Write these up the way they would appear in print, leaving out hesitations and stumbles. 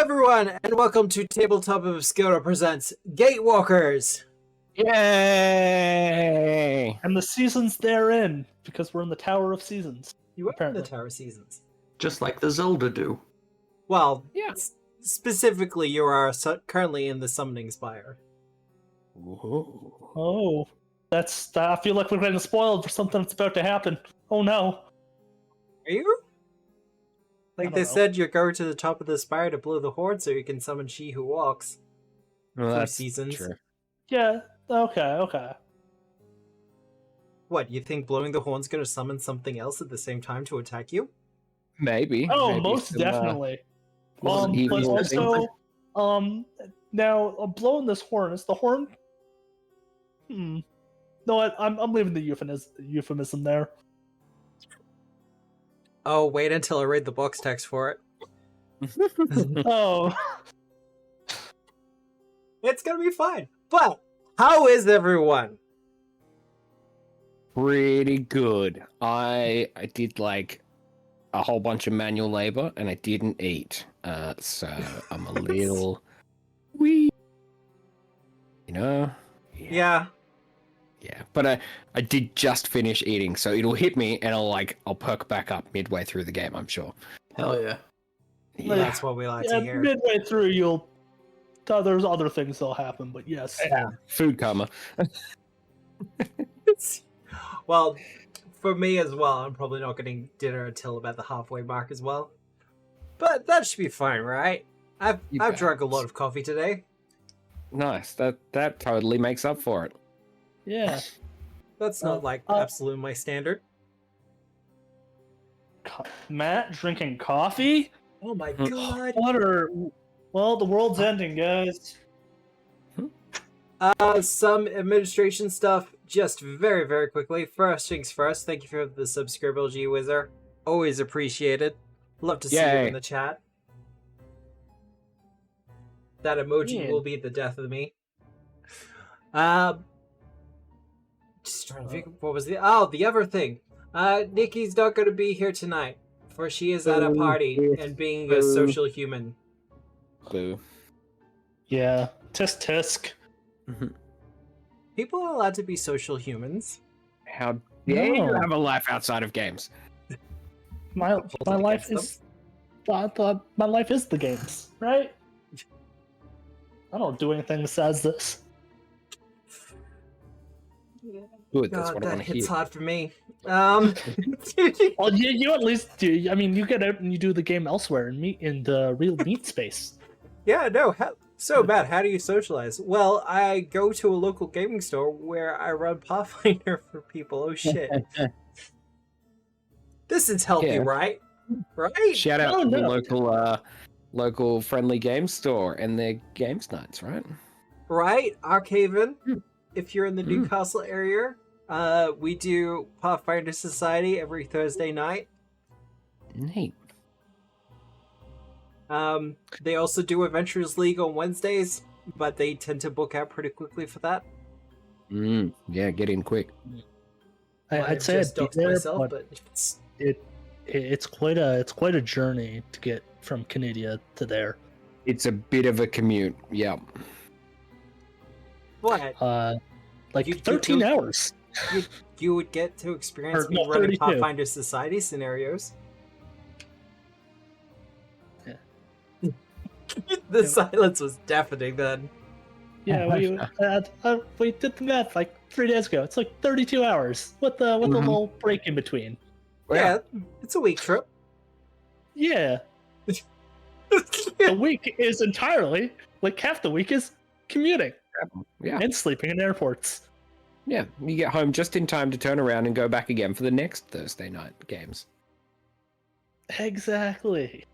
everyone, and welcome to Tabletop of Obscura presents Gatewalkers. Yay! And the seasons therein, because we're in the Tower of Seasons. You are Apparently. in the Tower Seasons. Just like the Zelda do. Well, Yeah. Specifically, you are currently in the Summoning Spire. Whoa. Oh, I feel like we're getting spoiled for something that's about to happen. Oh no. Are you? Like they know. said, you're going to the top of the spire to blow the horn so you can summon She Who Walks. Well, Through that's seasons. true. Yeah, okay. What, you think blowing the horn's going to summon something else at the same time to attack you? Maybe. Oh, Maybe most some, definitely. some But evil also, thing. now, blowing this horn, is the horn... No, I'm leaving the euphemism there. Oh, wait until I read the box text for it. Oh. It's going to be fine. But, how is everyone? Pretty good. I did like a whole bunch of manual labor and I didn't eat. So I'm a little wee. You know? Yeah. Yeah. But I did just finish eating, so it'll hit me and I'll perk back up midway through the game, I'm sure. Hell yeah. Well, that's what we like Yeah, to hear. midway through, there's other things that'll happen, but yes. Yeah. Food coma. Well, for me as well, I'm probably not getting dinner until about the halfway mark as well. But that should be fine, right? I've drunk a lot of coffee today. Nice. That totally makes up for it. Yeah. That's not absolute my standard. Matt drinking coffee? Oh my god. Well, the world's ending, guys. Some administration stuff, just very, very quickly. First things first, thank you for the subscribe, G Wizard. Always appreciated. Love to see you Yay. in the chat. That emoji will be the death of me. Just trying to think, what was the other thing? Nikki's not going to be here tonight, for she is at a party and being a social human. Boo. Yeah. Tisk. People are allowed to be social humans. How dare you No. have a life outside of games? My Hold it life against is my life is the games, right? I don't do anything besides this. Good, that's God, what I that want to hits hear. hard for me. Well, you at least do. I mean, you get out and you do the game elsewhere and meet in the real meat space. Yeah, no, so bad. How do you socialize? Well, I go to a local gaming store where I run Pathfinder for people. Oh shit. This is healthy, Yeah. right? Right? Shout out Oh, to the no. local friendly game store and their games nights, right? Right? Arkhaven, Mm. if you're in the Mm. Newcastle area, we do Pathfinder Society every Thursday night. Neat. They also do Adventurers League on Wednesdays, but they tend to book out pretty quickly for that. Yeah, get in quick. I'd say just I'd be doxed there, myself, but it's... it's quite a journey to get from Canada to there. It's a bit of a commute. Yeah. What? Like You- 13 you- hours. You would get to experience Or, me no, running 32. Pathfinder Society scenarios. Yeah. The silence was deafening then. Yeah, we did the math like 3 days ago. It's like 32 hours with the little break in between. Yeah, it's a week trip. Yeah, the week is entirely like half the week is commuting Yeah. and sleeping in airports. Yeah. You get home just in time to turn around and go back again for the next Thursday night games. Exactly.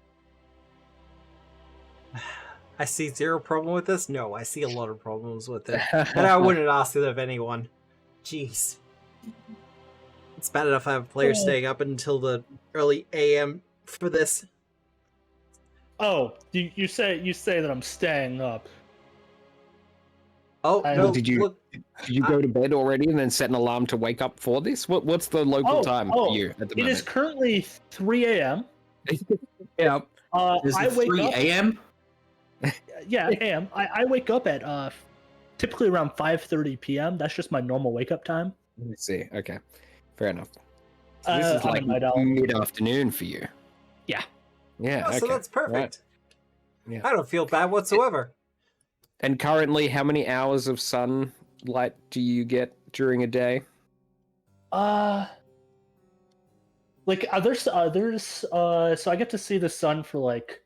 I see zero problem with this. No, I see a lot of problems with it. And I wouldn't ask it of anyone. Jeez. It's bad enough I have players Yeah. staying up until the early AM for this. Oh, you say that I'm staying up. Oh, I- no, Did you- look, Did you go to bed already and then set an alarm to wake up for this? What's the local time for you at the It moment? is currently 3 a.m. Yeah. Is I it wake 3 up. a.m.? Yeah, I am. I wake up at typically around 5:30 p.m. That's just my normal wake up time. Let me see. Okay, fair enough. So this is I'm like a night owl. mid-afternoon for you. Yeah. Yeah. Oh, okay. so that's perfect. Right. Yeah. I don't feel bad whatsoever. And currently, how many hours of sunlight do you get during a day? Like so I get to see the sun for like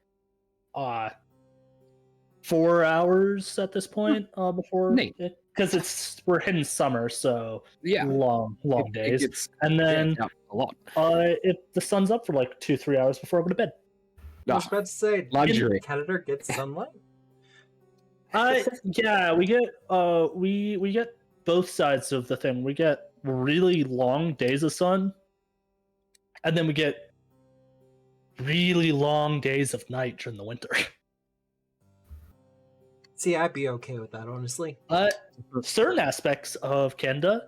4 hours at this point before Neat. because we're hitting summer, so Yeah. long It days. gets- And then it's out a lot. the sun's up for like 2-3 hours before I go to bed. I was about to say, Luxury. Canada gets sunlight. Yeah, we get both sides of the thing. We get really long days of sun, and then we get really long days of night during the winter. See, I'd be okay with that, honestly. Certain aspects of Canada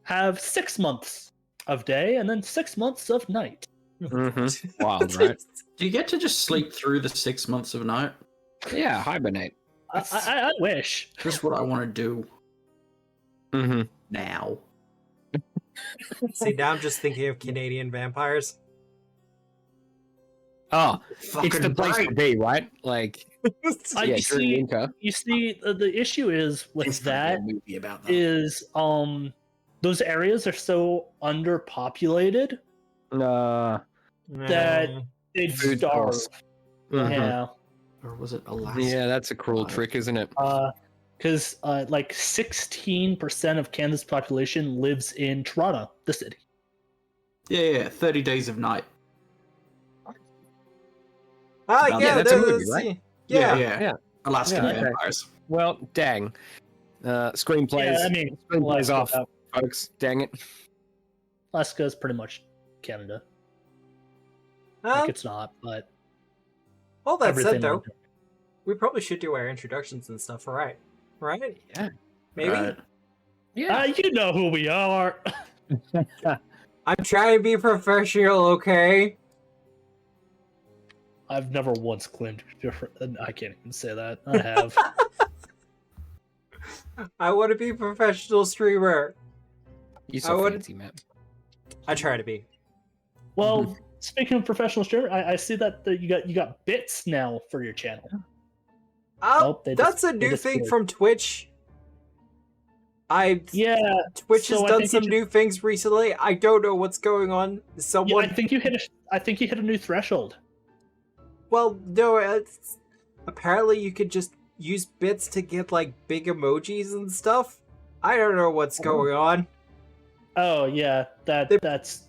have 6 months of day and then 6 months of night. Mm-hmm. Wild, right? Do you get to just sleep through the 6 months of night? Yeah, hibernate. I wish. That's what I want to do Mm-hmm. now. See, now I'm just thinking of Canadian vampires. Oh, it's the Fucking place to right. be, right? Like, yeah, You during see, winter. the issue is with It's gonna be a that movie about that. is those areas are so underpopulated that they'd Food starve. costs. Mhm. Yeah. Or was it Alaska? Yeah, that's a cruel trick, isn't it? Because like 16% of Canada's population lives in Toronto, the city. Yeah, 30 Days of Night. Ah, Yeah, that's a movie, right? Yeah. Yeah. Alaskan Yeah, okay. vampires. Well, dang. Screenplays. Yeah, I mean, Screenplays Alaska- off, folks. Dang it. Alaska is pretty much Canada. Like Um, it's not, but all that everything. said, though, like it. we probably should do our introductions and stuff, right? Right? Yeah. Maybe? Right. Yeah. You know who we are. I'm trying to be professional, okay? I've never once claimed to be different. I can't even say that. I have. I want to be a professional streamer. You're I so would- fancy, Matt. I try to be. Well, speaking of professional streamer, I see that you got bits now for your channel. Nope, they That's just- a they new just thing did. from Twitch. Yeah, Twitch so has I done think some you new things recently. I don't know what's going on. yeah, Someone, I think you hit a new threshold. well, no, it's apparently you could just use bits to get like big emojis and stuff. I don't know what's going on. Oh yeah, They- that's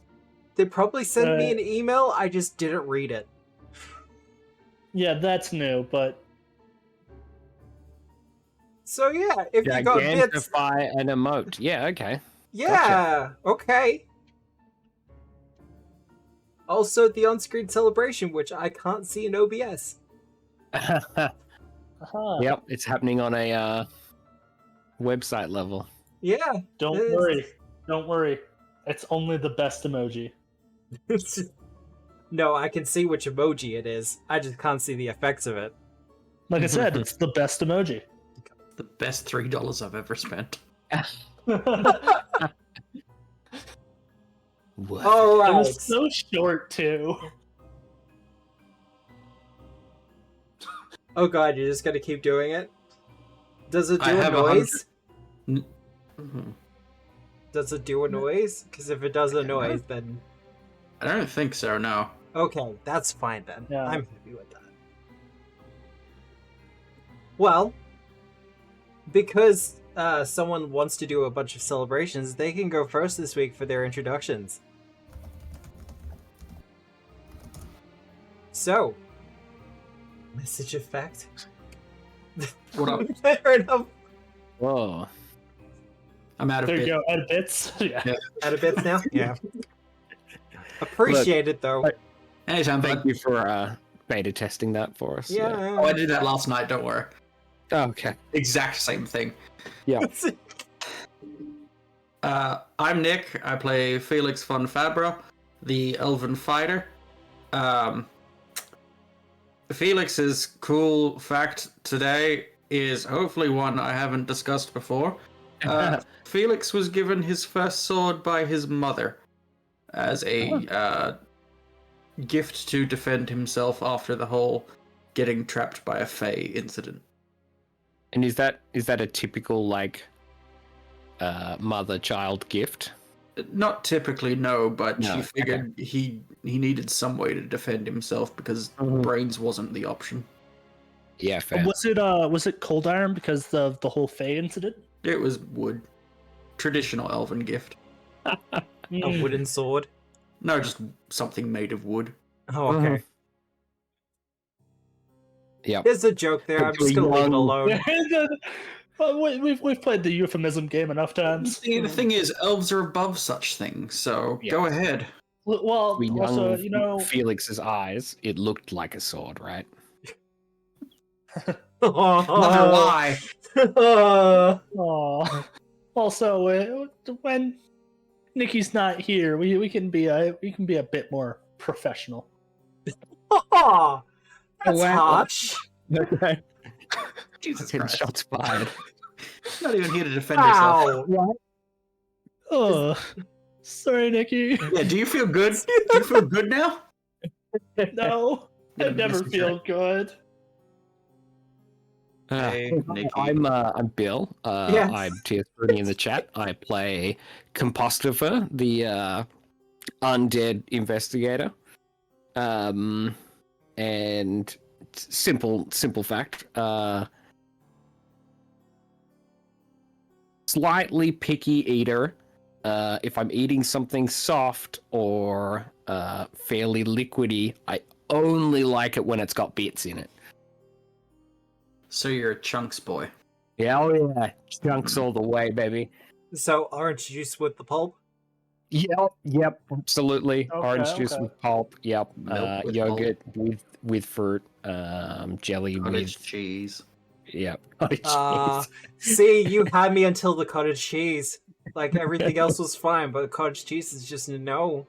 They probably sent me Uh, an email. I just didn't read it. yeah, that's new, but So yeah, if you got bits, Gigantify an emote. Yeah, okay. yeah, okay. Also, the on-screen celebration, which I can't see in OBS. Yep, it's happening on a website level. Yeah. don't It is. worry, don't worry. It's only the best emoji. No, I can see which emoji it is. I just can't see the effects of it. Like I said, it's the best emoji. The best $3 I've ever spent. What? All It right. was so short too. Oh god, you're just gonna keep doing it? Does it I do a have noise? Mhm. Does it do a noise? Because if it does a noise, then I don't think so, no. okay, that's fine then. Yeah. I'm happy with that. Well, because someone wants to do a bunch of celebrations, they can go first this week for their introductions. So, message effect. What up? Fair enough. Whoa. I'm out of There you bit. go, edit bits. Yeah. Out of bits now? Yeah. Appreciate it though. Anytime, Thank bud. you for beta testing that for us. Yeah. Oh, I did that last night, don't worry. Oh, okay. Exact same thing. Yeah. I'm Nick. I play Felix von Fabro, the Elven Fighter. Felix's cool fact today is hopefully one I haven't discussed before. Felix was given his first sword by his mother as a gift to defend himself after the whole getting trapped by a fae incident. And is that a typical like mother-child gift? Not typically, no, but No, she figured he needed some way to defend himself because brains wasn't the option. Yeah, fair. Was it cold iron because of the whole fae incident? It was wood. Traditional elven gift. A wooden sword. No, just something made of wood. Oh, okay. Yeah. There's a joke there. I'm just gonna leave it alone. We've played the euphemism game enough times. See, the thing is, elves are above such things, so go ahead. Well, We also, young Felix's eyes, it looked like a sword, right? Wonder why. Aw. Also, when Nikki's not here, we can be a bit more professional. Oh, that's Wow. harsh. Okay. Jesus Getting Christ. shots fired. Not even here to defend yourself. Ow. Oh, sorry, Nikki. Yeah, do you feel good? Do you feel good now? No, I Yeah, never Mr. feel good. Hey, Nikki. I'm Bill. Yes. I'm tier 3 in the chat. I play Compostifer, the undead investigator. And simple fact. Slightly picky eater. If I'm eating something soft or fairly liquidy, I only like it when it's got bits in it. So you're a chunks boy. Yeah, oh yeah, chunks all the way, baby. So orange juice with the pulp. Yep, absolutely. Okay, Orange juice okay. with pulp. Yep, Milk with yogurt with fruit. Jelly Cottage with cheese. yep. See, you had me until the cottage cheese. Like everything else was fine, but cottage cheese is just a no.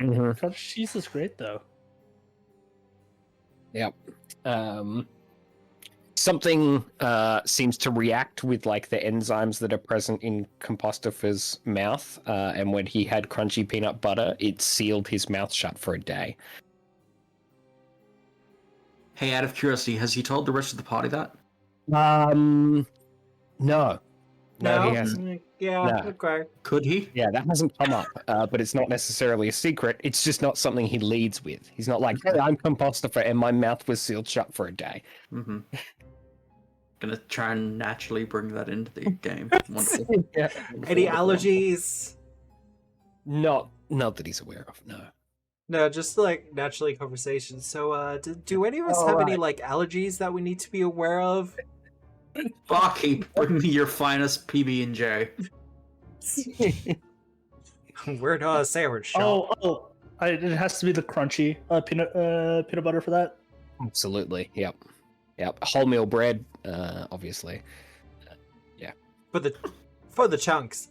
Mhm. Cottage cheese is great, though. Yep. Something seems to react with like the enzymes that are present in Compostifer's mouth, and when he had crunchy peanut butter, it sealed his mouth shut for a day. Hey, out of curiosity, has he told the rest of the party that? No, No, he hasn't. Yeah, No. okay. Could he? Yeah, that hasn't come up, but it's not necessarily a secret. It's just not something he leads with. He's not like, hey, I'm Compostifer and my mouth was sealed shut for a day. Mm-hmm. Gonna try and naturally bring that into the game. Wonderful. Yeah. Any allergies? Not that he's aware of, no. No, just like naturally conversations. So, do any of us have any like allergies that we need to be aware of? Barkeep, bring me your finest PB&J. We're not a sandwich shop. It has to be the crunchy peanut butter for that. Absolutely, yep. Wholemeal bread, obviously. For the chunks.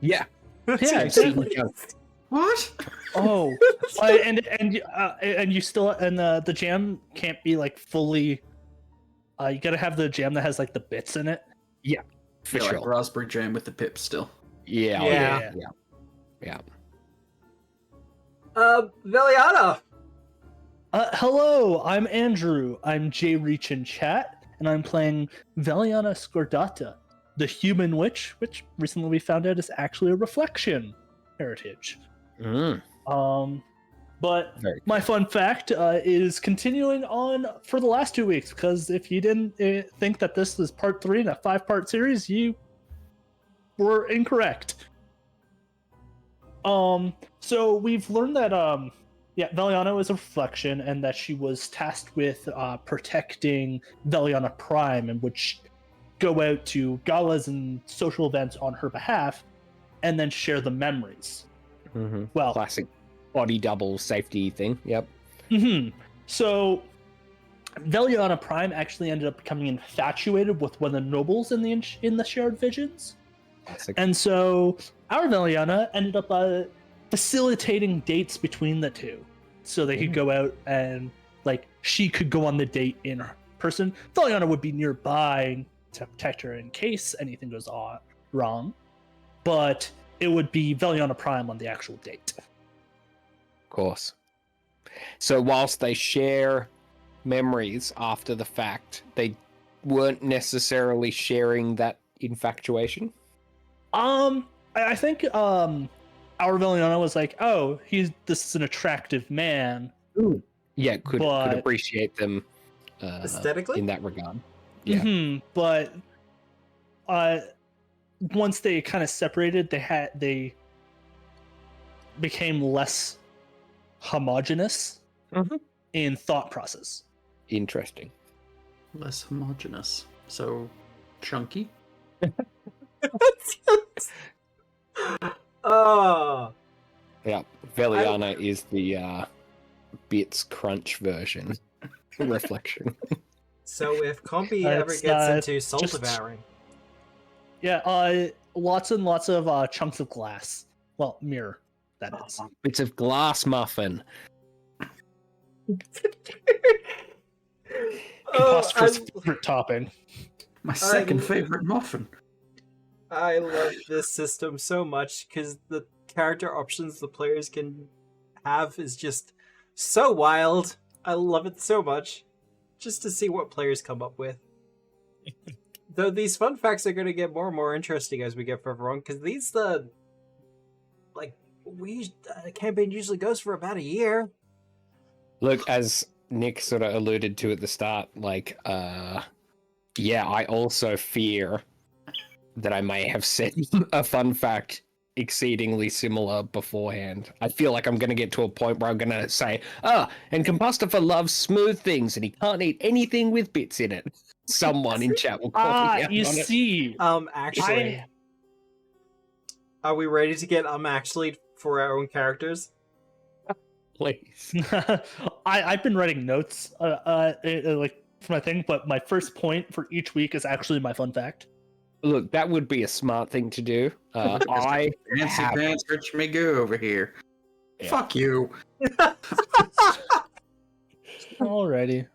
Yeah. Yeah, exactly. What? Oh, and you still the jam can't be like fully. You gotta have the jam that has like the bits in it. For Yeah, sure. like raspberry jam with the pips still. Yeah. Veliana! Hello, I'm Andrew. I'm J Reach in chat, and I'm playing Veliana Scordata, the human witch, which recently we found out is actually a reflection heritage. Mm, But very my fun fact is continuing on for the last 2 weeks, because if you didn't think that this was part 3 in a 5-part series, you were incorrect. So we've learned that Veliana is a reflection, and that she was tasked with protecting Veliana Prime, and which go out to galas and social events on her behalf, and then share the memories. mm-hmm. Well, Classic body double safety thing. Yep. So Veliana Prime actually ended up becoming infatuated with one of the nobles in the shared visions. Classic. And so our Veliana ended up facilitating dates between the two, so they could go out and like she could go on the date in person. Veliana would be nearby to protect her in case anything goes wrong, but it would be Veliana Prime on the actual date. Of course. So whilst they share memories after the fact, they weren't necessarily sharing that infatuation. I think our Veliana was like, oh, this is an attractive man. Ooh. Yeah, could appreciate them aesthetically in that regard. Yeah. Mm-hmm, but once they kind of separated, they became less homogenous in thought process. Interesting. Less homogenous. So chunky? Oh. Yeah, Veliana is the Bits Crunch version. Reflection. So if Compy ever gets into soul devouring. Yeah, lots and lots of chunks of glass. Well, mirror, that is. Bits of glass muffin. Preposterous favorite topping. My second favorite muffin. I love this system so much because the character options the players can have is just so wild. I love it so much. Just to see what players come up with. Though these fun facts are going to get more and more interesting as we get further on, because campaign usually goes for about a year. Look, as Nick sort of alluded to at the start, yeah, I also fear that I may have said a fun fact exceedingly similar beforehand. I feel like I'm going to get to a point where I'm going to say, and Combustifer loves smooth things and he can't eat anything with bits in it. Someone in chat will call me out you on see. Actually, are we ready to get actually for our own characters? Please. I've been writing notes like for my thing, but my first point for each week is actually my fun fact. Look, that would be a smart thing to do. I Fancy pants Rich me go over here. Yeah. Fuck you. Alrighty,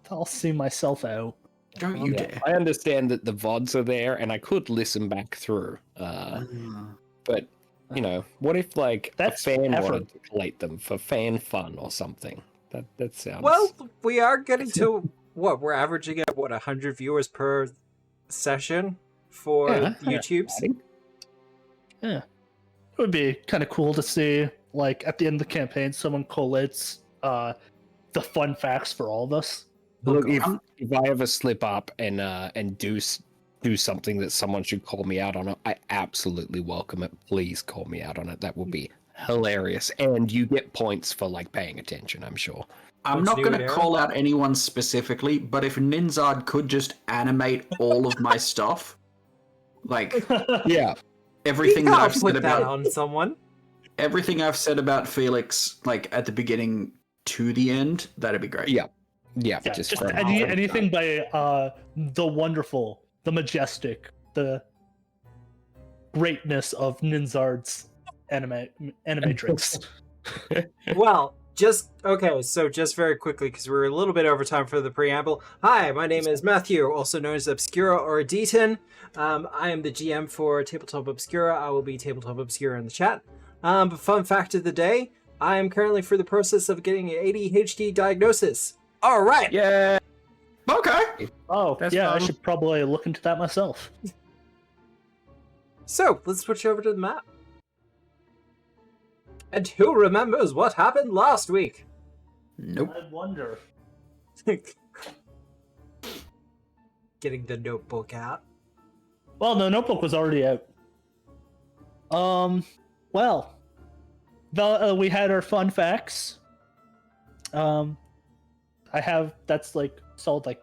I'll see myself out. Don't you dare. I understand that the VODs are there, and I could listen back through. But you know, what if that's a fan effort. wanted to collate them for fan fun or something? That sounds. Well, we are getting to what we're averaging at 100 viewers per session for YouTube's. Yeah, it would be kind of cool to see, at the end of the campaign, someone collates the fun facts for all of us. Look, if I ever slip up and do something that someone should call me out on it, I absolutely welcome it. Please call me out on it. That would be hilarious, and you get points for paying attention. I'm sure. I'm not going to call out anyone specifically, but if Ninzard could just animate all of my stuff, yeah, everything that I've said about on someone, everything I've said about Felix, at the beginning to the end, that'd be great. Yeah, just anything by the wonderful, the majestic, the greatness of Ninzard's animatrix. Well, just very quickly, because we're a little bit over time for the preamble. Hi, my name is Matthew, also known as Obscura or Deaton. I am the GM for Tabletop Obscura. I will be Tabletop Obscura in the chat. But fun fact of the day, I am currently through the process of getting an ADHD diagnosis. All right. Yeah. Okay. Oh, that's yeah, fun. I should probably look into that myself. So, let's switch over to the map. And who remembers what happened last week? Nope. I wonder. Getting the notebook out. Well, the notebook was already out. Well, we had our fun facts. That's solid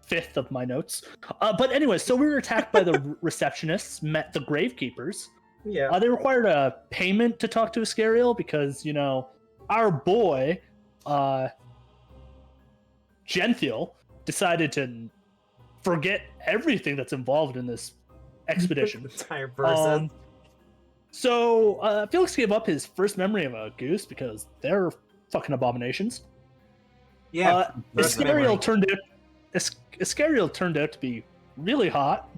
fifth of my notes. But anyway, so we were attacked by the receptionists, met the gravekeepers. Yeah. They required a payment to talk to Iscariel because, our boy, Genthiel, decided to forget everything that's involved in this expedition. Entire person. So Felix gave up his first memory of a goose because they're fucking abominations. Yeah. rest of the Iscariel memory. turned out to be really hot.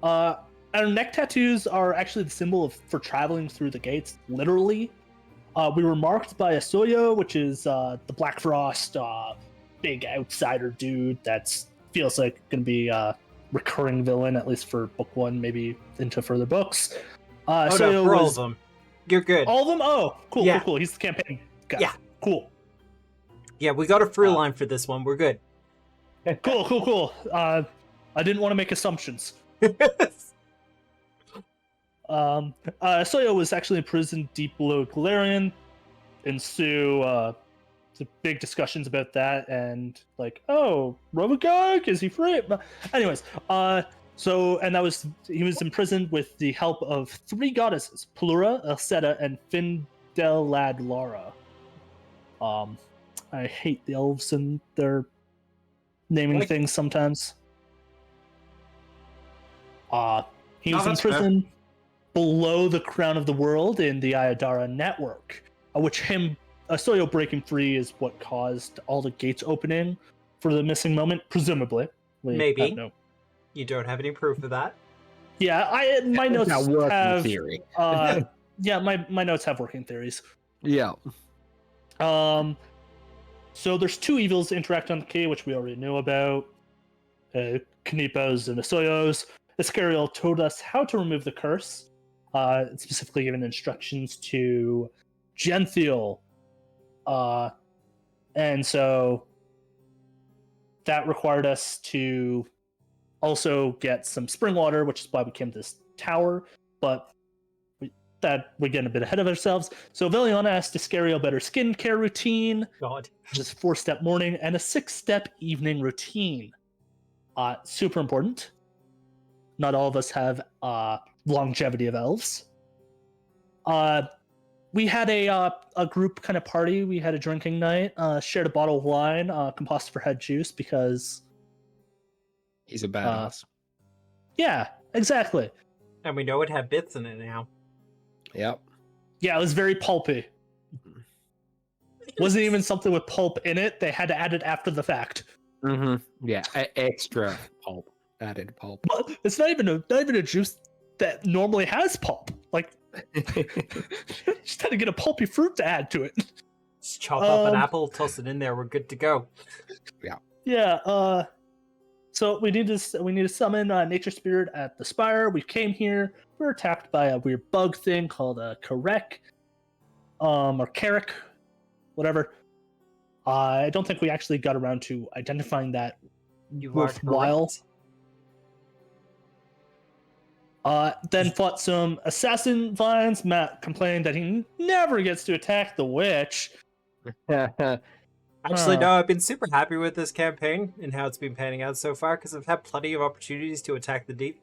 Our neck tattoos are actually the symbol for traveling through the gates, literally. We were marked by a Soyo, which is the Black Frost big outsider dude that feels like going to be a recurring villain, at least for book one, maybe into further books. Oh Soyo no, for all of was them. You're good. all of them. Oh, cool, Yeah. cool. He's the campaign guy. Yeah. Cool, Yeah, we got a through line for this one. We're good. cool. I didn't want to make assumptions. Soyo was actually imprisoned deep below Galarian. Ensue the big discussions about that, and like, oh, Robogog, is he free? But anyways, he was imprisoned with the help of 3 goddesses: Plura, Elseta, and Findeladlara. I hate the elves and their naming things sometimes. He was that's fair. imprisoned below the crown of the world in the Iodara network, which Soyo breaking free is what caused all the gates opening for the missing moment, presumably. Maybe. No. You don't have any proof of that. Yeah, my notes Now, working have theory. yeah, my notes have working theories. Yeah. So there's 2 evils interact on the key, which we already knew about. Knipos and the Soyos. Iscariel told us how to remove the curse, specifically given instructions to Genthiel. And so that required us to also get some spring water, which is why we came to this tower, but we're getting a bit ahead of ourselves. So Veliana asked Iscariel about her skincare routine, God. which is a 4-step morning and a 6-step evening routine. Super important. Not all of us have longevity of elves. We had a group kind of party. We had a drinking night. Shared a bottle of wine. Compositor had juice because He's a badass. yeah, exactly. And we know it had bits in it now. Yep. Yeah, it was very pulpy. Wasn't even something with pulp in it. They had to add it after the fact. Mm-hmm. Yeah. Extra pulp. Added pulp. But it's not even a juice that normally has pulp. Like, just had to get a pulpy fruit to add to it. Just chop up an apple, toss it in there. We're good to go. Yeah. So we need to summon Nature Spirit at the Spire. We came here. We were attacked by a weird bug thing called a Karek, or Carrick, whatever. I don't think we actually got around to identifying that You worthwhile. Then fought some assassin vines. Matt complained that he never gets to attack the witch. Actually, no, I've been super happy with this campaign and how it's been panning out so far because I've had plenty of opportunities to attack the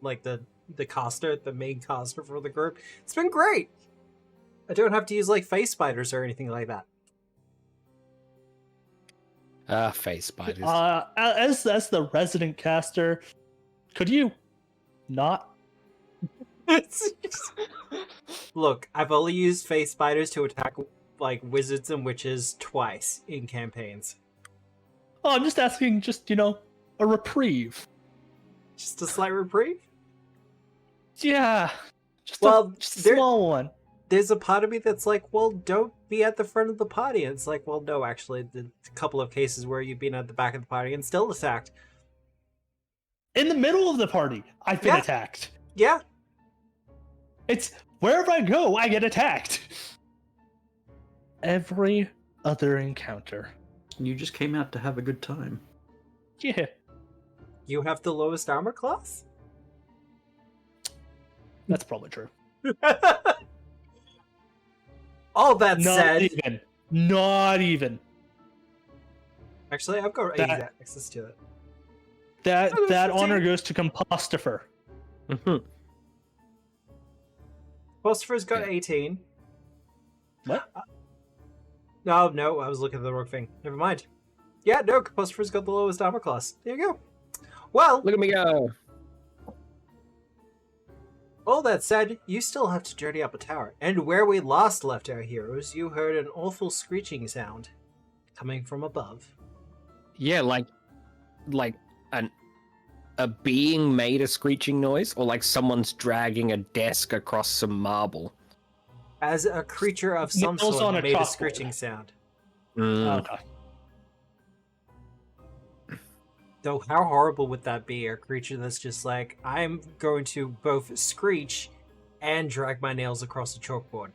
caster, the main caster for the group. It's been great. I don't have to use like face spiders or anything like that. Face spiders. As the resident caster, could you not? Look, I've only used face spiders to attack like wizards and witches twice in campaigns. Oh, I'm just asking, a reprieve. Just a slight reprieve? Yeah, just Well, a small one. There's a part of me that's like, well, don't be at the front of the party. And it's like, well, no, actually, the couple of cases where you've been at the back of the party and still attacked. In the middle of the party, I've been attacked. Yeah. It's wherever I go, I get attacked. Every other encounter. You just came out to have a good time. Yeah. You have the lowest armor class? That's probably true. All that said... Not even. Actually, I've got access to it. That honor goes to Compostifer. Compostifer's got 18. What? No, I was looking at the wrong thing. Never mind. Yeah, no, Compostifer's got the lowest armor class. There you go. Well, Look at me go. all that said, you still have to journey up a tower. And where we last left our heroes, you heard an awful screeching sound. coming from above. Yeah, like a being made a screeching noise, or like someone's dragging a desk across some marble. As a creature of some Nails on sort a made a chalkboard. screeching sound. Okay. Though how horrible would that be? A creature that's just like, I'm going to both screech and drag my nails across the chalkboard.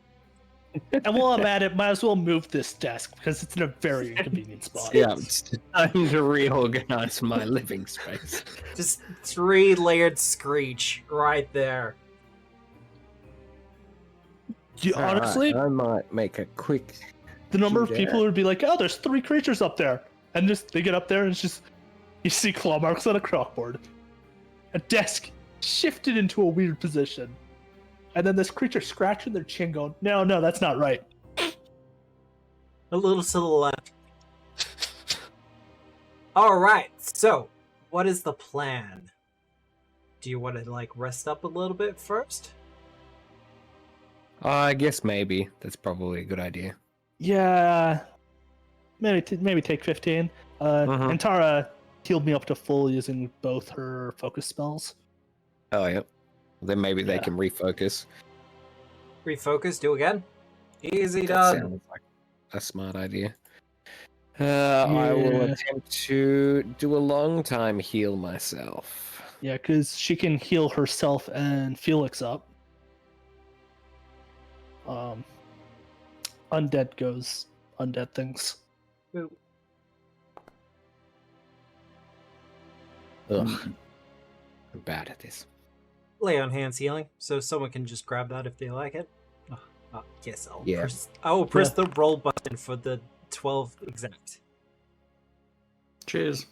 And while I'm at it, might as well move this desk because it's in a very inconvenient spot. Yeah, it's time to reorganize my living space. Just 3-layered screech right there. Honestly, I might make a quick. the number of do people that. who would be like, "Oh, there's 3 creatures up there," and just they get up there and it's just you see claw marks on a chalkboard, a desk shifted into a weird position, and then this creature scratching their chin, going, "No, that's not right." A little to the left. Alright, so what is the plan? Do you want to like rest up a little bit first? I guess maybe that's probably a good idea. Yeah, maybe take 15. Mhm. And Tara healed me up to full using both her focus spells. Oh yeah. Then maybe they Yeah. can refocus. Refocus, do again. Easy That done. sounds like a smart idea. I will Yeah. attempt to do a long time heal myself. Yeah, because she can heal herself and Felix up. Undead goes undead things. Ooh. Ugh. I'm bad at this. Lay on hands healing, so someone can just grab that if they like it. Yes, Yeah. I will press the roll button for the 12 exact. Cheers.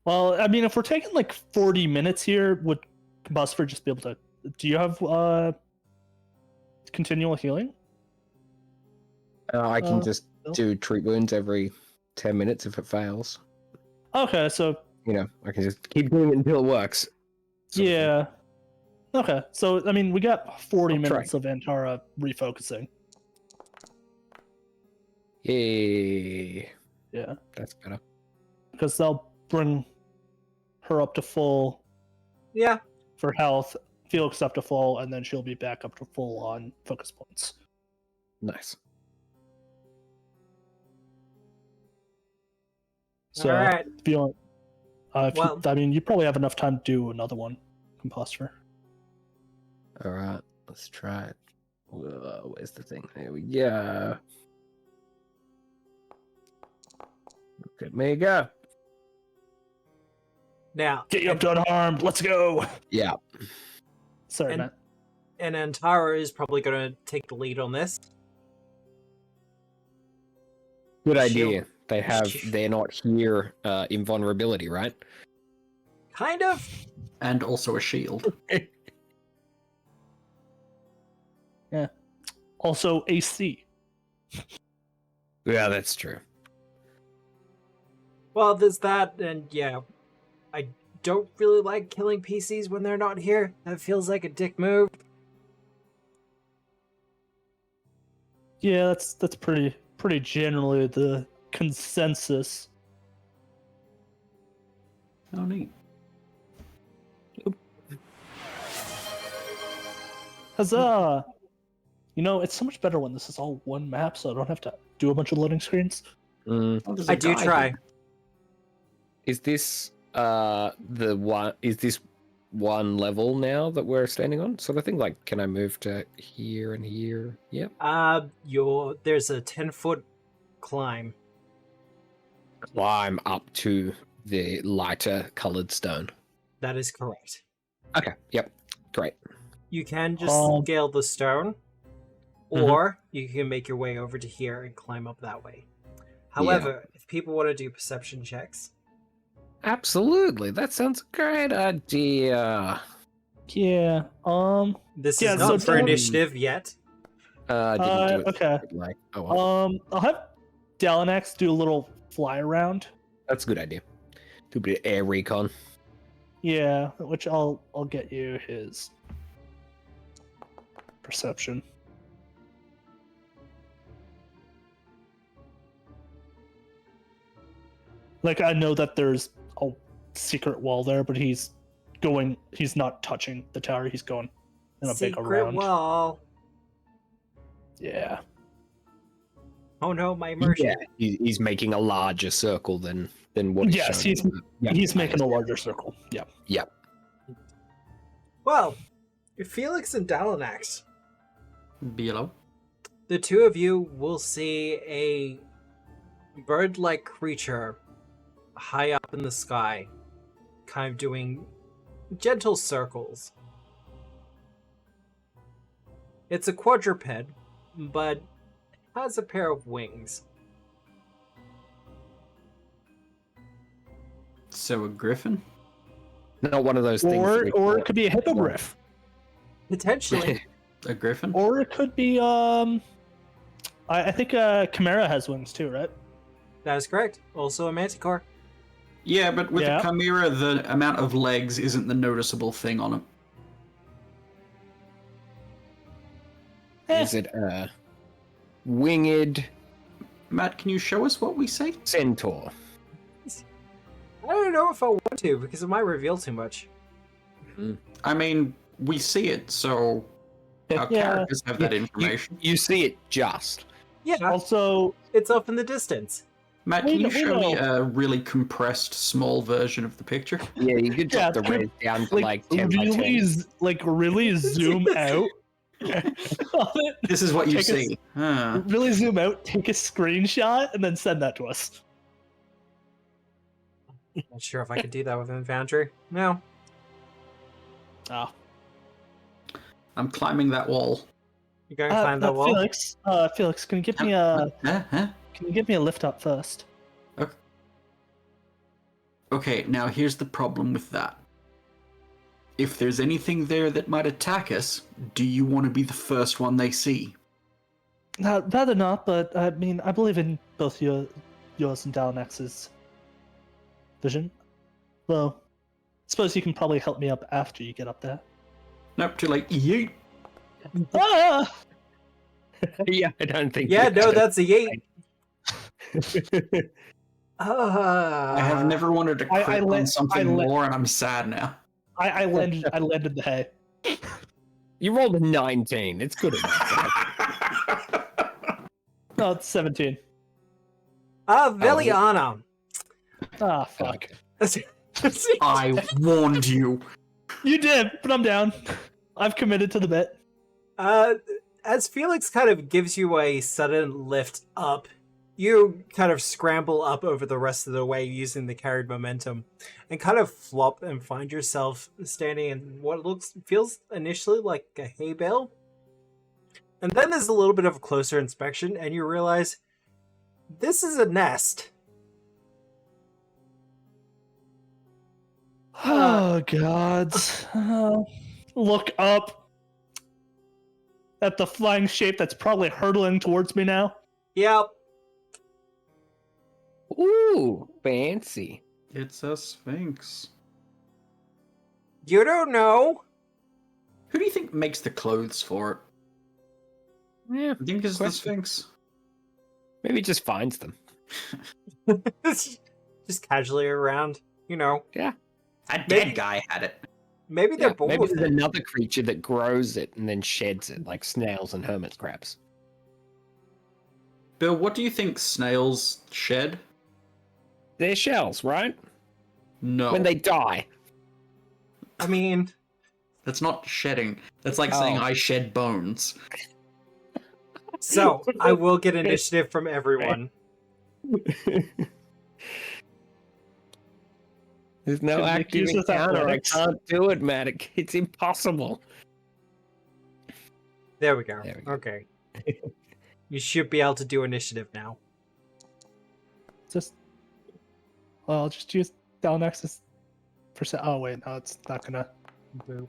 Well, I mean, if we're taking like 40 minutes here, would Buster just be able to? Do you have continual healing? I can Uh, just Bill? do treat wounds every 10 minutes if it fails. Okay, so You know, I can just keep doing it until it works. sort of thing. yeah. Okay, so I mean, we got 40 I'll try. minutes of Antara refocusing. Yay. Yeah, That's better. because they'll bring her up to full Yeah, for health, Felix up to full, and then she'll be back up to full on focus points. Nice. So, alright. if you want, Well- I mean, you probably have enough time to do another one, Composter. All right, let's try it. Whoa, where's the thing? There we go. Look at me go. Now, Get you up to unharmed. Let's go. Yeah. Sorry, And- Matt. and Antara is probably going to take the lead on this. Good She'll- idea. They're not here in vulnerability, right? Kind of. And also a shield. Also, AC. Yeah, that's true. Well, there's that, and yeah, I don't really like killing PCs when they're not here. That feels like a dick move. Yeah, that's pretty generally the consensus. Oh, neat. Huzzah! You know, it's so much better when this is all one map, so I don't have to do a bunch of loading screens. Mm. Oh, there's a I do guy try. here. Is this the one? Is this one level now that we're standing on, sort of thing? Like, can I move to here and here? Yep. There's a 10-foot climb. Climb up to the lighter colored stone. That is correct. Okay. Yep. Great. You can just Um, scale the stone, Mhm. or you can make your way over to here and climb up that way. However, if people want to do perception checks, Absolutely. That sounds a great idea. Yeah. this Yeah, is so not for don't- initiative yet. I didn't do it. Okay. Like, oh, well, I'll have Dalanex do a little fly around. that's a good idea. Do a bit of air recon. Yeah, which I'll get you his perception. Like, I know that there's a secret wall there, but he's not touching the tower. He's going in a big Secret around. wall. Yeah. Oh no, my immersion. Yeah, he's making a larger circle than what he's Yes, showing. he's making a larger circle. Yeah. Yep. Well, Felix and Dalanax, Below. the two of you will see a bird-like creature high up in the sky, kind of doing gentle circles. It's a quadruped, but has a pair of wings. So a griffin? Not one of those things. Or it could be a hippogriff. Potentially. A griffin? Or it could be I think Chimera has wings too, right? That is correct. Also a manticore. Yeah, but with Yeah. the chimera, the amount of legs isn't the noticeable thing on it. Is it a winged Matt, can you show us what we say? centaur? I don't know if I want to, because it might reveal too much. I mean, we see it, so our Yeah. characters have that information. You see it just. Yeah, Also, it's up in the distance. Matt, can we you know- show we me know. a really compressed, small version of the picture? Yeah, you could drop the res down to like 10 by 10. really zoom out. This is what you Take a- see. Huh. Really zoom out, take a screenshot, and then send that to us. Not sure if I could do that with Infoundry. No. Oh. I'm climbing that wall. You gotta climb that wall? Felix, can you give me a Huh? lift up first? Okay, now here's the problem with that. If there's anything there that might attack us, do you want to be the first one they see? Rather not, but I mean, I believe in both yours and Dalanax's vision. Well, I suppose you can probably help me up after you get up there. Nope, too late. Yeet. Ah! Yeah, I don't think. Yeah, you no, could. that's a yeet. I have never wanted to I crit on let- something I let- more, and I'm sad now. I landed the hay. You rolled a 19. It's good enough. No, it's 17. Viliana. Ah, fuck. I warned you. You did, but I'm down. I've committed to the bit. As Felix kind of gives you a sudden lift up, you kind of scramble up over the rest of the way using the carried momentum and kind of flop and find yourself standing in what feels initially like a hay bale. And then there's a little bit of a closer inspection and you realize this is a nest. Oh, God. Look up at the flying shape that's probably hurtling towards me now. Yep. Ooh, fancy. It's a sphinx. You don't know. Who do you think makes the clothes for it? Yeah, I think it's the Question. sphinx. maybe just finds them. Just casually around, you know. Yeah. A Maybe- dead guy had it. Maybe they're bored maybe with there's it. another creature that grows it and then sheds it, like snails and hermit crabs. Bill, what do you think snails shed? They're shells, right? No. When they die. I mean, That's not shedding. That's like saying Oh. I shed bones. so I will get initiative from everyone. There's no Should make active use of encounter. I athletics. can't do it, Matt. It's impossible. There we go. There we go. Okay. You should be able to do initiative now. I'll just use Dalanax's percent. Oh, wait, no, it's not gonna. Boop.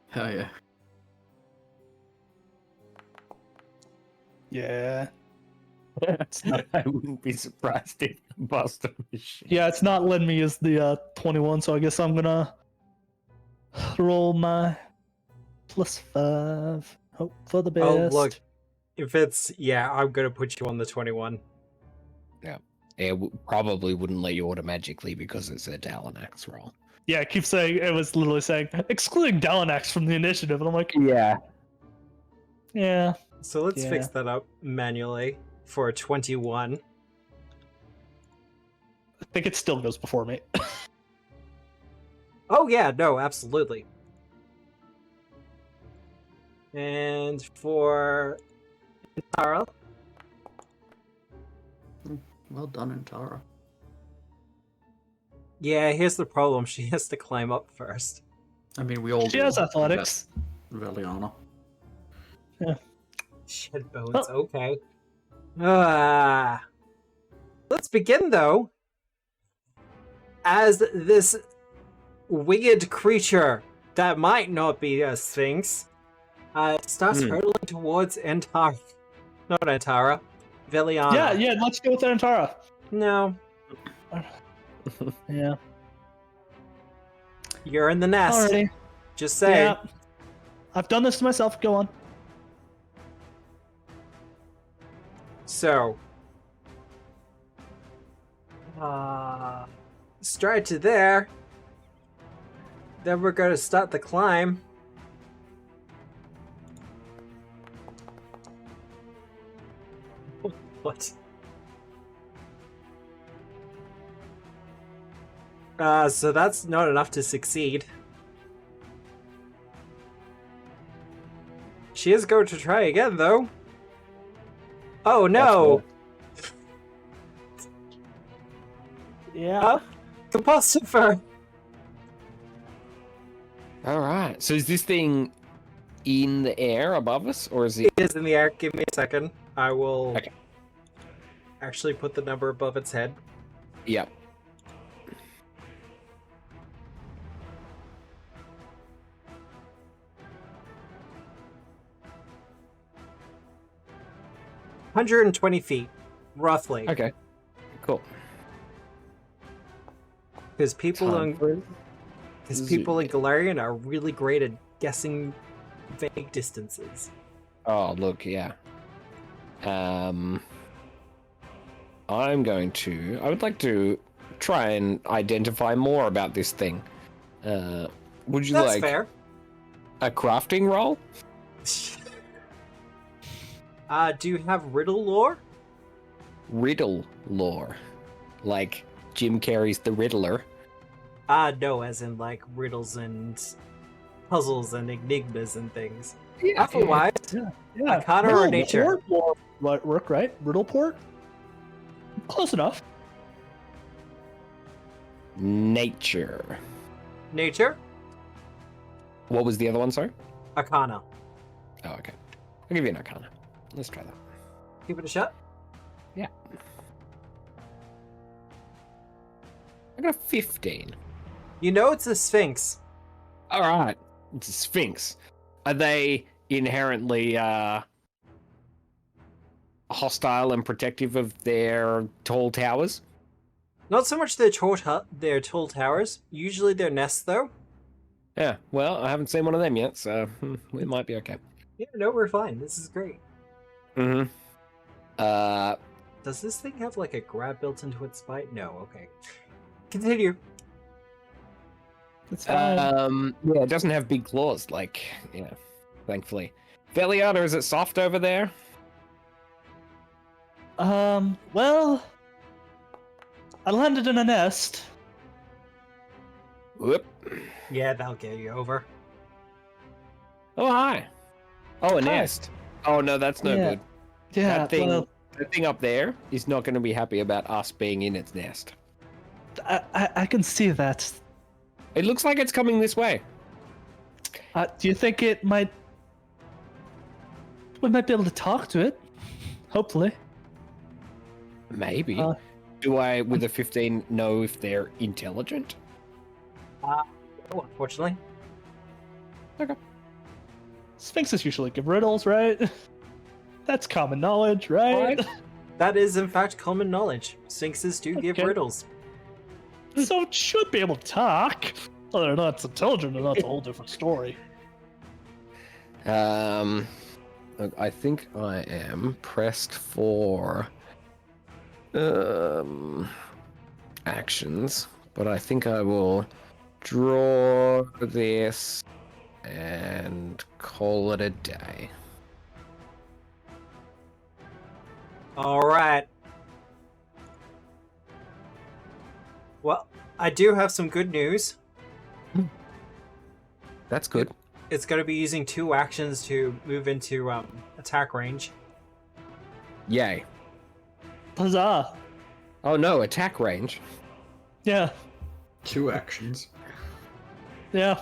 Hell yeah. Yeah. I wouldn't be surprised if Buster was Yeah, it's not letting me use the 21, so I guess I'm gonna roll my +5. Hope for the best. Oh, look. If it's... Yeah, I'm going to put you on the 21. probably wouldn't let you order magically because it's a Dalanax roll. Yeah, I keep saying it was literally saying excluding Dalanax from the initiative, and I'm like, Yeah. yeah. So let's Yeah. fix that up manually for 21. I think it still goes before me. Oh yeah, no, absolutely. And for Tara, Well done, Intara. yeah, here's the problem. She has to climb up first. I mean, we all She do. has athletics. Veliana. Shed bones, okay. Let's begin though. As this winged creature that might not be a sphinx starts hurtling towards Antara. Not Antara. Veliana. Yeah, let's go with Antara. No, Yeah. you're in the nest. Alrighty. Just say. Yeah. I've done this to myself. Go on. So, straight to there. Then we're going to start the climb. What? So that's not enough to succeed. She is going to try again, though. Oh no! Yeah. Compulsifer! All right. So is this thing in the air above us, or is it? It is in the air. Give me a second. I will Okay. actually put the number above its head. Yep. $120 roughly. Okay. Cool. Because people Time for people in Galarian are really great at guessing vague distances. Oh, look, yeah. I would like to try and identify more about this thing. Would you That's like fair. a crafting roll? Do you have riddle lore? Riddle lore. Like Jim Carrey's The Riddler. No, as in like riddles and puzzles and enigmas and things. Yeah. Otherwise, Yeah. Arcana or nature? Work, right? Riddleport? Close enough. Nature. nature, What was the other one, sorry? Arcana. Oh, okay. I'll give you an Arcana. Let's try that. Give it a shot. Yeah. I got a 15. You know it's a sphinx. All right. It's a Sphinx. Are they inherently hostile and protective of their tall towers? Not so much their tall towers. Usually their nests, though. Yeah. Well, I haven't seen one of them yet, so we might be okay. Yeah, no, we're fine. This is great. Mm-hmm. Does this thing have like a grab built into its spine? No. Okay. Continue. It's fine. Yeah, it doesn't have big claws, like, thankfully. Veliata, is it soft over there? Well, I landed in a nest. Whoop. Yeah, that'll get you over. Oh, hi. Oh, a Hi. nest. Oh, no, that's no Yeah. good. Yeah, That thing, well, that thing up there is not going to be happy about us being in its nest. I can see that. It looks like it's coming this way. Do you think we might be able to talk to it? Hopefully. Maybe. Do I, with a 15, know if they're intelligent? Oh, unfortunately. Sphinxes usually give riddles, right? That's common knowledge, right? That is, in fact, common knowledge. Sphinxes do give Okay. riddles. So it should be able to talk. Whether or not it's intelligent or not, it's a whole different story. Look, I think I am pressed for Actions, but I think I will draw this and call it a day. All right. Well, I do have some good news. That's good. It's going to be using 2 actions to move into attack range. Yay. Huzzah! Oh no, attack range. Yeah, 2 actions. yeah.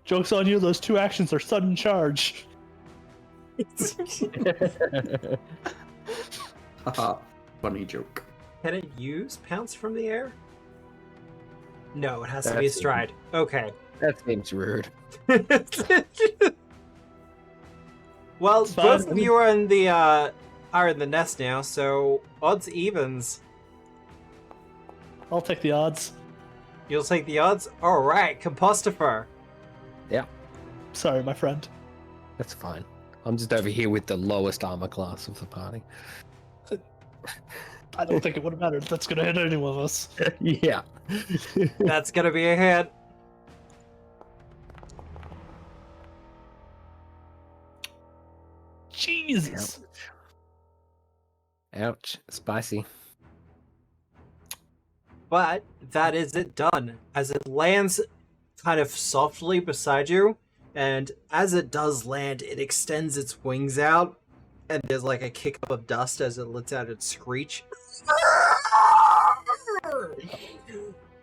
Joke's on you, those 2 actions are sudden charge. Haha, funny joke. Can it use pounce from the air? No, it has to be a That's- stride. Okay. That seems rude. Well, It's fine. both of you are in the nest now, so odds evens. I'll take the odds. You'll take the odds? Alright, Compostifer. Sorry, my friend. That's fine. I'm just over here with the lowest armor class of the party. I don't think it would have mattered. That's gonna hit any one of us. Yeah. That's gonna be a hit. Jesus. Ouch. Spicy. But that is it done. As it lands kind of softly beside you, and as it does land, it extends its wings out, and there's like a kick up of dust as it lets out its screech.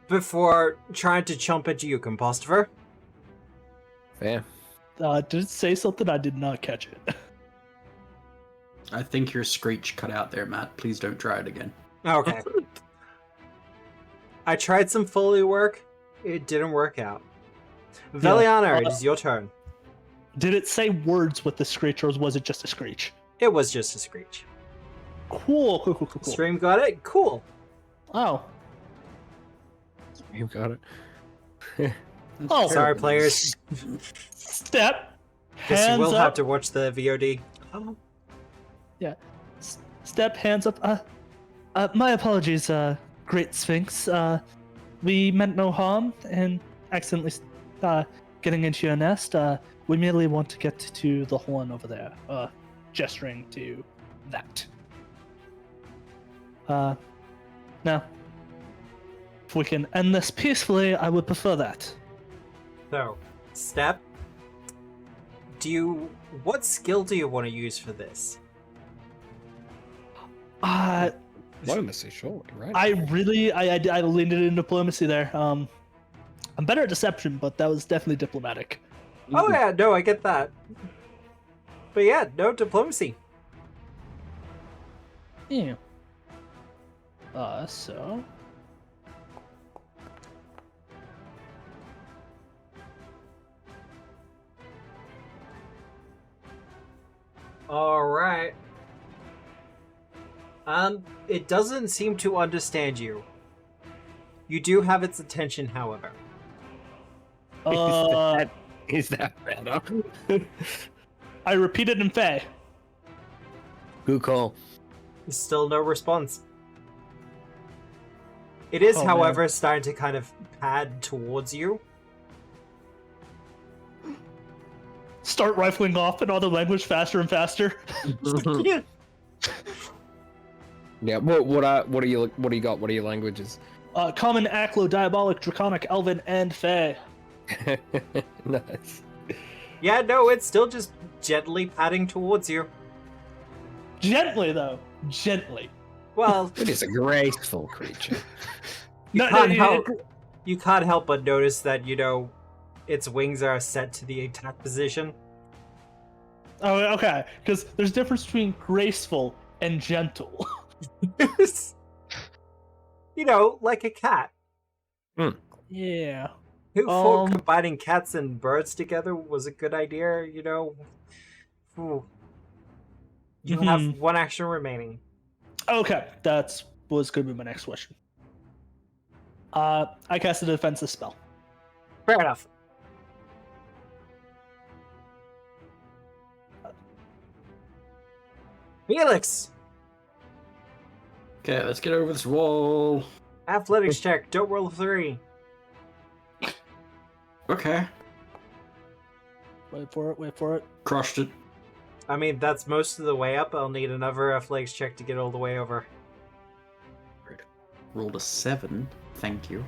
Before trying to chomp at you, Compostifer. Fair. Did it say something? I did not catch it. I think your screech cut out there, Matt. Please don't try it again. Okay. I tried some Foley work. It didn't work out. Veliana, it is your turn. Did it say words with the screech, or was it just a screech? It was just a screech. Cool. Stream got it? Cool. Oh. You got it. Oh. Sorry, players. Step. Guess you Hands will up. have to watch the VOD. Oh. Step, hands up. My apologies, Great Sphinx. We meant no harm and accidentally getting into your nest. We merely want to get to the horn over there. Gesturing to that. Now, if we can end this peacefully, I would prefer that. So, Step, what skill do you want to use for this? Diplomacy, surely, right? I leaned it in diplomacy there. I'm better at deception, but that was definitely diplomatic. Oh yeah, no, I get that. But yeah, no diplomacy. Yeah. So. Alright. It doesn't seem to understand you. You do have its attention, however. Is that better? I repeated in Fey. Good call. Still no response. It is, Oh, however, starting to kind of pad towards you. Start rifling off in other language faster and faster. Yeah. What do you got? What are your languages? Common, Aklo, Diabolic, Draconic, Elven, and Fey. Nice. Yeah, no, it's still just gently padding towards you. Gently, though. Gently. Well, It is a graceful creature. you can't help but notice that, its wings are set to the attack position. Oh, okay. Because there's a difference between graceful and gentle. Like a cat. Yeah. Who thought combining cats and birds together was a good idea, Ooh. You have one action remaining. Okay, that was going to be my next question. I cast a defensive spell. Fair enough. Felix, Okay, let's get over this wall. Athletics check. Don't roll a 3. Okay. Wait for it, wait for it. Crushed it. I mean, that's most of the way up. I'll need another athletics check to get all the way over. Rolled a 7. Thank you.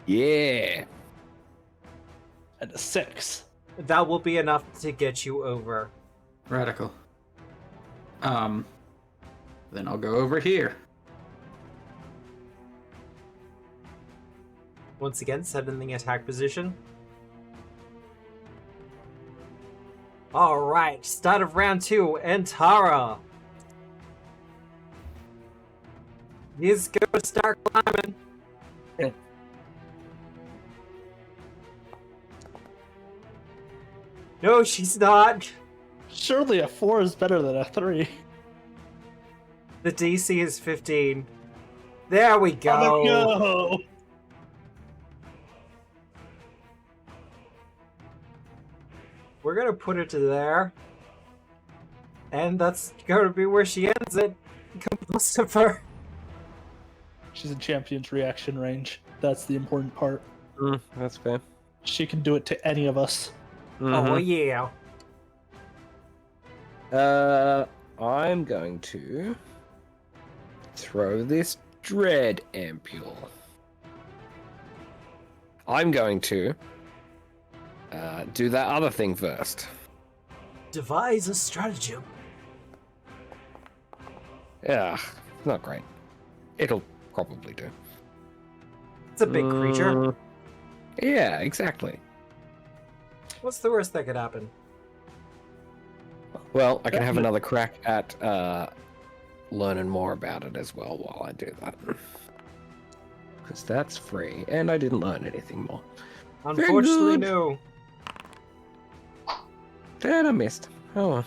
Yeah. And a 6. That will be enough to get you over. Radical. Then I'll go over here. Once again, set in the attack position. Alright, start of round 2, Antara. He's gonna start climbing. Yeah. No, she's not. Surely a 4 is better than a 3. The DC is 15. There we go. Oh, no. We're gonna put it to there. And that's gonna be where she ends it. Compulsive. She's in champion's reaction range. That's the important part. That's fair. She can do it to any of us. Oh yeah. I'm going to throw this dread ampule. I'm going to do that other thing first. Devise a stratagem. Yeah, not great. It'll probably do. It's a big creature. Yeah, exactly. What's the worst that could happen? Well, I can have another crack at learning more about it as well while I do that. Because that's free, and I didn't learn anything more. Unfortunately, good. no. And I missed. Oh well.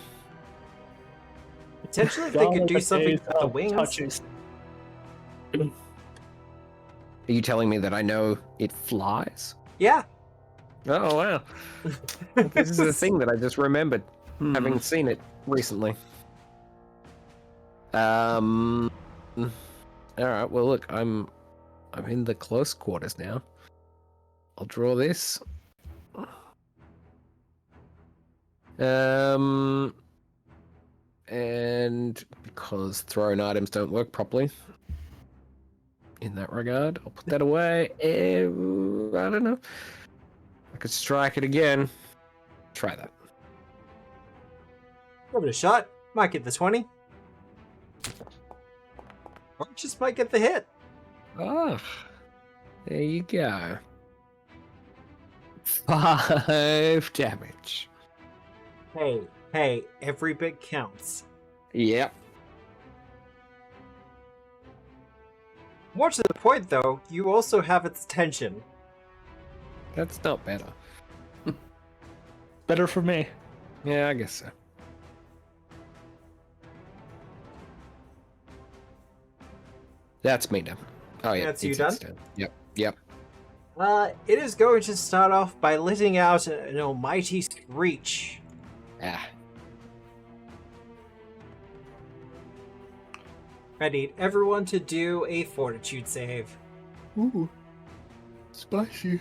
Potentially, if they could do something with the wings. Touches. Are you telling me that I know it flies? Yeah. Oh wow. This is a thing that I just remembered, having seen it recently. Alright, well look, I'm in the close quarters now. I'll draw this. And because thrown items don't work properly in that regard, I'll put that away. I don't know. I could strike it again. Try that. Give it a shot. Might get the 20. Or just might get the hit. Ah, there you go. 5 damage. Hey, every bit counts. Yep. More to the point, though, you also have its attention. That's not better. Better for me. Yeah, I guess so. That's me now. Oh yeah, That's you it's done? turn. Yep. It is going to start off by letting out an almighty screech. Ah. I need everyone to do a fortitude save. Ooh. Spicy.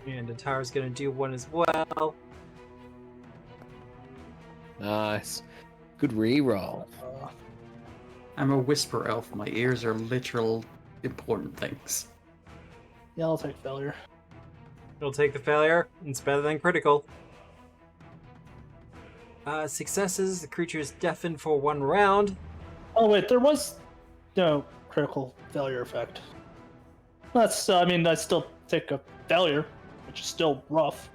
And Antara's gonna do one as well. Nice. Good reroll. I'm a whisper elf. My ears are literal important things. Yeah, I'll take failure. You'll take the failure. It's better than critical. Successes. The creature is deafened for 1 round. Oh wait, there was no critical failure effect. That's I mean, I still take a failure, which is still rough.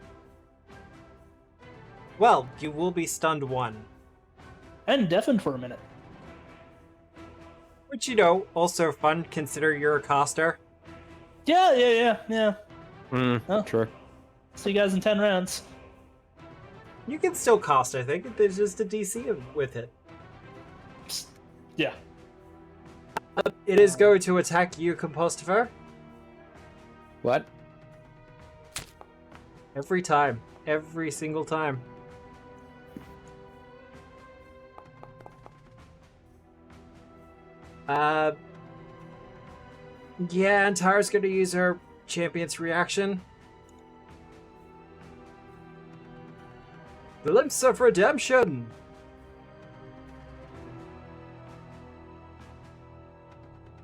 Well, you will be stunned 1. And deafened for a minute. Which, also fun, consider you're a caster. Yeah. Oh. True. See you guys in 10 rounds. You can still cast, I think. There's just a DC with it. Yeah. It is going to attack you, Compostifer. What? Every time. Every single time. Yeah, and Tara's gonna use her champion's reaction. The lips of redemption!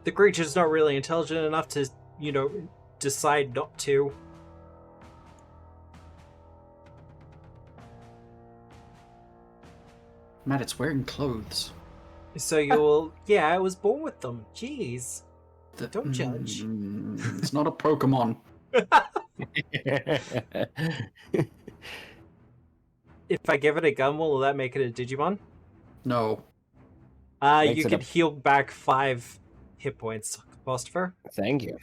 The creature's not really intelligent enough to, decide not to. Matt, it's wearing clothes. So you'll... yeah, I was born with them. Jeez. Don't judge. It's not a Pokemon. If I give it a gun, will that make it a Digimon? No. You could heal back 5 hit points, Christopher. Thank you.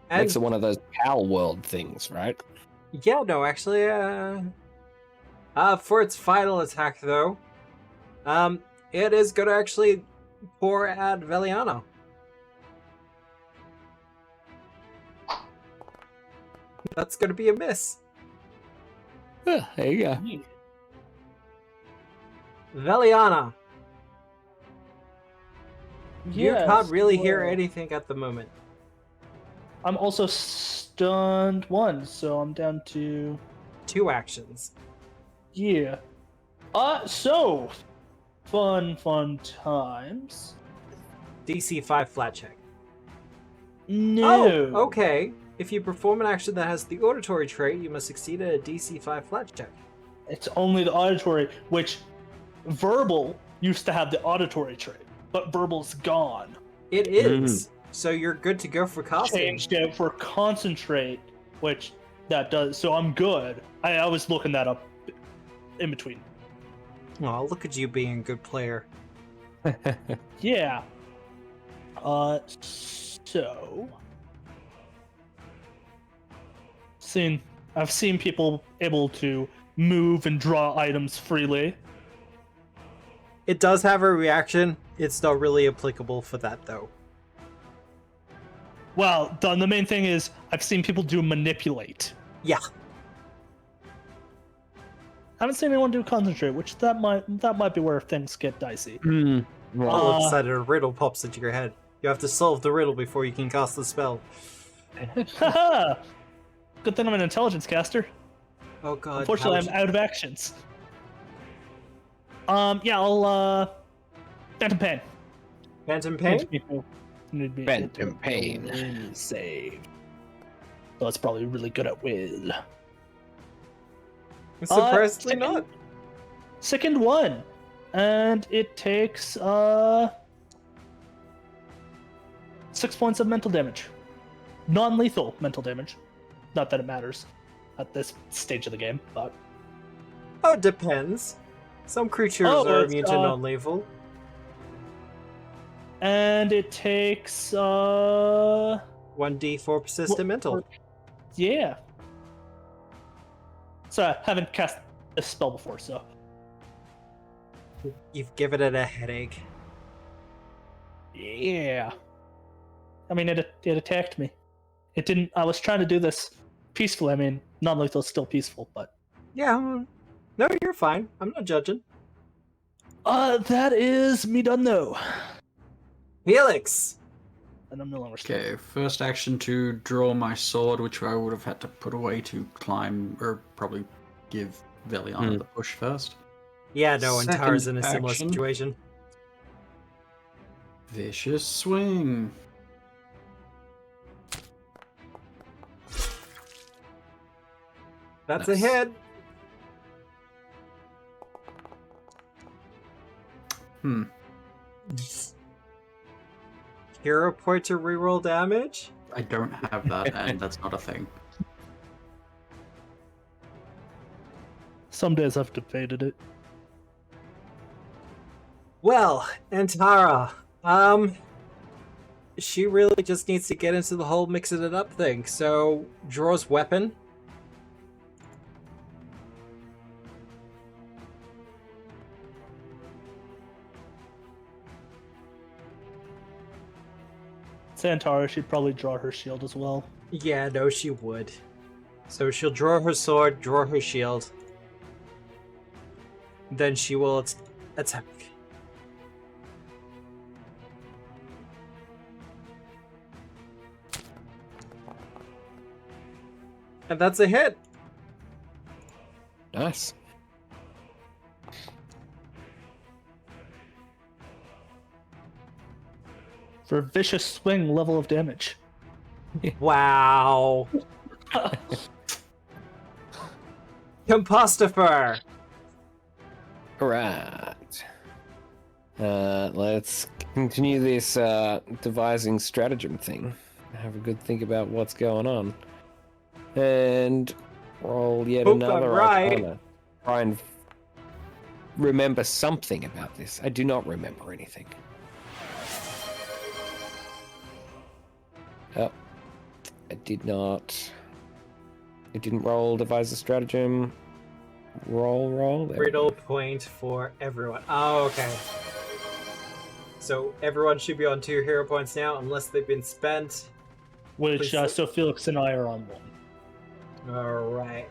And Makes it one of those PAL world things, right? yeah, no, actually, for its final attack, though, it is gonna actually pour at Veliana. That's gonna be a miss. Yeah, there you go. Veliana, you Yes, can't really hear well, anything at the moment. I'm also stunned 1, so I'm down to 2 actions. yeah. So fun times. DC 5 flat check. No. Oh, okay. If you perform an action that has the auditory trait, you must succeed at a DC 5 flat check. It's only the auditory, which verbal used to have the auditory trait, but verbal's gone. It is. So you're good to go for casting. Changed it for concentrate, which that does. So I'm good. I was looking that up in between. Oh, look at you being a good player. Yeah. So I've seen people able to move and draw items freely. It does have a reaction. It's not really applicable for that, though. Well, the main thing is I've seen people do manipulate. Yeah. I haven't seen anyone do concentrate, which that might be where things get dicey. All of a sudden, a riddle pops into your head. You have to solve the riddle before you can cast the spell. Haha! Good thing I'm an intelligence caster. Oh god. Unfortunately, I'm out of actions. Yeah, I'll Phantom Pain. Phantom Pain? Phantom Pain. Save. So that's probably really good at will. Surprisingly not. Second one. And it takes 6 points of mental damage. Non-lethal mental damage. Not that it matters at this stage of the game, but Oh, it depends. Some creatures are immune to non-lethal. and it takes 1d4 persistent mental. yeah. So I haven't cast this spell before, so You've given it a headache. yeah. I mean, it attacked me. It didn't. I was trying to do this peacefully. I mean, non-lethal is still peaceful, but Yeah. No, you're fine. I'm not judging. that is me done though, Felix! and I'm no longer stuck. Okay, first action to draw my sword, which I would have had to put away to climb, or probably give Veliana the push first. Yeah, no, and Second Tara's in a similar action. situation. Vicious swing. That's Nice. a hit. Hero point to reroll damage? I don't have that, and that's not a thing. Some days I've debated it. Well, and Tara, she really just needs to get into the whole mixing it up thing, so draws weapon. Santara should probably draw her shield as well. Yeah, no, she would. So she'll draw her sword, draw her shield. Then she will attack. And that's a hit. Nice. For a vicious swing level of damage. Wow. Compostifer. Alright. Let's continue this devising stratagem thing. Have a good think about what's going on. And roll yet Hope I'm another right. Arcana. Try and remember something about this. I do not remember anything. Oh. I did not. It didn't roll devise a stratagem. Roll. There we Riddle go. point for everyone. Oh, okay. So everyone should be on 2 hero points now, unless they've been spent. Which, Please. so Felix and I are on 1. Alright.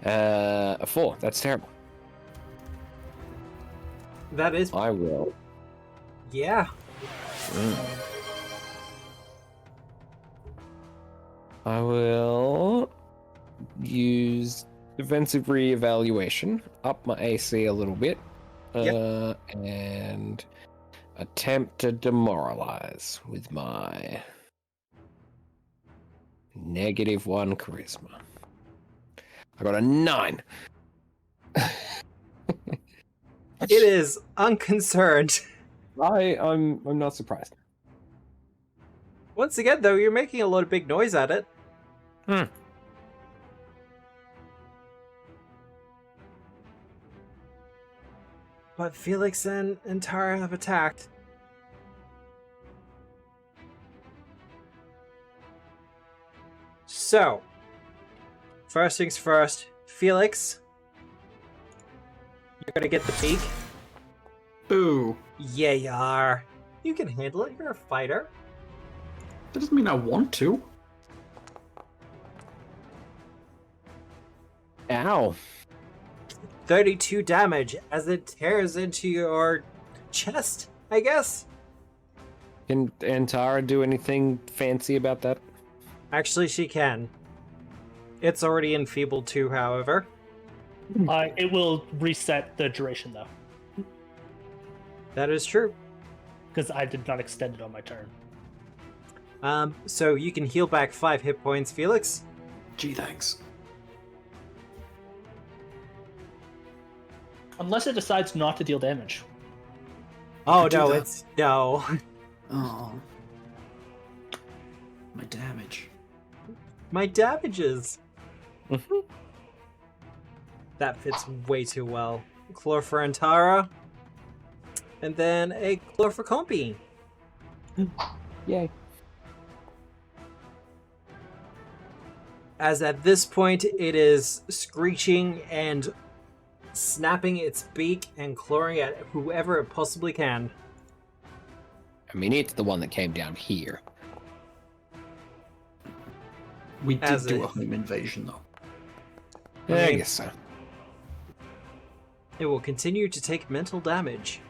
A 4. That's terrible. That is... I will. Yeah. I will use defensive reevaluation, up my AC a little bit, and attempt to demoralize with my -1 charisma. I got a 9. It is unconcerned. I'm not surprised. Once again, though, you're making a lot of big noise at it. But Felix and Tara have attacked. So, first things first, Felix, you're gonna get the beak. Boo. Yeah, you are. You can handle it, you're a fighter. That doesn't mean I want to. Ow. 32 damage as it tears into your chest, I guess? Can Antara do anything fancy about that? Actually, she can. It's already enfeebled too, however. It will reset the duration, though. That is true. Because I did not extend it on my turn. So you can heal back 5 hit points, Felix. Gee, thanks. Unless it decides not to deal damage. Oh do no, that. it's no. Oh. My damage. My damages. Mhm. That fits way too well. Chlor for Antara. And then a Chlor for Compy. Yay. As at this point it is screeching and snapping its beak and clawing at whoever it possibly can. I mean, it's the one that came down here. We did As do a- a home invasion, though. Yeah, I Okay. guess so. It will continue to take mental damage.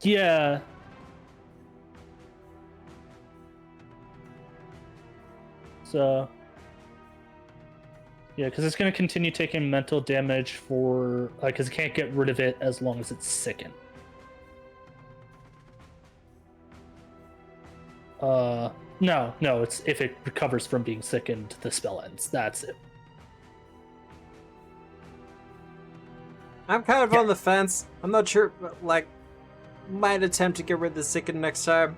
Yeah. So, yeah, because it's going to continue taking mental damage for, because it can't get rid of it as long as it's sickened. No, it's if it recovers from being sickened, the spell ends. That's it. I'm kind of on the fence. I'm not sure, but, like, might attempt to get rid of the sicken next time.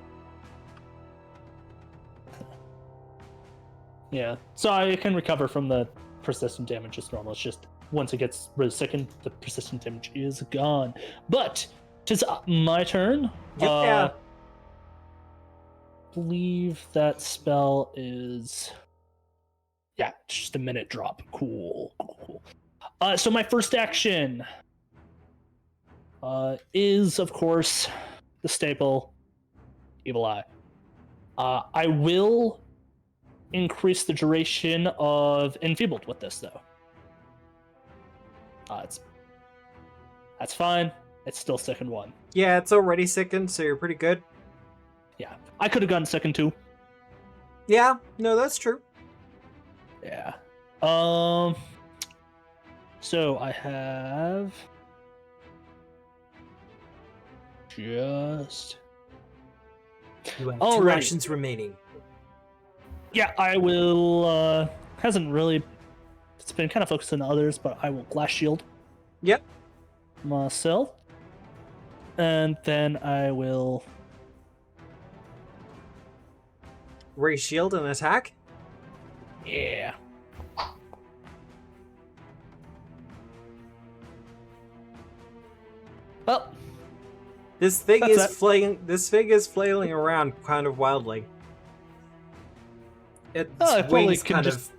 Yeah, so it can recover from the persistent damage as normal. It's just once it gets rid of sickened, the persistent damage is gone. But tis my turn. Yeah. Believe that spell is just a minute drop. Cool. So my first action is, of course, the staple, Evil Eye. I will increase the duration of Enfeebled with this, though. That's fine. It's still second one. Yeah, it's already second, so you're pretty good. Yeah, I could have gotten second too. Yeah, no, that's true. Yeah. So I have just. You have All two right. actions remaining. Yeah, I will. Hasn't really. It's been kind of focused on others, but I will Glass Shield Yep. myself, and then I will. Raise shield and attack. Yeah. Well, This thing That's is it. flailing. This thing is flailing around kind of wildly. Its I probably wings can kind just-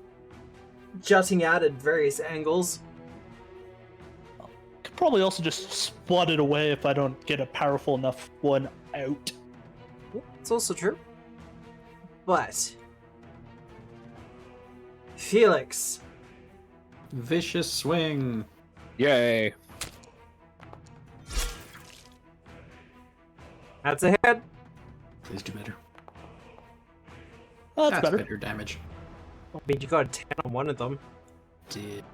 of jutting out at various angles. could probably also just swat it away if I don't get a powerful enough one out. It's also true. But Felix, Vicious swing. Yay. that's a hit. Please do better. Oh, that's better. better damage. I mean, you got a 10 on one of them. Did.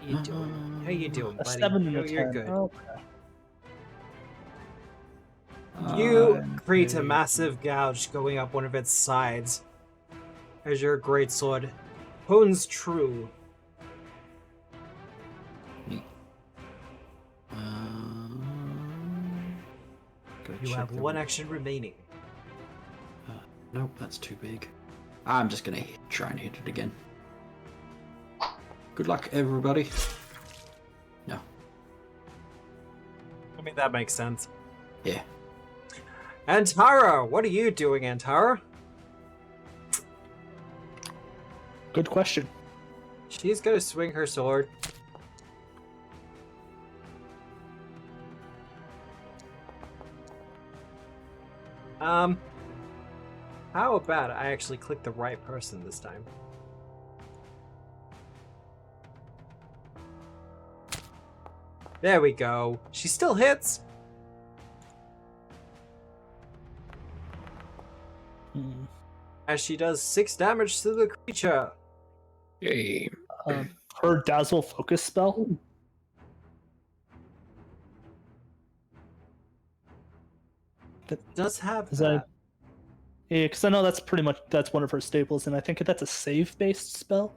How you doing? How you doing, A buddy? 7 and Oh, a 10. you're good. Okay. You create a massive gouge going up one of its sides as your greatsword hones true. You have one action remaining. Nope, that's too big. I'm just gonna try and hit it again. Good luck, everybody. No. I mean, that makes sense. Yeah. Antara, what are you doing, Antara? Good question. She's gonna swing her sword. How about I actually click the right person this time? There we go. She still hits. As she does 6 damage to the creature. Yay. Her Dazzle Focus spell. Does have Is that. that- Yeah, because I know that's one of her staples, and I think that's a save-based spell.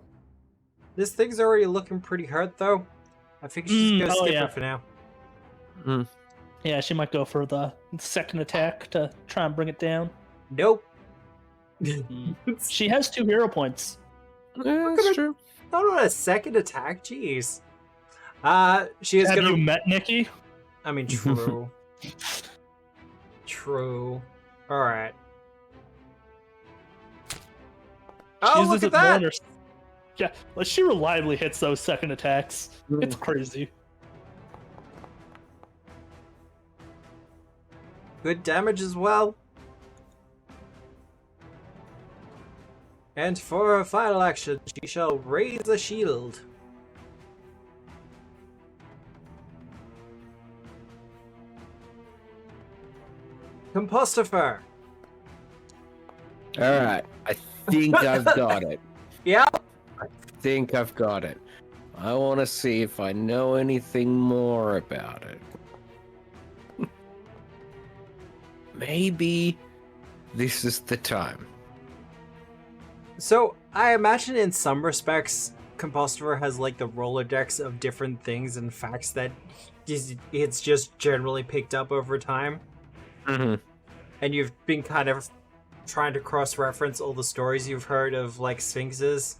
This thing's already looking pretty hurt, though. I think she's gonna skip yeah. it for now. Yeah, she might go for the second attack to try and bring it down. Nope. She has 2 hero points. Yeah, that's true. Not on a second attack, jeez. She is Have gonna. you met Nikki? I mean, true. True. All right. Oh, She look uses at it more that! in her- Yeah, well, she reliably hits those second attacks. It's crazy. Good damage as well. And for her final action, she shall raise a shield. Compostifer. All right. I think I've got it. Yeah. Think I've got it. I want to see if I know anything more about it. Maybe this is the time. So I imagine in some respects, Compostifer has like the Rolodex of different things and facts that it's just generally picked up over time. Mm-hmm. And you've been kind of trying to cross-reference all the stories you've heard of like sphinxes.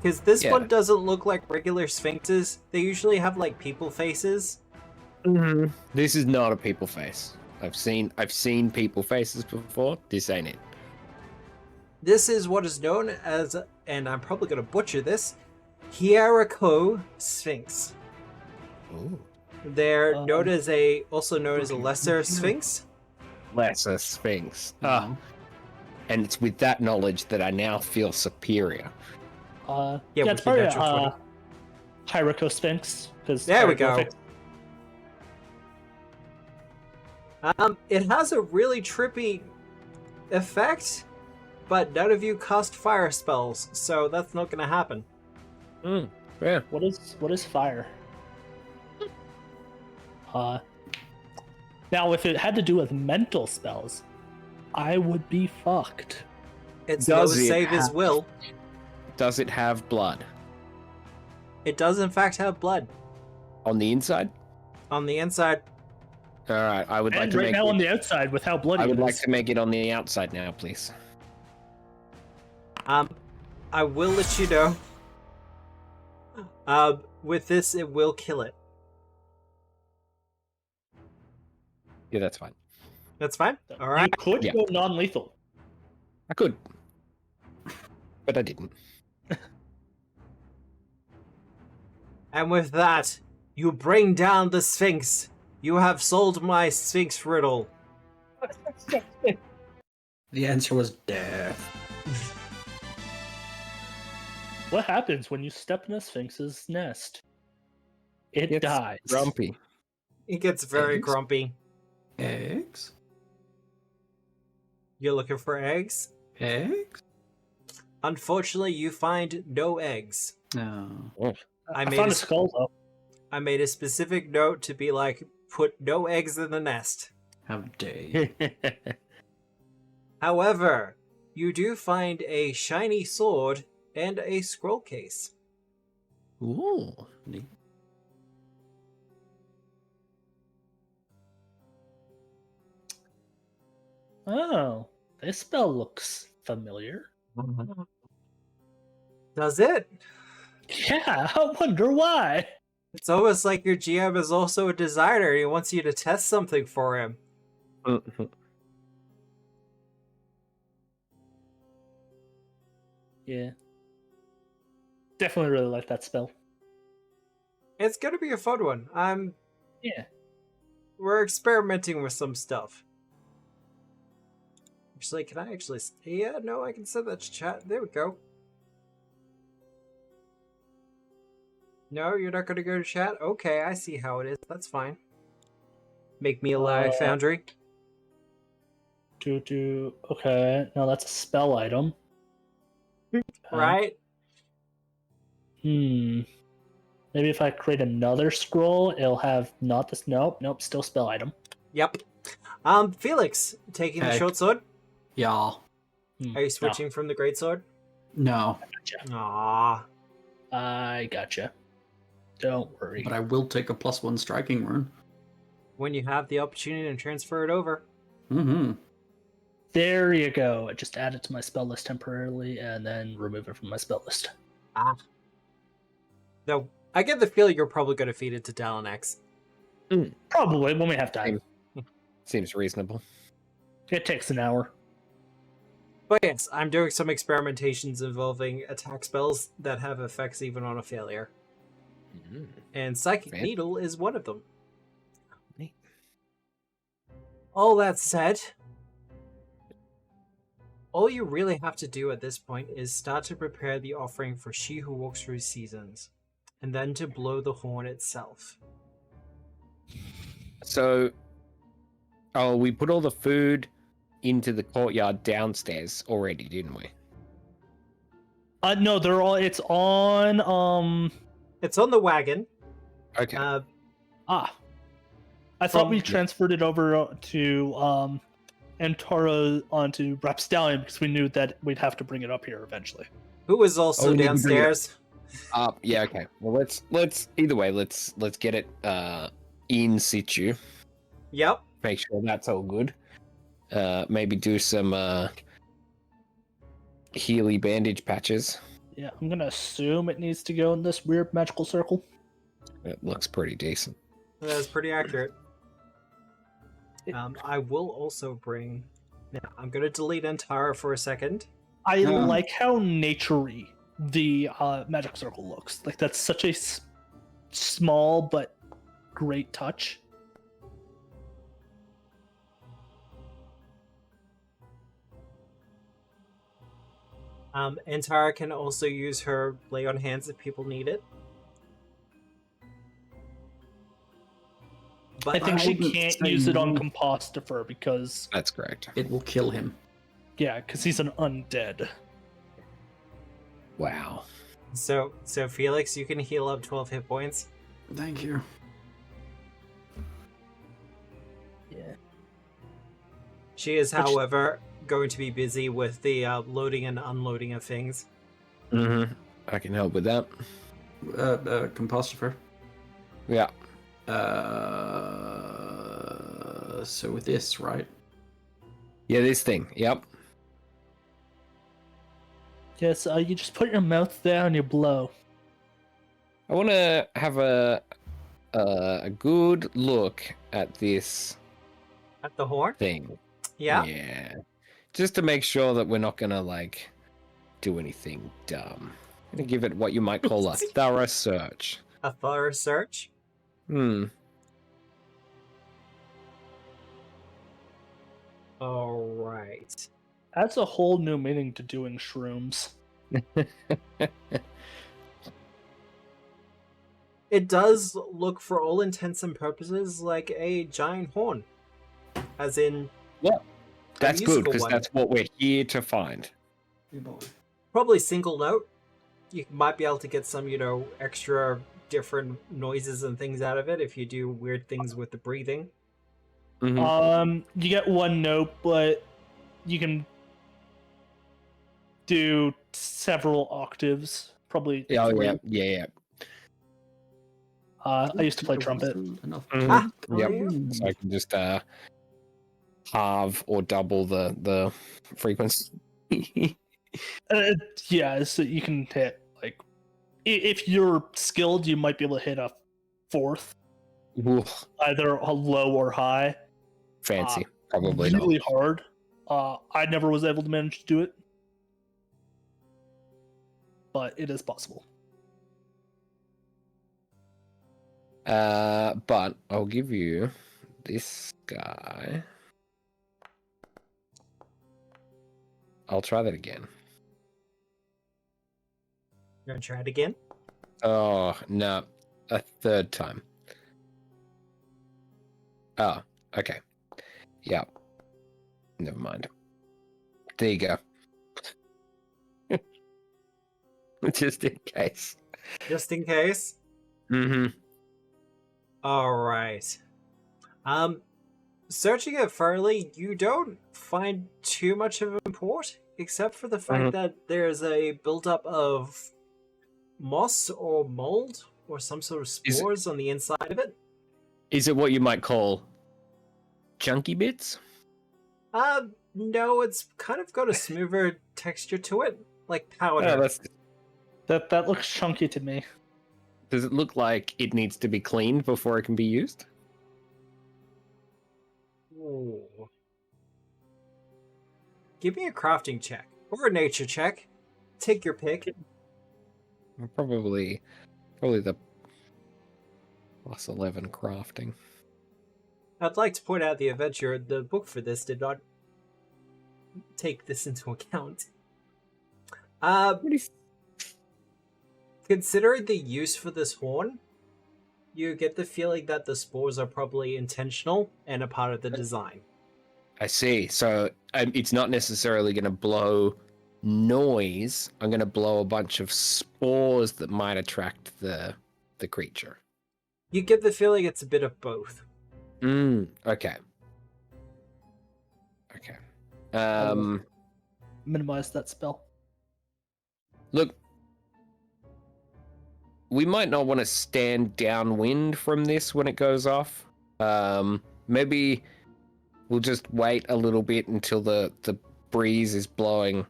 Because this Yeah. one doesn't look like regular sphinxes. They usually have like people faces. Mm-hmm. This is not a people face. I've seen people faces before. This ain't it. This is what is known as, and I'm probably going to butcher this, Hierarcho Sphinx. Ooh. They're also known as a lesser sphinx. Lesser Sphinx. Mm-hmm. And it's with that knowledge that I now feel superior. Yeah, it's with probably your natural 20. Hierarcho Sphinx. There we go. It has a really trippy effect, but none of you cast fire spells, so that's not going to happen. Yeah. What is fire? Now, if it had to do with mental spells, I would be fucked. Its lowest save is will. Does it have blood? It does in fact have blood. On the inside? On the inside. Alright, I would like And to right make now it, on the outside with how bloody I would it like is. to make it on the outside now, please. I will let you know. With this, it will kill it. Yeah, that's fine. That's fine? Alright. You could Yeah. go non-lethal. I could. But I didn't. And with that, you bring down the Sphinx. You have solved my Sphinx riddle. The answer was death. What happens when you step in a Sphinx's nest? It It's dies. grumpy. It gets very Eggs? grumpy. Eggs? You're looking for eggs? Eggs? Unfortunately, you find no eggs. No. I I made found a a skull though. I made a specific note to be like, put no eggs in the nest. How dare you? However, you do find a shiny sword and a scroll case. Ooh. Oh, this spell looks familiar. Does it? Yeah, I wonder why. It's almost like your GM is also a designer. He wants you to test something for him. Yeah. Definitely really like that spell. It's gonna be a fun one. Yeah. We're experimenting with some stuff. Actually, can I actually... Yeah, no, I can send that to chat. There we go. No, you're not gonna go to chat? Okay, I see how it is. That's fine. Make me a live foundry. Okay, no, that's a spell item. Right? Maybe if I create another scroll, it'll have not this. Nope, still spell item. Yep. Felix, taking the Hey. short sword. Y'all. Are you switching from the great sword? No. Aww. I gotcha. Don't worry. But I will take a +1 striking rune. When you have the opportunity to transfer it over. Mm-hmm. There you go. I just add it to my spell list temporarily and then remove it from my spell list. Though, I get the feeling you're probably going to feed it to Dalanex. Probably when we have time. Seems reasonable. It takes an hour. But yes, I'm doing some experimentations involving attack spells that have effects even on a failure. And Psychic Fan- Needle is one of them. Neat. All that said, all you really have to do at this point is start to prepare the offering for She Who Walks Through Seasons, and then to blow the horn itself. So, we put all the food into the courtyard downstairs already, didn't we? No, they're all. It's on. It's on the wagon. Okay. I thought we From- transferred it over to Antoro onto Rapstallion because we knew that we'd have to bring it up here eventually. Who is also Oh, we didn't bring it up. downstairs. Yeah. Okay. Well, let's either way. Let's get it in situ. Yep. Make sure that's all good. Maybe do some Healy bandage patches. Yeah, I'm gonna assume it needs to go in this weird magical circle. It looks pretty decent. That's pretty accurate. I will also bring... Now, I'm going to delete Antara for a second. I Yeah. like how naturey the magic circle looks. Like that's such a small but great touch. Antara can also use her lay on hands if people need it. But I think she wouldn't can't say use it on no. Compostifer because, That's correct. It will kill him. yeah, because he's an undead. Wow. so Felix, you can heal up 12 hit points. Thank you. Yeah. She is, Which- however, going to be busy with the loading and unloading of things. Mm-hmm. I can help with that. Compostifer. Yeah. So with this, right? Yeah, this thing. Yep. Yes, you just put your mouth there and you blow. I want to have a good look at this At the horn? thing. Yeah. Yeah. Just to make sure that we're not gonna like do anything dumb. I'm gonna give it what you might call a thorough search. A thorough search. Alright. That's a whole new meaning to doing shrooms. It does look, for all intents and purposes, like a giant horn. As in... Well, that's good, musical because one. that's what we're here to find. Probably single note. You might be able to get some, extra different noises and things out of it if you do weird things with the breathing. Mhm. You get one note, but you can do several octaves. Probably. Oh, three. yeah. I used to play trumpet. Enough. Mhm. Ah, Yep. oh, yeah. So I can just halve or double the frequency. Yeah, so you can hit like if you're skilled, you might be able to hit a fourth, Oof, either a low or high. fancy. Probably Really hard. I never was able to manage to do it, but it is possible. But I'll give you this guy. I'll try that again. You're gonna try it again? Oh, no. A third time. Oh, okay. Yeah. Never mind. There you go. Just in case. Just in case. Mm-hmm. Alright. Searching it thoroughly, you don't find too much of import, except for the fact that there's a buildup of moss or mold or some sort of Is it- spores on the inside of it. Is it what you might call chunky bits? No, it's kind of got a smoother texture to it, like powder. Oh, that's... That looks chunky to me. Does it look like it needs to be cleaned before it can be used? Ooh. Give me a crafting check or a nature check. Take your pick. Probably the plus 11 crafting. I'd like to point out the adventure. The book for this did not take this into account. Considering the use for this horn, you get the feeling that the spores are probably intentional and a part of the design. I see. So it's not necessarily going to blow noise. I'm going to blow a bunch of spores that might attract the creature. You get the feeling it's a bit of both. Okay. Minimize that spell. Look, we might not want to stand downwind from this when it goes off. Maybe we'll just wait a little bit until the breeze is blowing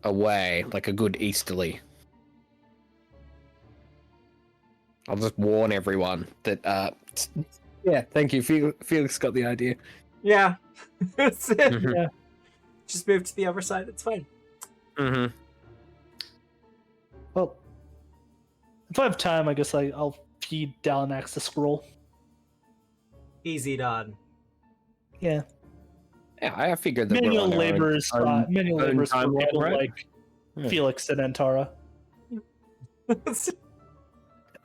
away, like a good easterly. I'll just warn everyone that, yeah, thank you. Felix got the idea. Yeah. That's it. Mhm. Yeah. Just move to the other side. It's fine. Mm-hmm. Well, if I have time, I guess I'll feed Dalanax the scroll. Easy done. Yeah. Yeah, I figured that Manual we're on our labor is fine. Manual labor is for timeline, people right? like Yeah. Felix and Antara.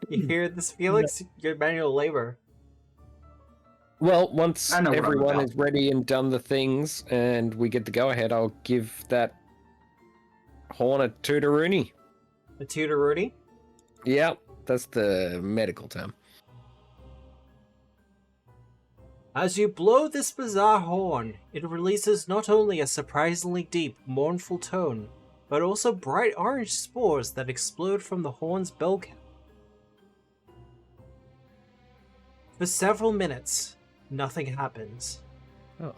You hear this, Felix? Your manual labor. Well, once I know what I'm everyone about. is ready and done the things, and we get the go-ahead, I'll give that horn a tootaroony. A tutoroonie? Yeah, that's the medical term. As you blow this bizarre horn, it releases not only a surprisingly deep, mournful tone, but also bright orange spores that explode from the horn's bell cap. For several minutes, nothing happens. Oh.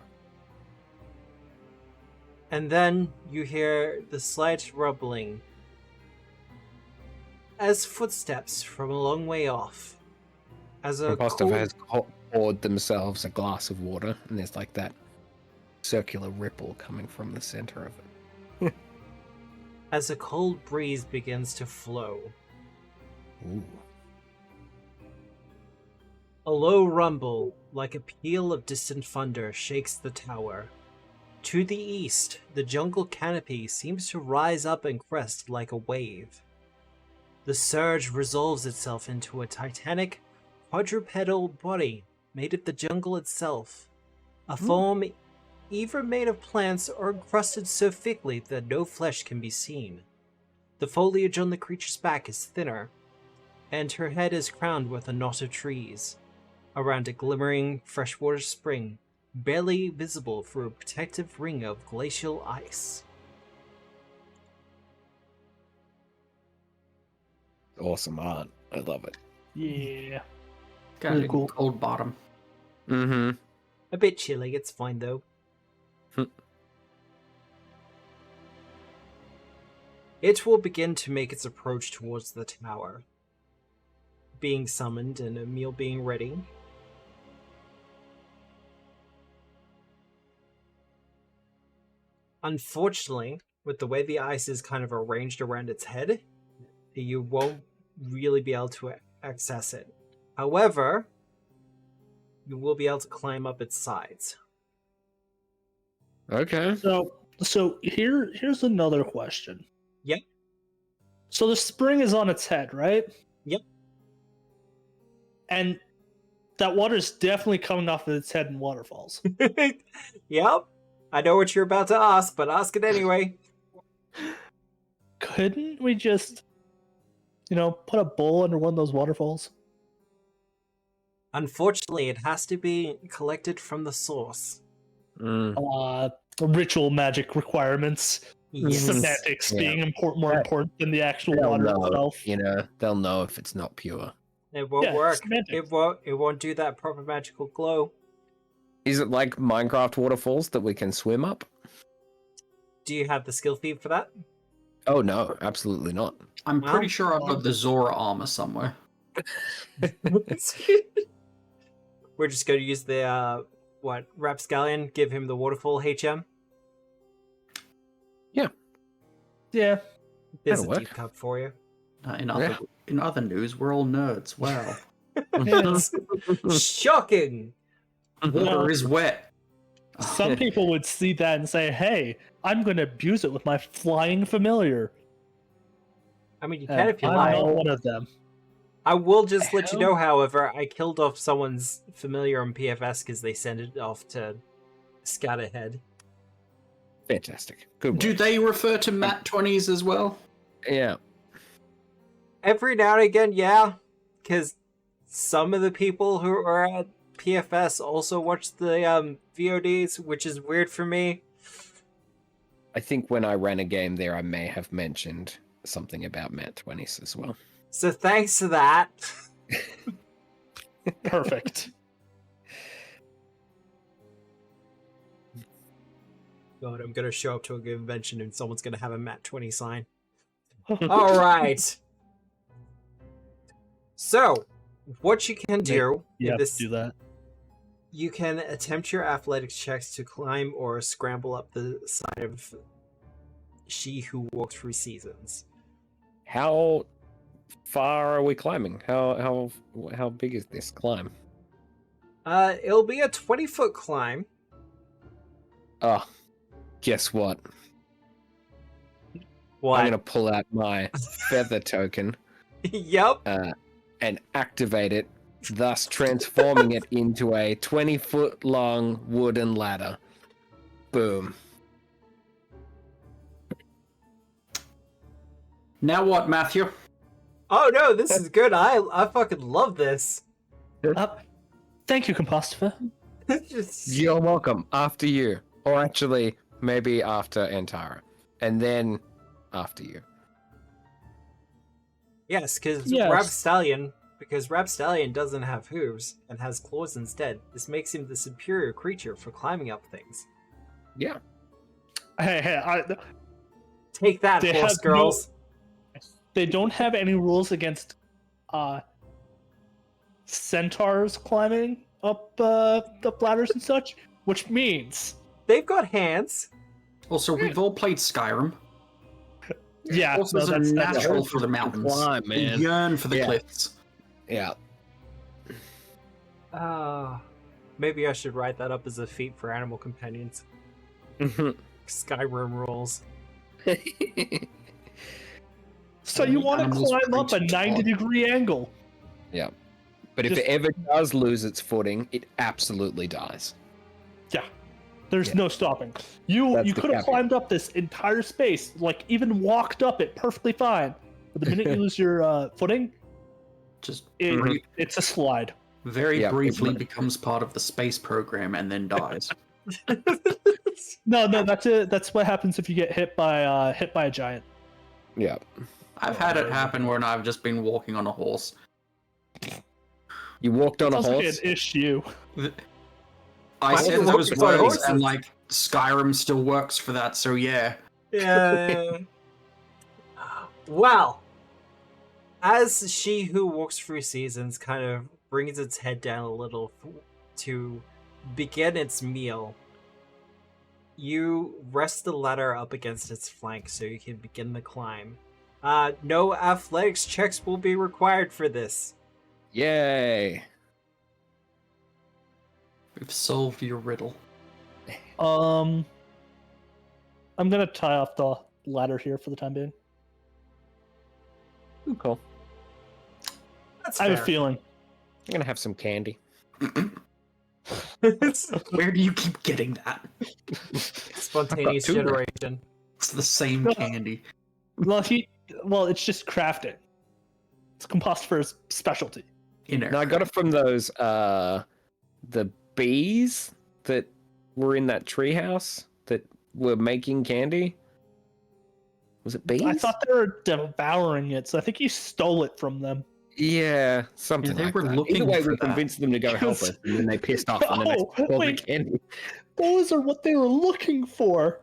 And then you hear the slight rumbling as footsteps from a long way off. As a Imposter cool- has poured themselves a glass of water, and there's like that circular ripple coming from the center of it. as a cold breeze begins to flow. Ooh. A low rumble, like a peal of distant thunder, shakes the tower. To the east, the jungle canopy seems to rise up and crest like a wave. The surge resolves itself into a titanic, quadrupedal body made of the jungle itself. A form either made of plants or encrusted so thickly that no flesh can be seen. The foliage on the creature's back is thinner, and her head is crowned with a knot of trees. Around a glimmering freshwater spring, barely visible through a protective ring of glacial ice. Awesome art. I love it. Yeah. Got Really a cool. cold bottom. Mm-hmm. A bit chilly, it's fine though. It will begin to make its approach towards the tower. Being summoned and a meal being ready. Unfortunately, with the way the ice is kind of arranged around its head, you won't really be able to access it. However, you will be able to climb up its sides. Okay. So here's another question. Yep. So the spring is on its head, right? Yep. And that water's definitely coming off of its head in waterfalls. Yep. I know what you're about to ask, but ask it anyway. Couldn't we just, put a bowl under one of those waterfalls? Unfortunately, it has to be collected from the source. Mm. Ritual magic requirements, Yes. semantics Yeah. being more important than the actual They'll water know, itself. they'll know if it's not pure. It won't Yeah, work. semantics. It won't do that proper magical glow. Is it like Minecraft waterfalls that we can swim up? Do you have the skill feed for that? Oh no, absolutely not. I'm Well, pretty sure I've got the Zora armor somewhere. We're just going to use the, Rapscallion, give him the waterfall HM. Yeah. There's That'll a work. deep cup for you. In other news, we're all nerds. Wow. Shocking! Water is wet. Some people would see that and say, "Hey, I'm going to abuse it with my flying familiar." I mean, you And can if you I'm like. not one of them. I will just let you know, however, I killed off someone's familiar on PFS because they sent it off to scout ahead. Fantastic. Good Do work. they refer to Mat 20s as well? Yeah. Every now and again, yeah, because some of the people who are at PFS also watch the VODs, which is weird for me. I think when I ran a game there, I may have mentioned something about Mat 20s as well. So thanks to that. Perfect. God, I'm gonna show up to a convention and someone's gonna have a Mat 20 sign. All right. So, what you can do You in have this to do that. You can attempt your athletics checks to climb or scramble up the side of She Who Walks Through Seasons. How far are we climbing? How big is this climb? It'll be a 20-foot climb. Oh, guess what? What? I'm gonna pull out my feather token Yep. and activate it, thus transforming it into a 20-foot long wooden ladder. Boom. Now what, Matthew? Oh no, this is good. I fucking love this. Thank you, Compostifer. Just- You're welcome. After you. Or actually, maybe after Antara. And then after you. Yes, because Yes. Rapstallion doesn't have hooves and has claws instead. This makes him the superior creature for climbing up things. Yeah. Hey, Take that, They horse have girls. they don't have any rules against centaurs climbing up the ladders and such, which means They've got hands. Also, we've all played Skyrim. yeah, Horses no, are that's natural horses for the can mountains. climb, They man. yearn for the Yeah. cliffs. Yeah. Maybe I should write that up as a feat for animal companions. Skyrim rules. So you want to Animals climb up a preach 90-degree angle? Yeah. But if Just- it ever does lose its footing, it absolutely dies. Yeah. There's Yeah. no stopping. You That's you the could have caveat. climbed up this entire space, like even walked up it perfectly fine. But the minute you lose your footing, Just it's a slide. very Yeah, briefly it's- becomes part of the space program and then dies. No, that's it. That's what happens if you get hit by a giant. Yeah. I've had it happen when I've just been walking on a horse. You walked on a Sounds like horse? an issue. I Why said would you those walk on words, horses? and like Skyrim still works for that. So yeah, Yeah. Well, as She Who Walks Through Seasons kind of brings its head down a little to begin its meal, you rest the ladder up against its flank so you can begin the climb. No athletics checks will be required for this. Yay. we've solved your riddle. I'm gonna tie off the ladder here for the time being. Ooh, cool. That's I have a fair. feeling. I'm gonna have some candy. Where do you keep getting that? Spontaneous two left. generation. It's the same No. candy. Well, it's just crafting. It's Compostifer's specialty. In No, I got it from those the bees that were in that treehouse that were making candy. Was it bees? I thought they were devouring it, so I think you stole it from them. Yeah, something Yeah, they like were that. looking Either way, for we that. convinced them to go help us, and then they pissed off and then they Oh, stole the wait. candy. Those are what they were looking for.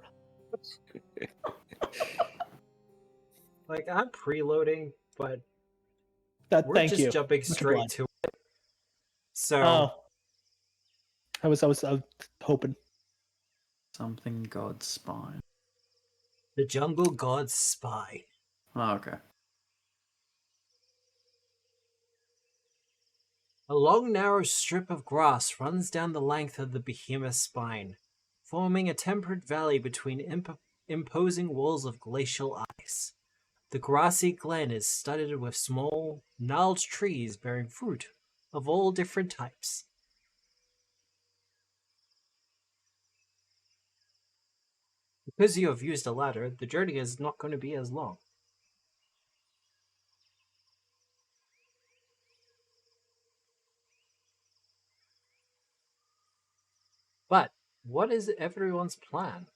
Like, I'm preloading, but we're Thank just you. jumping Much straight obliged. to it. So, Oh, I was hoping. Something God's spine. the Jungle God's Spy. Oh, okay. A long, narrow strip of grass runs down the length of the behemoth's spine, forming a temperate valley between imposing walls of glacial ice. The grassy glen is studded with small, gnarled trees bearing fruit of all different types. Because you have used a ladder, the journey is not going to be as long. But what is everyone's plan?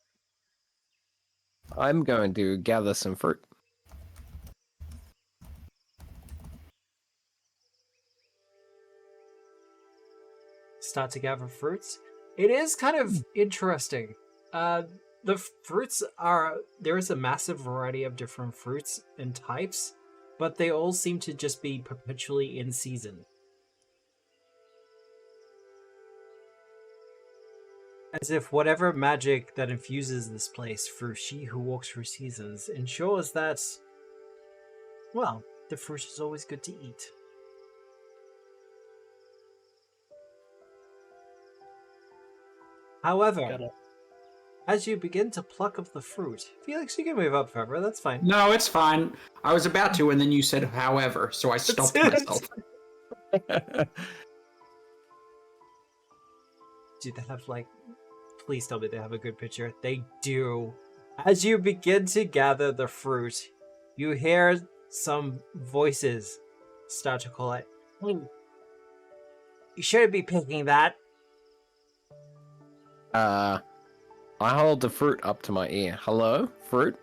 I'm going to gather some fruit. Start to gather fruits. It is kind of interesting. The fruits are, there is a massive variety of different fruits and types, but they all seem to just be perpetually in season. as if whatever magic that infuses this place through She Who Walks Through Seasons ensures that, well, the fruit is always good to eat. However, Gotta- as you begin to pluck of the fruit, Felix, you can move up further, that's fine. No, it's fine. I was about to, and then you said however, so I stopped myself. Do they have, like, please tell me they have a good picture. They do. As you begin to gather the fruit, you hear some voices start to call it. You shouldn't be picking that. I hold the fruit up to my ear. Hello, fruit?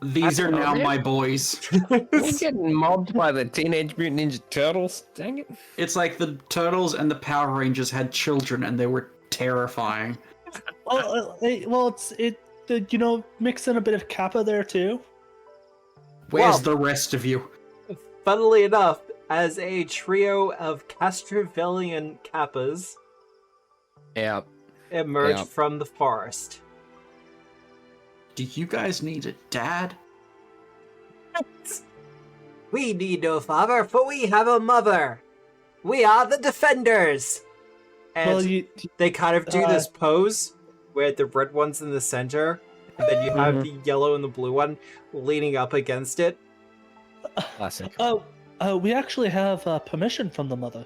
These are now my boys. We're getting mobbed by the Teenage Mutant Ninja Turtles. Dang it. It's like the Turtles and the Power Rangers had children, and they were terrifying. Well, mix in a bit of Kappa there too. Where's Well- the rest of you? Funnily enough, as a trio of Castrovillian Kappas Yeah. emerge Yeah. from the forest. Do you guys need a dad? We need no father, for we have a mother. We are the defenders. And Well, they kind of do this pose where the red one's in the center, and then you have the yellow and the blue one leaning up against it. Classic. we actually have permission from the mother.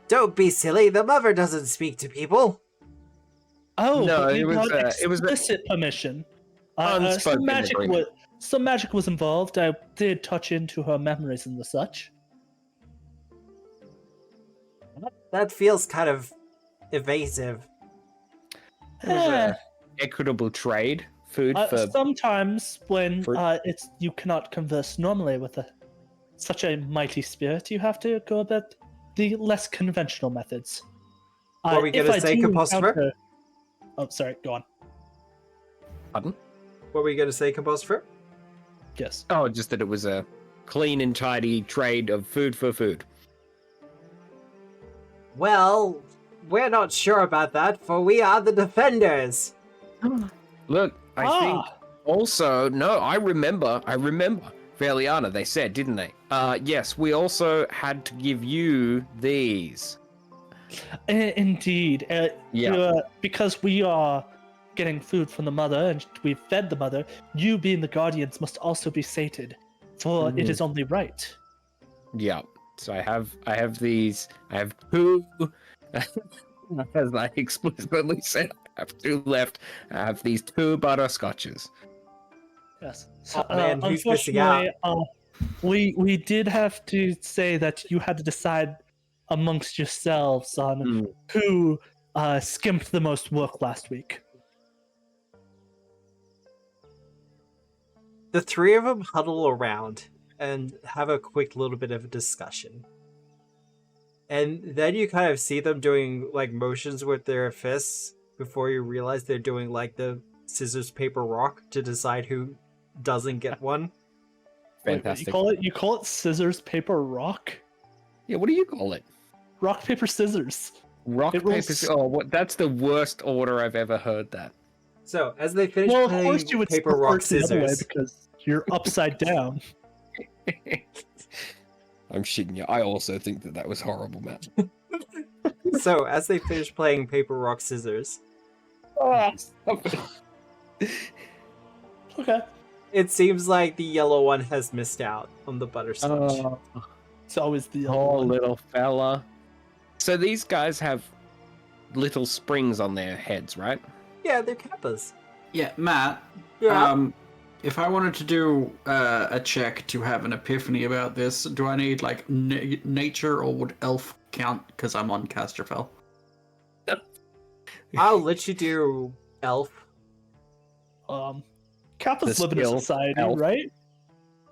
Don't be silly, the mother doesn't speak to people. Oh, No, but we it was, got it was a- explicit permission. Unspoken agreement. Some magic was involved. I did touch into her memories and the such. That feels kind of evasive. It was a equitable trade. Food for Sometimes when fruit. you cannot converse normally with such a mighty spirit, you have to go about the less conventional methods. What are we if gonna I say, do Composter? encounter- Oh, sorry. Go on. Pardon? What were you going to say, Composter? Yes. Oh, just that it was a clean and tidy trade of food for food. Well, we're not sure about that, for we are the defenders. Look, I think also, no, I remember, Valiana, they said, didn't they? Yes, we also had to give you these. Indeed. Because we are getting food from the mother and we've fed the mother, you being the guardians must also be sated, for it is only right. Yeah. So I have these. I have two. As I explicitly said, I have two left. I have these two butterscotches. Yes. So, Oh, man, who's missing out? unfortunately, we did have to say that you had to decide amongst yourselves on who skimped the most work last week. The three of them huddle around and have a quick little bit of a discussion. And then you kind of see them doing like motions with their fists before you realize they're doing like the scissors, paper, rock to decide who doesn't get one. Fantastic. Wait, you call it scissors, paper, rock? Yeah, what do you call it? Rock, paper, scissors. Rock, It paper, rolls- oh, what? That's the worst order I've ever heard that. So as they finish Well, of playing course you would paper, prefer rock, it the other way scissors, because you're upside down. I'm shitting you. I also think that was horrible, Matt. so as they finish playing paper, rock, scissors, Okay. it seems like the yellow one has missed out on the butterscotch. It's always the other Oh, one. little fella. So these guys have little springs on their heads, right? Yeah, they're kappas. Yeah, Matt. Yeah. If I wanted to do a check to have an epiphany about this, do I need like nature or would elf count because I'm on Casterfell? I'll let you do elf. Kappas The live in a skill, society, elf. right?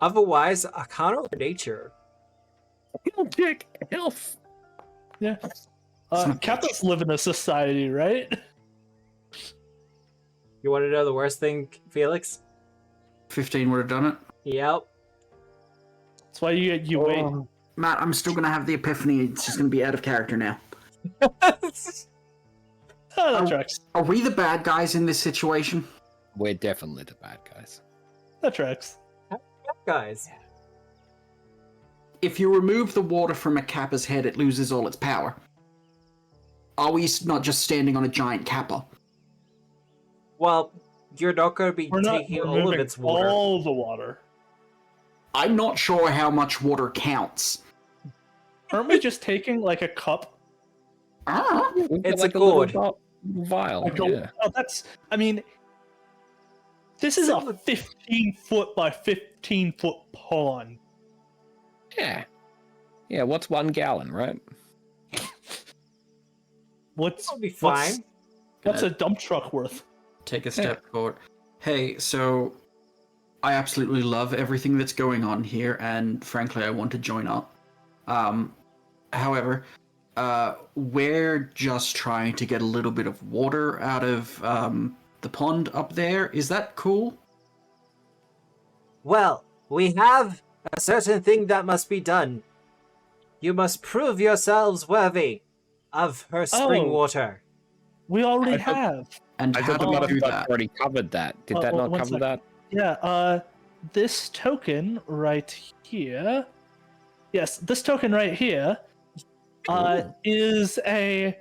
Otherwise, Arcana or nature. Check elf. Yeah. Son of a Kappas live in a society, right? You want to know the worst thing, Felix? 15 would have done it. Yep. That's why you wait. Matt, I'm still gonna have the epiphany. It's just gonna be out of character now. Oh, that tracks. Are we the bad guys in this situation? We're definitely the bad guys. That tracks. Guys. If you remove the water from a kappa's head, it loses all its power. Are we not just standing on a giant kappa? Well, you're not going to be We're not taking all of removing its water. all the water. I'm not sure how much water counts. Aren't we just taking like a cup? Ah, We've got It's like a little gourd. vial. Like Yeah. oh, that's. I mean, this is a 15-foot by 15-foot pond. Yeah. Yeah, what's 1 gallon, right? What's That'll be fine. What's a dump truck worth? take a step forward. Hey, so I absolutely love everything that's going on here, and frankly, I want to join up. However, we're just trying to get a little bit of water out of the pond up there. Is that cool? Well, we have a certain thing that must be done. You must prove yourselves worthy of her spring Oh. water. We already I thought- have. And I how thought the do we do modifier that? already covered that. Did that not one cover sec. that? Yeah, this token right here. Yes, this token right here Ooh. is a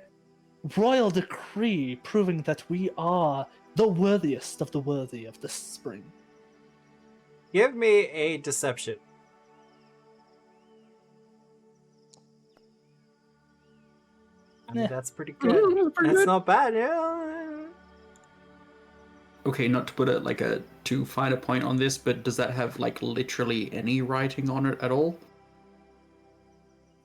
royal decree proving that we are the worthiest of the worthy of this spring. Give me a deception. I mean, Yeah. that's pretty good. That's not bad, yeah. Okay, not to put a too fine a point on this, but does that have like literally any writing on it at all?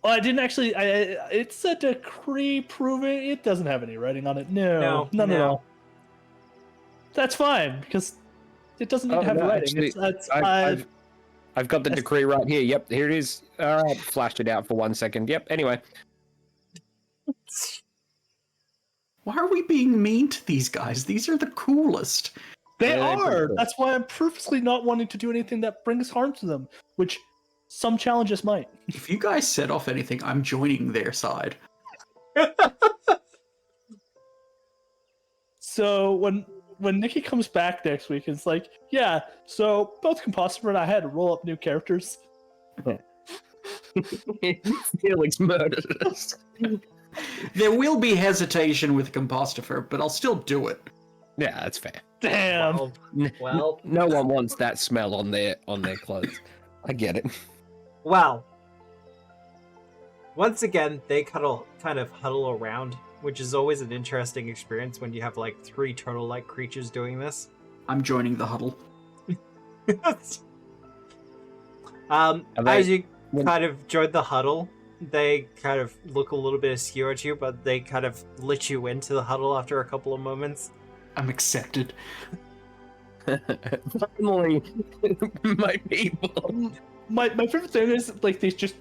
Oh, I didn't actually. It's a decree proving it doesn't have any writing on it. No, none at no. all. That's fine because it doesn't need Oh, to have no, writing. actually, It's I've got the That's- decree right here. Yep, here it is. All right, flashed it out for 1 second. Yep, anyway. Why are we being mean to these guys? These are the coolest. They Yeah, pretty are. cool. That's why I'm purposely not wanting to do anything that brings harm to them, which some challenges might. If you guys set off anything, I'm joining their side. So when Nikki comes back next week, it's like, yeah. So both Compositor and I had to roll up new characters. Felix murdered us. There will be hesitation with Compostifer, but I'll still do it. Yeah, that's fair. Damn. Well, No one wants that smell on their clothes. I get it. well. Once again, they kind of huddle around, which is always an interesting experience when you have like 3 turtle-like creatures doing this. I'm joining the huddle. As you kind of join the huddle, they kind of look a little bit askew at you, but they kind of let you into the huddle after a couple of moments. I'm accepted. Finally, my people. My favorite thing is like this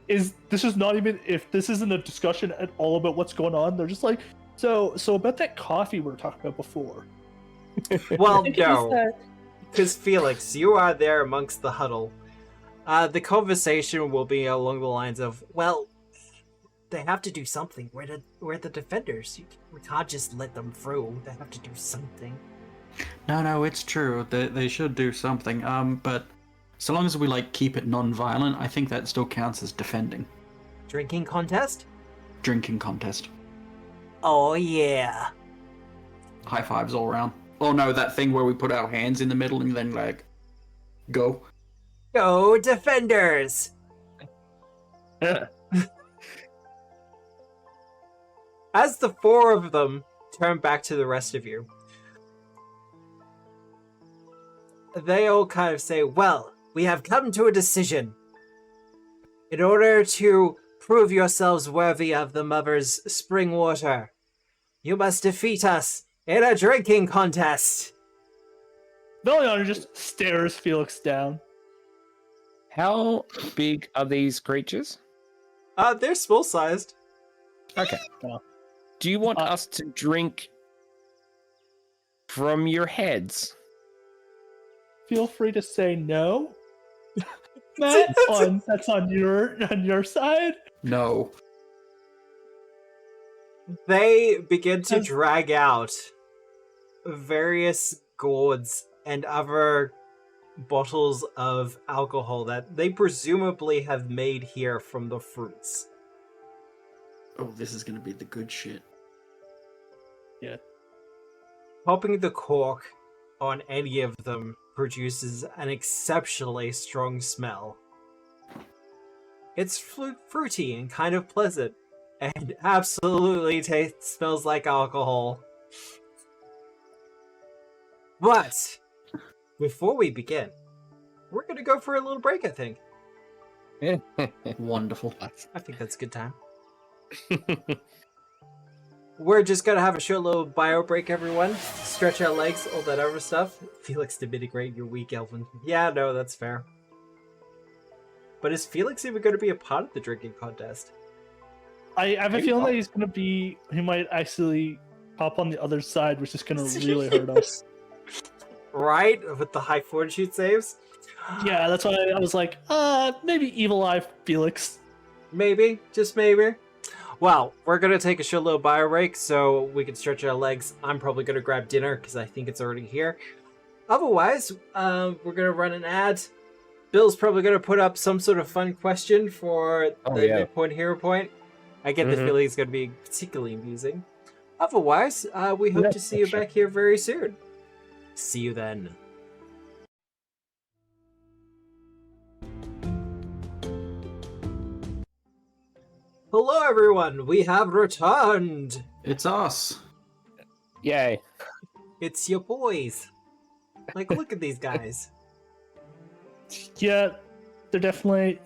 is not even if this isn't a discussion at all about what's going on. They're just like so about that coffee we were talking about before. Well, I think it is no, that- because Felix, you are there amongst the huddle. The conversation will be along the lines of, well, they have to do something. We're the defenders. We can't just let them through. They have to do something. No, it's true. They should do something. But so long as we keep it non-violent, I think that still counts as defending. Drinking contest? Drinking contest. Oh, yeah. High fives all around. Oh no, that thing where we put our hands in the middle and then go. Go defenders! As the 4 of them turn back to the rest of you, they all kind of say, well, we have come to a decision. In order to prove yourselves worthy of the mother's spring water, you must defeat us in a drinking contest. Velion just stares Felix down. How big are these creatures? They're small-sized. Okay. Oh. Do you want us to drink from your heads? Feel free to say no. Matt, that's on your side. No. They begin to drag out various gourds and other bottles of alcohol that they presumably have made here from the fruits. Oh, this is gonna be the good shit. Yeah. Popping the cork on any of them produces an exceptionally strong smell. It's fruity and kind of pleasant, and absolutely smells like alcohol. But before we begin, we're gonna go for a little break, I think. Wonderful. I think that's a good time. We're just gonna have a short little bio break, everyone. Stretch our legs, all that other stuff. Felix disintegrate your weak elven. Yeah, no, that's fair. But is Felix even gonna be a part of the drinking contest? I have a feeling that he might actually hop on the other side, which is gonna really hurt us. Right? With the high fortitude saves? Yeah, that's why I was like, maybe Evil Eye Felix. Maybe, just maybe. Well, we're gonna take a short little bio break so we can stretch our legs. I'm probably gonna grab dinner because I think it's already here. Otherwise, we're gonna run an ad. Bill's probably gonna put up some sort of fun question for the midpoint hero point. I get the feeling it's gonna be particularly amusing. Otherwise, we hope to see you back here very soon. See you then. Hello everyone, we have returned! It's us. Yay. It's your boys. Like, look at these guys. Yeah, they're definitely,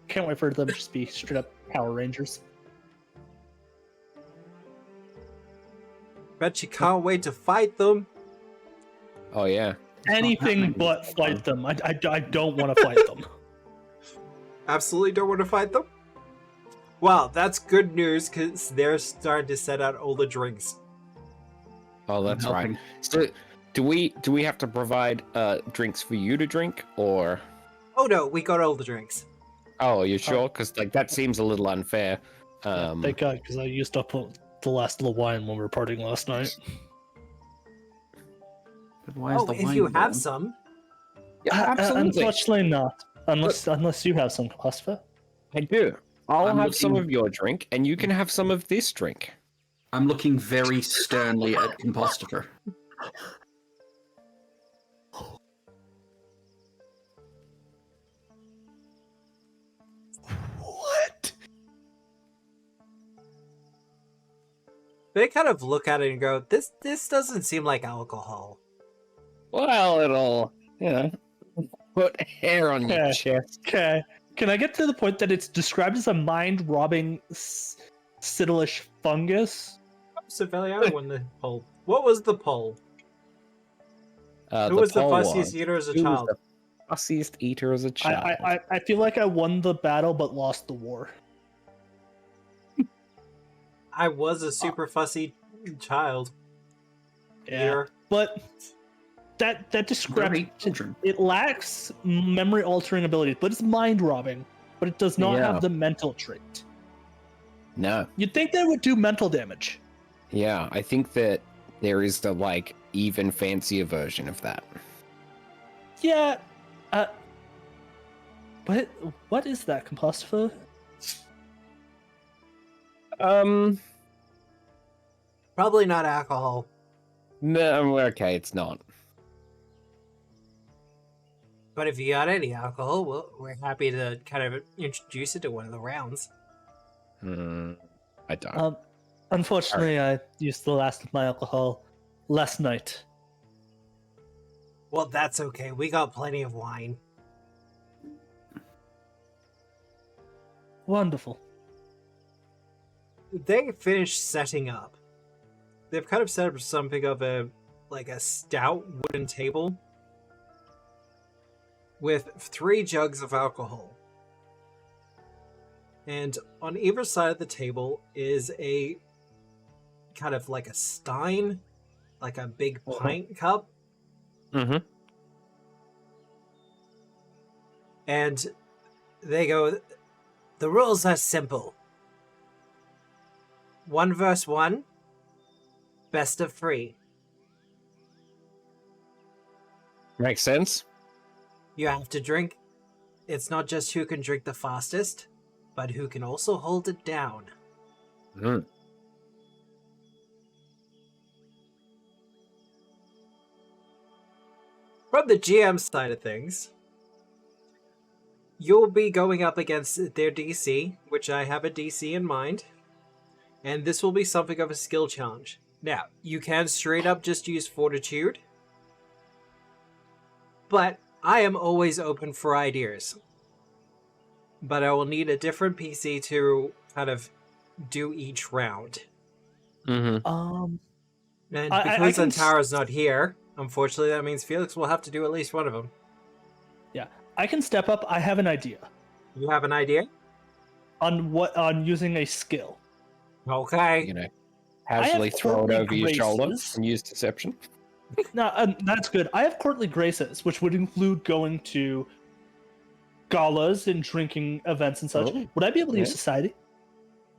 can't wait for them to just be straight up Power Rangers. Bet you can't wait to fight them. Oh yeah. Anything but fight them. I don't want to fight them. Absolutely don't want to fight them? Well, that's good news, because they're starting to set out all the drinks. Oh, that's right. So, do we have to provide drinks for you to drink, or? Oh no, we got all the drinks. Oh, are you sure? Because like that seems a little unfair. Thank God, because I used up the last little wine when we were partying last night. But why is the if wine you have gone? some. Yeah, absolutely. Unfortunately not. Unless you have some, Christopher. I do. I'll I'm have some looking- of your drink, and you can have some of this drink. I'm looking very sternly at Compostifer. What? They kind of look at it and go, this doesn't seem like alcohol. Well, it'll, put hair on your Okay. chest. Okay. Can I get to the point that it's described as a mind-robbing Citilish fungus? Seveliano won the poll. What was the poll? Who was the fussiest eater as a Who was child? the fussiest eater as a child? I feel like I won the battle but lost the war. I was a super fussy child. Eater. But that describes Very children. it lacks memory altering abilities, but it's mind robbing. But it does not Yeah. have the mental trait. No. You'd think that would do mental damage. Yeah, I think that there is the even fancier version of that. Yeah. What is that, Compostifer? Probably not alcohol. No, okay, it's not. But if you got any alcohol, well, we're happy to kind of introduce it to one of the rounds. I don't. Unfortunately, I used the last of my alcohol last night. Well, that's okay. We got plenty of wine. Wonderful. They finished setting up. They've kind of set up something of a stout wooden table with 3 jugs of alcohol. And on either side of the table is a kind of like a stein, like a big pint cup. Mm-hmm. And they go, the rules are simple. 1 versus 1, best of 3. Makes sense. You have to drink. It's not just who can drink the fastest, but who can also hold it down. Mm. From the GM side of things, you'll be going up against their DC, which I have a DC in mind, and this will be something of a skill challenge. Now, you can straight up just use Fortitude, but I am always open for ideas. But I will need a different PC to kind of do each round. Mm-hmm. And I because can Antara's not here, unfortunately that means Felix will have to do at least one of them. Yeah, I can step up. I have an idea You have an idea? on using a skill. Okay. You know, casually have throw it courtly over your shoulder graces. and use deception. No, that's good. I have courtly graces, which would include going to galas and drinking events and such. Oh, Would I be able to use yeah. society?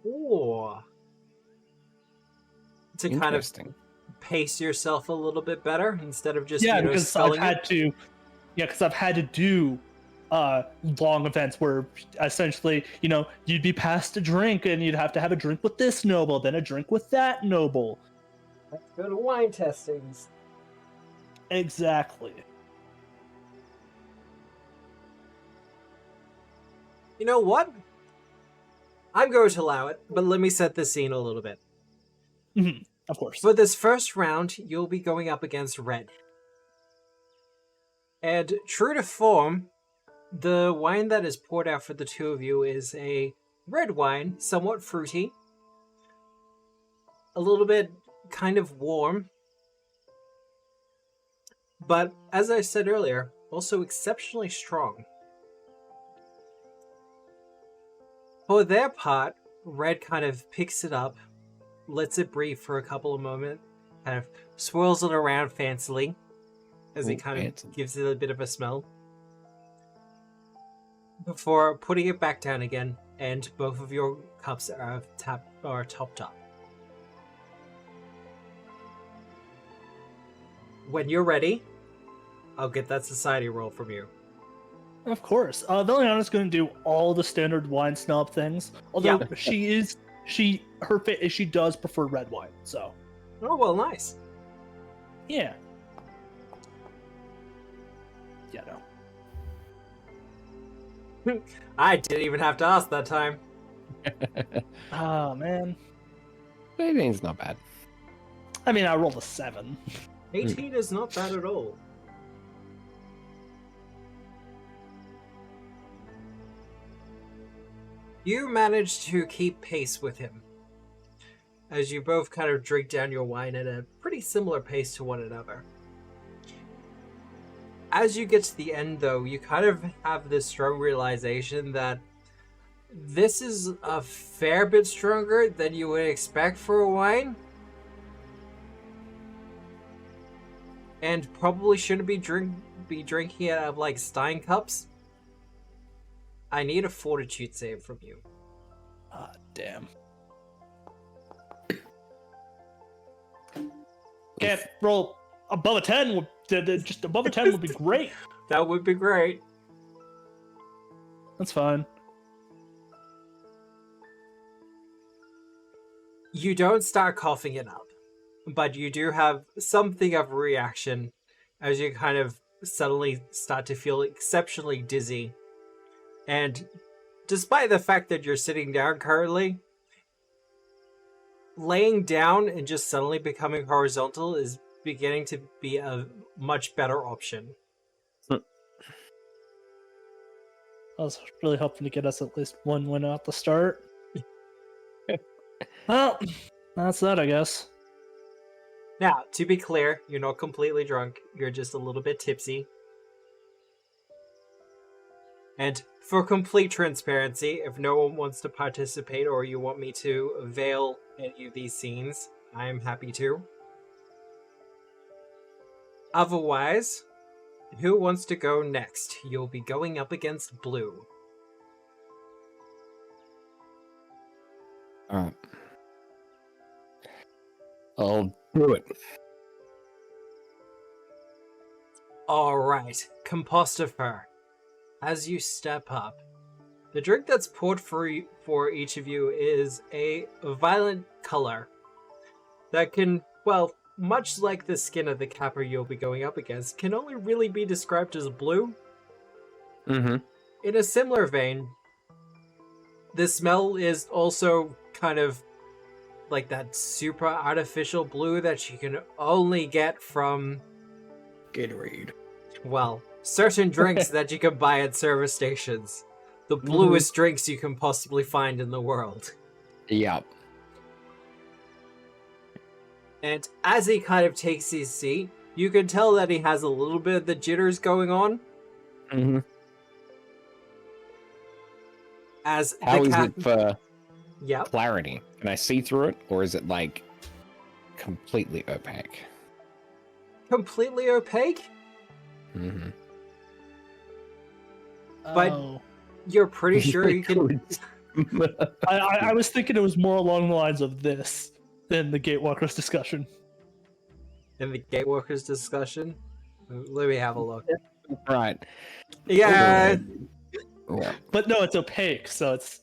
Ooh. To kind of Interesting. pace yourself a little bit better instead of just Yeah, you know, because spelling I've had to. Yeah, because I've had to do long events where essentially, you know, you'd be passed a drink and you'd have to have a drink with this noble, then a drink with that noble. Let's go to wine testings. Exactly. You know what? I'm going to allow it, but let me set the scene a little bit. Of course. For this first round, you'll be going up against Red. And true to form, the wine that is poured out for the two of you is a red wine, somewhat fruity, a little bit kind of warm, but as I said earlier, also exceptionally strong. For their part, Red kind of picks it up, lets it breathe for a couple of moments, kind of swirls it around fancily as it kind of gives it a bit of a smell, before putting it back down again, and both of your cups are topped up. When you're ready, I'll get that society roll from you. Of course. Liliana's going to do all the standard wine snob things. Although she does prefer red wine. So. Oh well, nice. Yeah. Yeah. No. I didn't even have to ask that time. Oh man. 18's not bad. I mean, I rolled a 7. 18 is not bad at all. You manage to keep pace with him, as you both kind of drink down your wine at a pretty similar pace to one another. As you get to the end, though, you kind of have this strong realization that this is a fair bit stronger than you would expect for a wine, and probably shouldn't be drinking it out of like Stein cups. I need a fortitude save from you. Ah, damn. Can't roll above a 10. Just above a 10 would be great. That would be great. That's fine. You don't start coughing it up, but you do have something of a reaction as you kind of suddenly start to feel exceptionally dizzy. And despite the fact that you're sitting down currently, laying down and just suddenly becoming horizontal is beginning to be a much better option. I was really hoping to get us at least one win at the start. Well, that's that, I guess. Now, to be clear, you're not completely drunk. You're just a little bit tipsy. And for complete transparency, if no one wants to participate or you want me to veil any of these scenes, I am happy to. Otherwise, who wants to go next? You'll be going up against blue. Alright. I'll do it. Alright, Compostifer. As you step up, the drink that's poured for each of you is a violet color that can, well, much like the skin of the capper you'll be going up against, can only really be described as blue. Mm-hmm. In a similar vein, the smell is also kind of like that super artificial blue that you can only get from, Gatorade. well, certain drinks that you can buy at service stations. The bluest drinks you can possibly find in the world. Yeah. And as he kind of takes his seat, you can tell that he has a little bit of the jitters going on. Mm-hmm. As How the is it for Yep. clarity? Can I see through it, or is it like completely opaque? Completely opaque? Mm-hmm. But- Oh. You're pretty sure you can... I was thinking it was more along the lines of this than the Gatewalkers discussion. In the Gatewalkers discussion? Let me have a look. Right. Yeah! Yeah. But no, it's opaque, so it's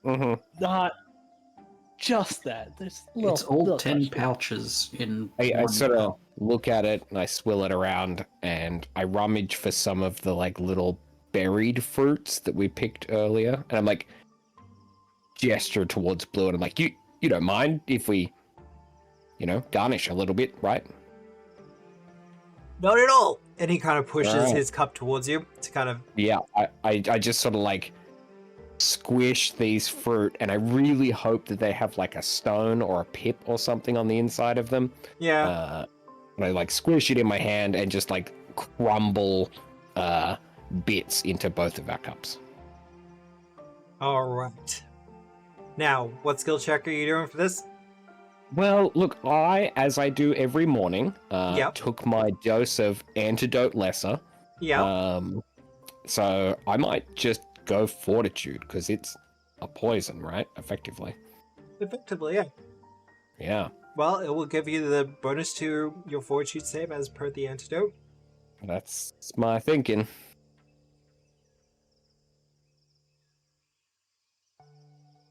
Mm-hmm. not just that. There's It's all little 10 touch. pouches in I one sort of cup. look at it and I swill it around and I rummage for some of the like little buried fruits that we picked earlier, and I'm like gesture towards blue and I'm like, you don't mind if we, garnish a little bit, right? Not at all! And he kind of pushes Alright. his cup towards you to kind of... Yeah, I just sort of like squish these fruit and I really hope that they have like a stone or a pip or something on the inside of them. Yeah. And I like squish it in my hand and just like crumble bits into both of our cups. Alright. Now, what skill check are you doing for this? Well, look, as I do every morning, Yep. took my dose of antidote lesser. Yeah. So I might just go fortitude because it's a poison, right? Effectively. Effectively, yeah. Yeah. Well, it will give you the bonus to your fortitude save as per the antidote. That's my thinking.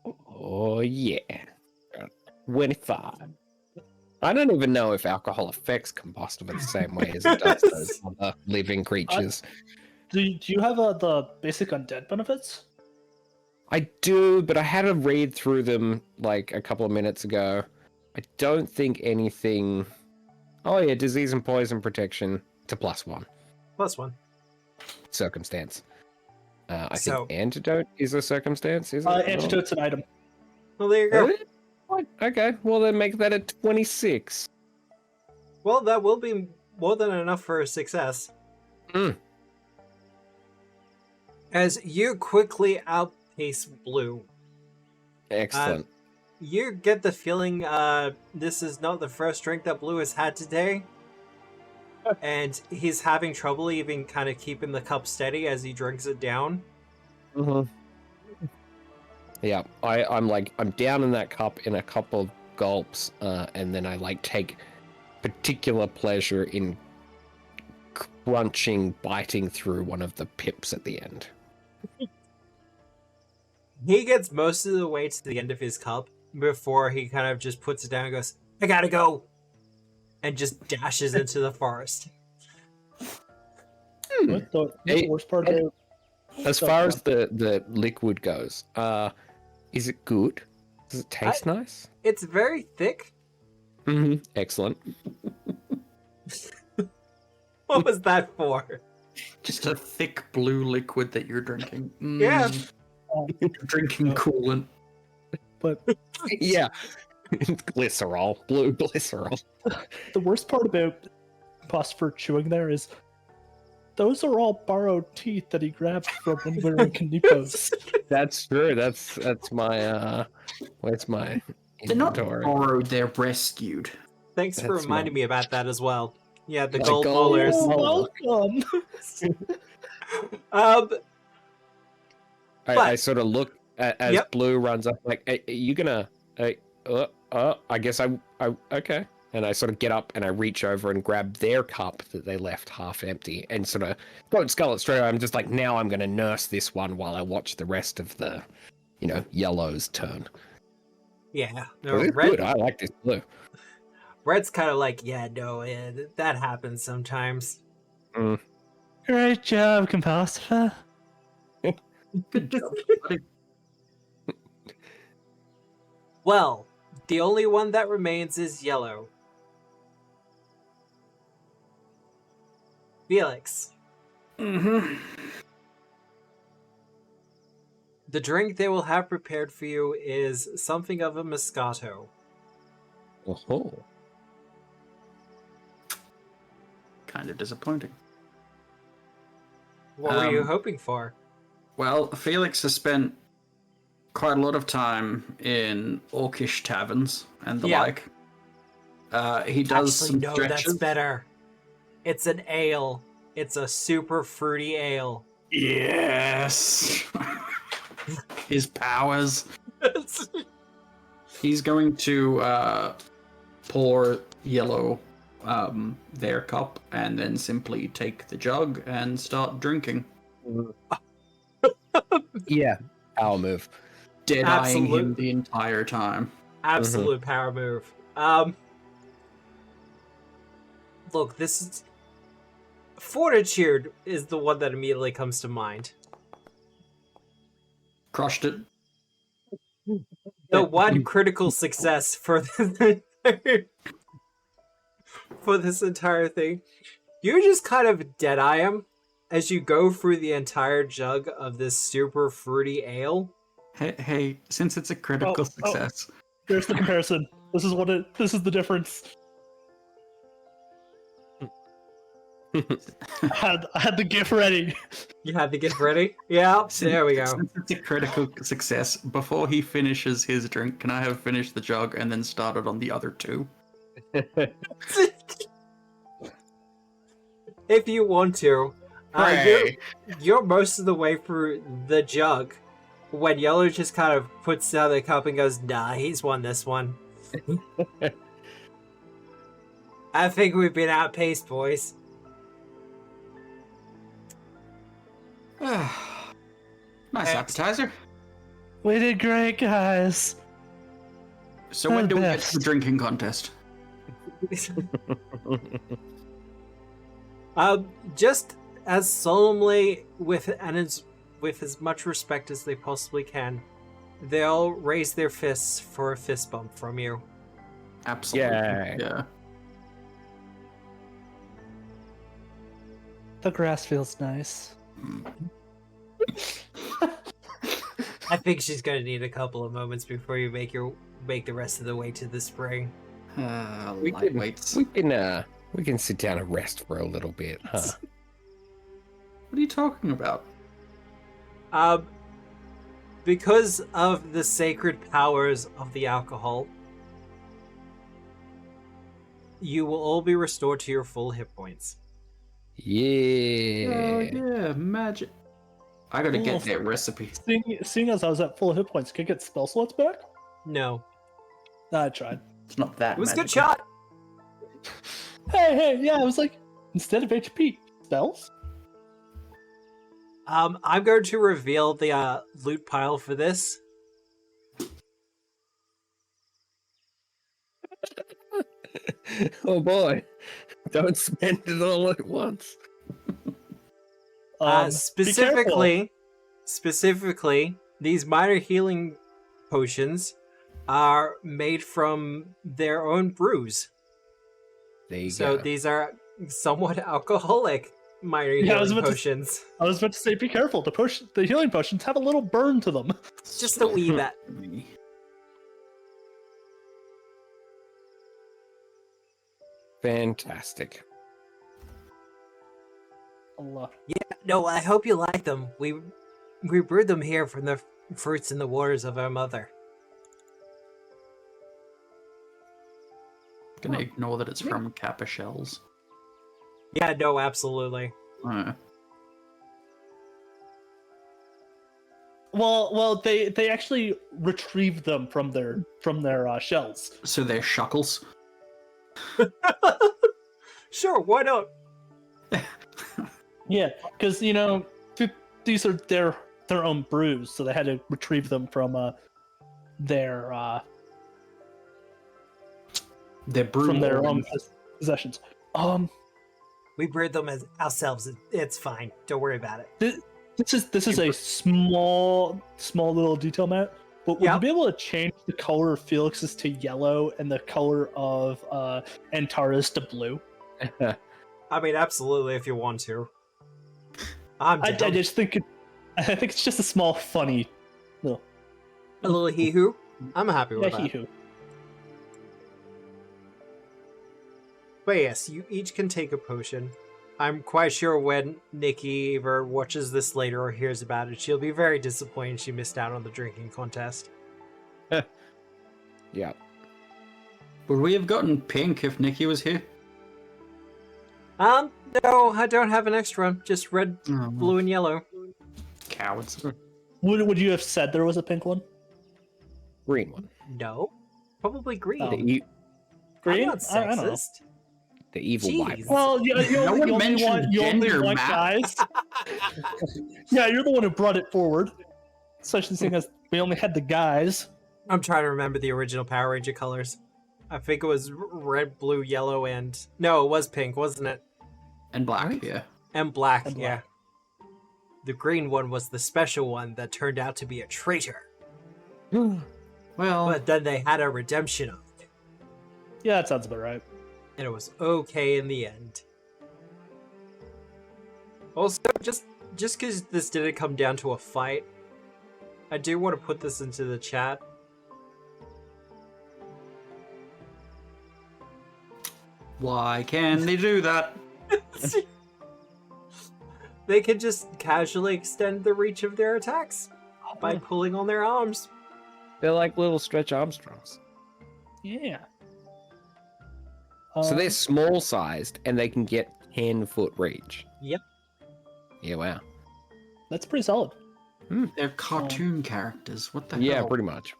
Oh, yeah. 25. I don't even know if alcohol affects Compostiver the same way as it does those other living creatures. Do you have the basic undead benefits? I do, but I had to read through them like a couple of minutes ago. I don't think anything... Oh yeah, disease and poison protection to +1. +1. Circumstance. I So- think antidote is a circumstance, is it? Antidote's an item. Well, there you go. Really? What? Okay, well then make that a 26. Well, that will be more than enough for a success. Mm. As you quickly outpace Blue, Excellent. you get the feeling this is not the first drink that Blue has had today. And he's having trouble even kind of keeping the cup steady as he drinks it down. Yeah, I'm down in that cup in a couple of gulps, and then I like take particular pleasure in crunching, biting through one of the pips at the end. He gets most of the way to the end of his cup before he kind of just puts it down and goes, "I gotta go," and just dashes into the forest. What the Hey, worst part about As far as the liquid goes, is it good? Does it taste nice? It's very thick. Mm-hmm. Excellent. What was that for? Just a thick blue liquid that you're drinking. Yeah. You're drinking coolant. but Yeah. Glycerol. Blue glycerol. the worst part about Phosphor chewing there is those are all borrowed teeth that he grabbed from when we were in Kanipos. That's true. That's my where's my They're not inventory? borrowed, they're rescued. Thanks for That's reminding me about that as well. Yeah, the Like gold gold. molars. Oh, welcome. I But- sort of look as Yep. Blue runs up, like, "Hey, are you gonna? I guess I okay." And I sort of get up and I reach over and grab their cup that they left half empty, and sort of don't skull it straight away. I'm just like, now I'm gonna nurse this one while I watch the rest of the, yellow's turn. Yeah, no, Well, it's red. good. I like this blue. Red's kind of like, yeah, no, that happens sometimes. Great job, composter. Good job, buddy. Well, the only one that remains is yellow. Felix. Mm-hmm. The drink they will have prepared for you is something of a Moscato. Oh, Kind of disappointing. What were you hoping for? Well, Felix has spent quite a lot of time in orcish taverns and the Yeah. like. He does Actually, some no, stretches. that's better. It's an ale. It's a super fruity ale. Yes. His powers. He's going to pour yellow their cup and then simply take the jug and start drinking. yeah. Power move. Dead-eyeing him Absolute- the entire time. Absolute power move. Look, this is... Fortitude is the one that immediately comes to mind. Crushed it. The one critical success for for this entire thing. You just kind of dead-eye him as you go through the entire jug of this super fruity ale. Hey, since it's a critical success. There's the comparison. This is the difference. I had the gift ready. You had the gift ready? Yeah, there we go. Since it's a critical success, before he finishes his drink, can I have finished the jug and then started on the other two? If you want to. Hooray. You're most of the way through the jug when Yellow just kind of puts down the cup and goes, nah, he's won this one. I think we've been outpaced, boys. Nice appetizer. We did great, guys. So when do we get to best. the drinking contest? Just as solemnly with as much respect as they possibly can, they'll raise their fists for a fist bump from you. Absolutely. Yay. Yeah. The grass feels nice. I think she's gonna need a couple of moments before you make the rest of the way to the spring. Lightweights. We can sit down and rest for a little bit, huh? What are you talking about? Because of the sacred powers of the alcohol, you will all be restored to your full hit points. Yeah. Oh yeah, magic. I gotta get that recipe. Seeing as I was at full hit points, could I get spell slots back? No. I tried. It's not that. It was a good magical. shot! Hey, yeah, I was like, instead of HP, spells? I'm going to reveal the loot pile for this. Oh boy. Don't spend it all at once. Be careful. Specifically, these minor healing potions are made from their own brews. There you So go. these are somewhat alcoholic minor Yeah, I was healing about to- potions. I was about to say, be careful. The healing potions have a little burn to them. Just a wee bit. Fantastic. Allah. Yeah, no, I hope you like them. We brewed them here from the fruits and the waters of our mother. Gonna ignore that it's from Kappa shells. Yeah, no, absolutely. Well, they actually retrieve them from their shells. So they're shuckles. Sure, why not? Yeah, because these are their own brews, so they had to retrieve them from their brew from their own organs. possessions. We brewed them as ourselves. It's fine. Don't worry about it. This is a small little detail, Matt. But would you be able to change the color of Felix's to yellow and the color of Antara's to blue? I mean, absolutely, if you want to. I just think I think it's just a small, funny little. A little hee-hoo. I'm happy with Yeah, that. hee-hoo. But yes, you each can take a potion. I'm quite sure when Nikki either watches this later or hears about it, she'll be very disappointed she missed out on the drinking contest. Yeah. Would we have gotten pink if Nikki was here? No, I don't have an extra one. Just red, Oh, blue, and yellow. cowards. Would you have said there was a pink one? Green one. No, probably green. Oh. The, Green? I'm not I don't know. sexist. the evil white Jeez. one. Well, you No one only mentioned gender, want Matt. guys. Yeah, you're the one who brought it forward. Such a thing as we only had the guys. I'm trying to remember the original Power Ranger colors. I think it was red, blue, yellow, and... No, it was pink, wasn't it? And black, yeah. And black, And yeah. black. The green one was the special one that turned out to be a traitor. Well, But then they had a redemption of it. Yeah, that sounds about right. And it was okay in the end. Also, just because this didn't come down to a fight, I do want to put this into the chat. why can they do that? They can just casually extend the reach of their attacks by pulling on their arms. They're like little Stretch Armstrongs. Yeah. So they're small sized and they can get 10-foot reach. Yep. Yeah, wow. That's pretty solid. They're cartoon characters. What the hell? Yeah, pretty much.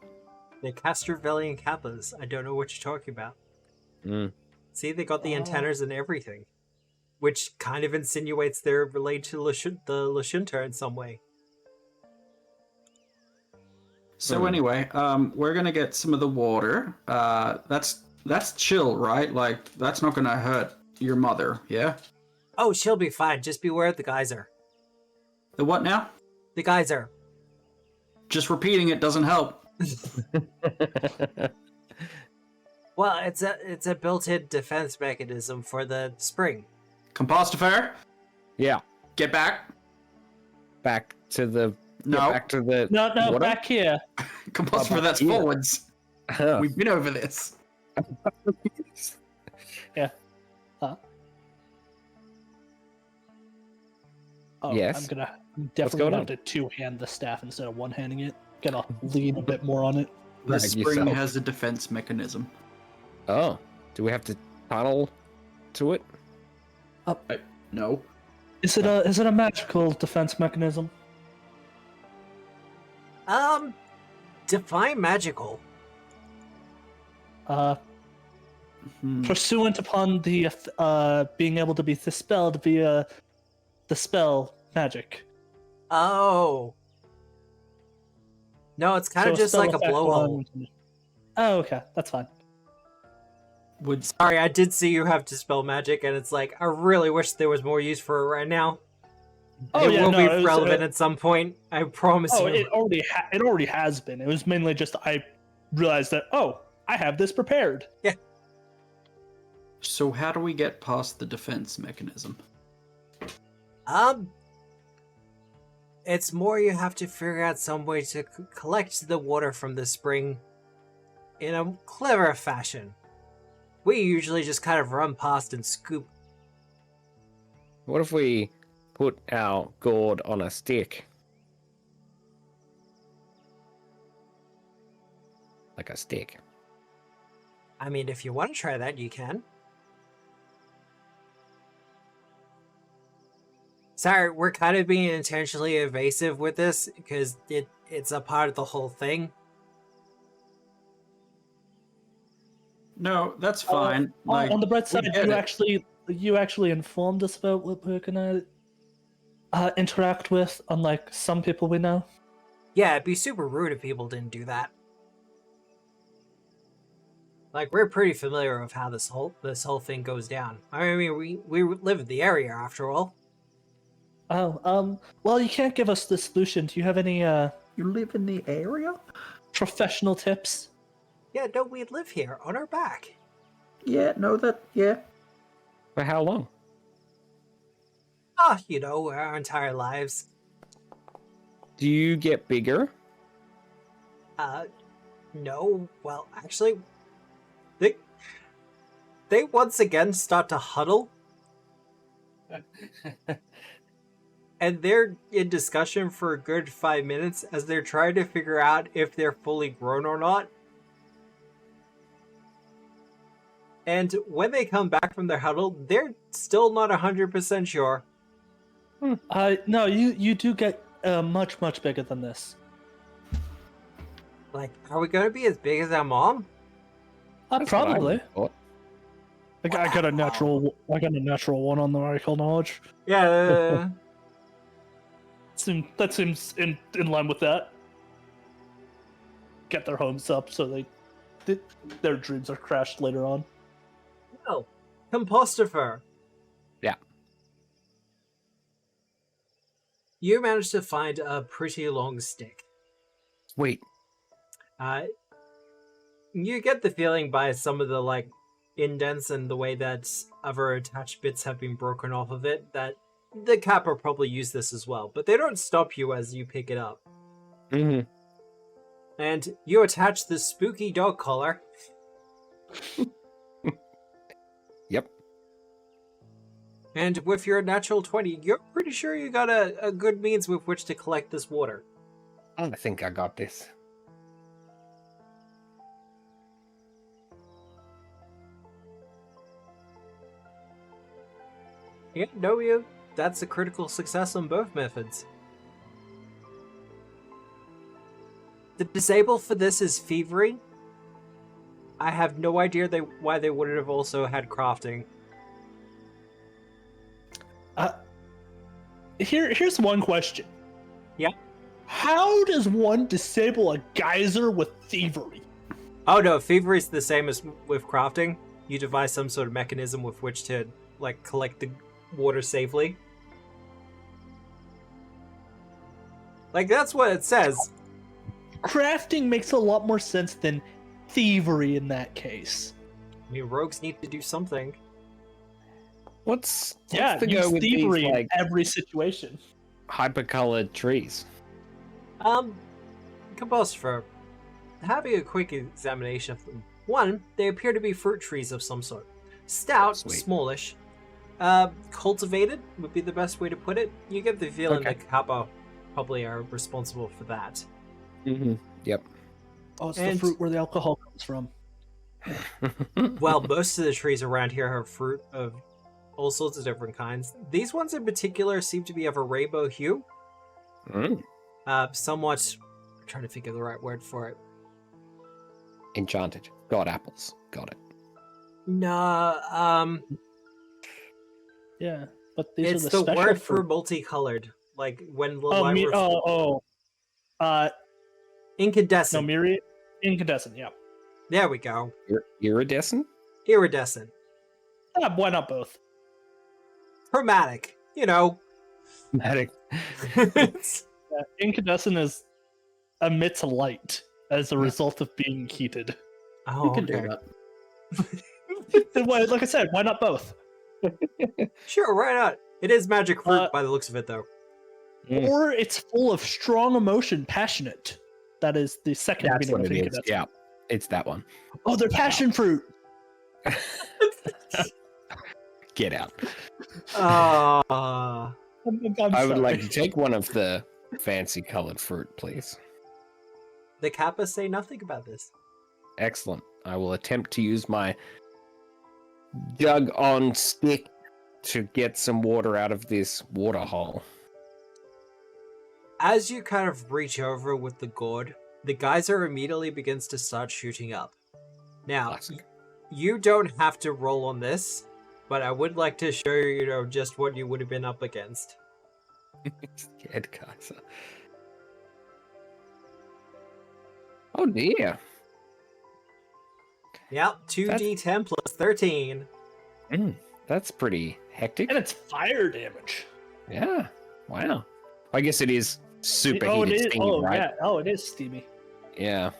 They're Castrovellian Kappas. I don't know what you're talking about. See, they got the antennas and everything. Which kind of insinuates they're related to the Lashunta in some way. So anyway, we're gonna get some of the water. That's chill, right? Like, that's not gonna hurt your mother, yeah? Oh, she'll be fine. Just beware of the geyser. The what now? The geyser. Just repeating it doesn't help. Well, it's a built-in defense mechanism for the spring. Compostifer, Yeah. get back. Back to the... No. Yeah, back to the... No, water? back here. Compostifer, that's here. forwards. Huh. We've been over this. Yeah. Huh? Oh, Yes. I'm going definitely gonna on? have to two-hand the staff instead of one-handing it. Gotta lean a bit more on it. The Drag spring yourself. has a defense mechanism. Oh. Do we have to tunnel to it? No. Is it a magical defense mechanism? Define magical. Pursuant upon the being able to be dispelled via the spell magic. Oh. No, it's kind of So just spell like a effect blowhole. on- Oh, okay, that's fine. Would Sorry, I did see you have dispel magic, and it's like, I really wish there was more use for it right now. Oh, it yeah, will no, be it was, relevant at some point. I promise Oh, you. it already has been. It was mainly just I realized that I have this prepared. So how do we get past the defense mechanism? It's more you have to figure out some way to collect the water from the spring in a clever fashion. We usually just kind of run past and scoop. What if we put our gourd on a stick? Like a stick. I mean, if you want to try that, you can. Sorry, we're kind of being intentionally evasive with this because it's a part of the whole thing. No, that's fine. On the bright side, get you actually informed us about what we're gonna interact with, unlike some people we know. Yeah, it'd be super rude if people didn't do that. Like, we're pretty familiar with how this whole thing goes down. I mean, we live in the area after all. Oh, well, you can't give us the solution. Do you have any You live in the area? professional tips? Yeah, no, we live here on our back. Yeah, no, yeah. For how long? Ah, you know, our entire lives. Do you get bigger? No, well, actually, they once again start to huddle. And they're in discussion for a good 5 minutes as they're trying to figure out if they're fully grown or not. And when they come back from their huddle, they're still not 100% sure. No, you do get much bigger than this. Like, are we going to be as big as our mom? That's what I Probably. thought. I got a natural one on the medical knowledge. Yeah. That seems in line with that. Get their homes up so their dreams are crashed later on. Well, Compostifer. Yeah. You managed to find a pretty long stick. Wait. You get the feeling by some of the, like, indents and the way that other attached bits have been broken off of it that the Kappa probably used this as well, but they don't stop you as you pick it up. Mm-hmm. And you attach the spooky dog collar. Yep. And with your natural 20, you're pretty sure you got a good means with which to collect this water. I think I got this. Yeah, no, that's a critical success on both methods. The disable for this is thievery. I have no idea why they wouldn't have also had crafting. Here's one question. Yeah. How does one disable a geyser with thievery? Oh no, thievery is the same as with crafting. You devise some sort of mechanism with which to, like, collect the water safely. Like, that's what it says. Crafting makes a lot more sense than thievery in that case. I mean, rogues need to do something. What's Yeah, the use go with thievery these, like, in every situation. hypercolored trees? Compostifer, having a quick examination of them. One, they appear to be fruit trees of some sort. Stout, Sweet. smallish. Cultivated would be the best way to put it. You get the feeling Okay. that Kappa probably are responsible for that. Mm-hmm. Yep. Oh, it's And- the fruit where the alcohol comes from. Well, most of the trees around here have fruit of all sorts of different kinds. These ones in particular seem to be of a rainbow hue. Mm. Somewhat... I'm trying to think of the right word for it. Enchanted. God apples. Got it. No, Yeah, but these it's are the the special word for fruit. multicolored. Like, when the Oh, light incandescent. no, incandescent. Yeah. There we go. Iridescent? Iridescent. Why not both? Chromatic. You know. Medic. Incandescent emits light as a result of being heated. Oh, You can do okay. that. Then like I said, why not both? Sure, why not? It is magic fruit by the looks of it, though. Mm. Or it's full of strong emotion, passionate. That is the second That's meaning what of it is. incandescent. Yeah. It's that one. Oh, they're passion fruit. Get out. Ah. I'm I would sorry. like to take one of the fancy colored fruit, please. The Kappas say nothing about this. Excellent. I will attempt to use my jug on stick to get some water out of this water hole. As you kind of reach over with the gourd, the geyser immediately begins to start shooting up. Now, Classic. you don't have to roll on this, but I would like to show you, just what you would have been up against. Scared Kaiser. Oh dear. Yep, 2d10 plus 13. That's pretty hectic. And it's fire damage. Yeah. Wow. I guess it is super Oh, it heated is. steam, Oh, right? yeah. Oh, it is steamy. Yeah.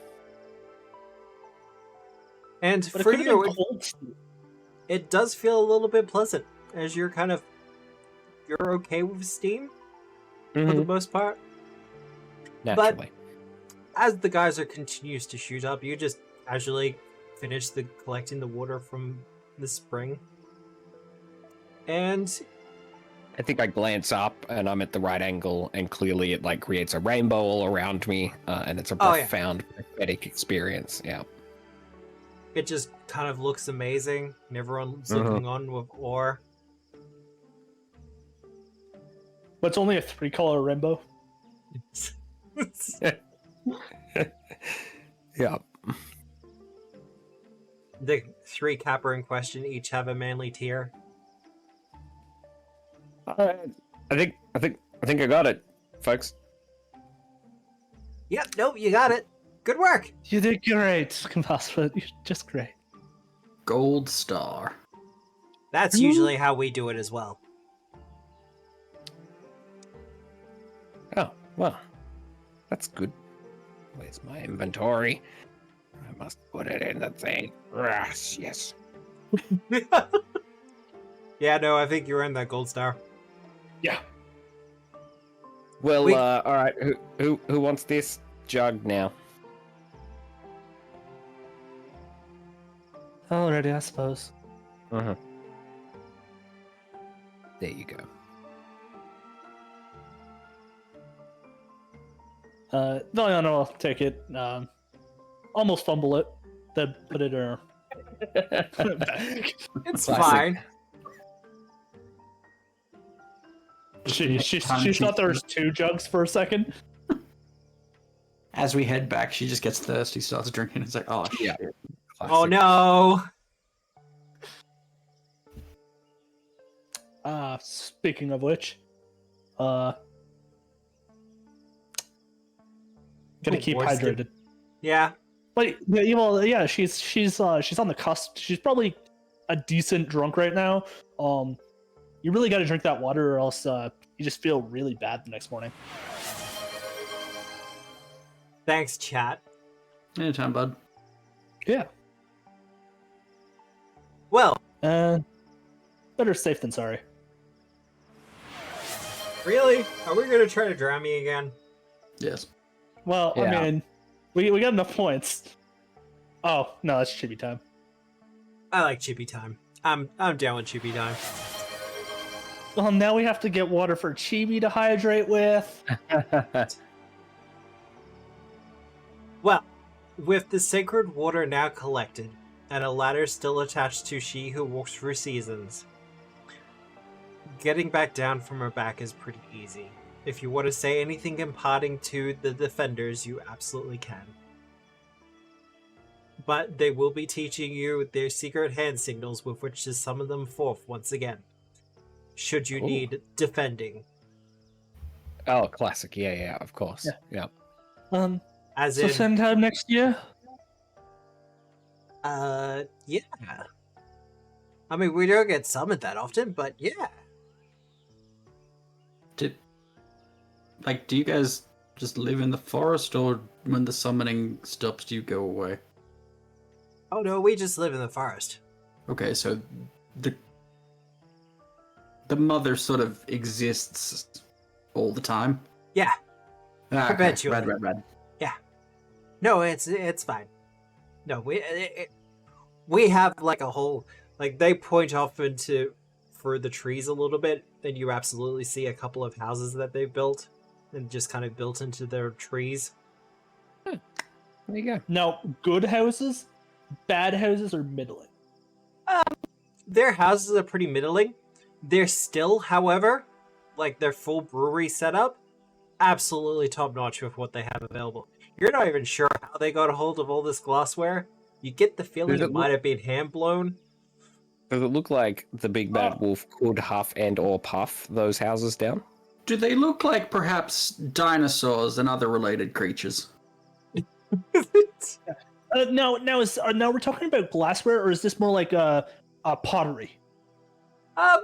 And But it for could have you, been cold steam. it does feel a little bit pleasant, as you're okay with steam for the Mhm. most part. Naturally. As the geyser continues to shoot up, you just casually finish collecting the water from the spring. And I think I glance up and I'm at the right angle, and clearly it like creates a rainbow all around me, and it's a Oh, yeah. profound, prophetic experience. Yeah. it just kind of looks amazing, and everyone's Uh-huh. looking on with awe. But it's only a 3-color rainbow. Yeah. The 3 capper in question each have a manly tier. I think I got it, folks. Yep, nope, you got it. Good work. You did great, Compassport. You're just great. Gold star. That's usually how we do it as well. Oh, well, that's good. Where's my inventory? I must put it in the thing. Yes. Yeah, no, I think you're in that gold star. Yeah. Well, We- all right. Who wants this jug now? Already, I suppose. Uh-huh. There you go. Valiana will take it. Almost fumble it. Then put it in her bag. It's Classic. fine. She Time thought there to- was 2 jugs for a second. As we head back, she just gets thirsty, starts drinking. It's like, oh shit. Yeah. Oh no. Speaking of which, gotta Oh, keep boy, Steve. hydrated. Yeah. But yeah, well, yeah, she's on the cusp. She's probably a decent drunk right now. You really got to drink that water, or else you just feel really bad the next morning. Thanks, chat. Anytime, bud. Yeah. Well, Better safe than sorry. really? Are we gonna try to drown me again? Yes. Well, Yeah. I mean, we got enough points. Oh no, that's chibi time. I like chibi time. I'm down with chibi time. Well, now we have to get water for Chibi to hydrate with. Well, with the sacred water now collected, and a ladder still attached to she who walks through seasons, getting back down from her back is pretty easy. If you want to say anything imparting to the defenders, you absolutely can. But they will be teaching you their secret hand signals with which to summon them forth once again, should you Cool. need defending. Oh, classic. Yeah, of course. Yeah. Yeah. As So in, same time next year. yeah. I mean, we don't get summoned that often, but yeah. Do you guys just live in the forest, or when the summoning stops, do you go away? Oh no, we just live in the forest. Okay, so the mother sort of exists all the time. Yeah. Ah, okay. Perpetually. Red. No, it's fine. No, we have like a whole, like, they point off into for the trees a little bit, and you absolutely see a couple of houses that they've built and just kind of built into their trees. There you go. Now, good houses, bad houses, or middling. Their houses are pretty middling. They're still, however, like their full brewery setup, absolutely top notch with what they have available. You're not even sure how they got a hold of all this glassware. You get the feeling it might have been hand blown. Does it look like the big bad wolf could huff and or puff those houses down? Do they look like perhaps dinosaurs and other related creatures? Now we're talking about glassware, or is this more like a pottery? A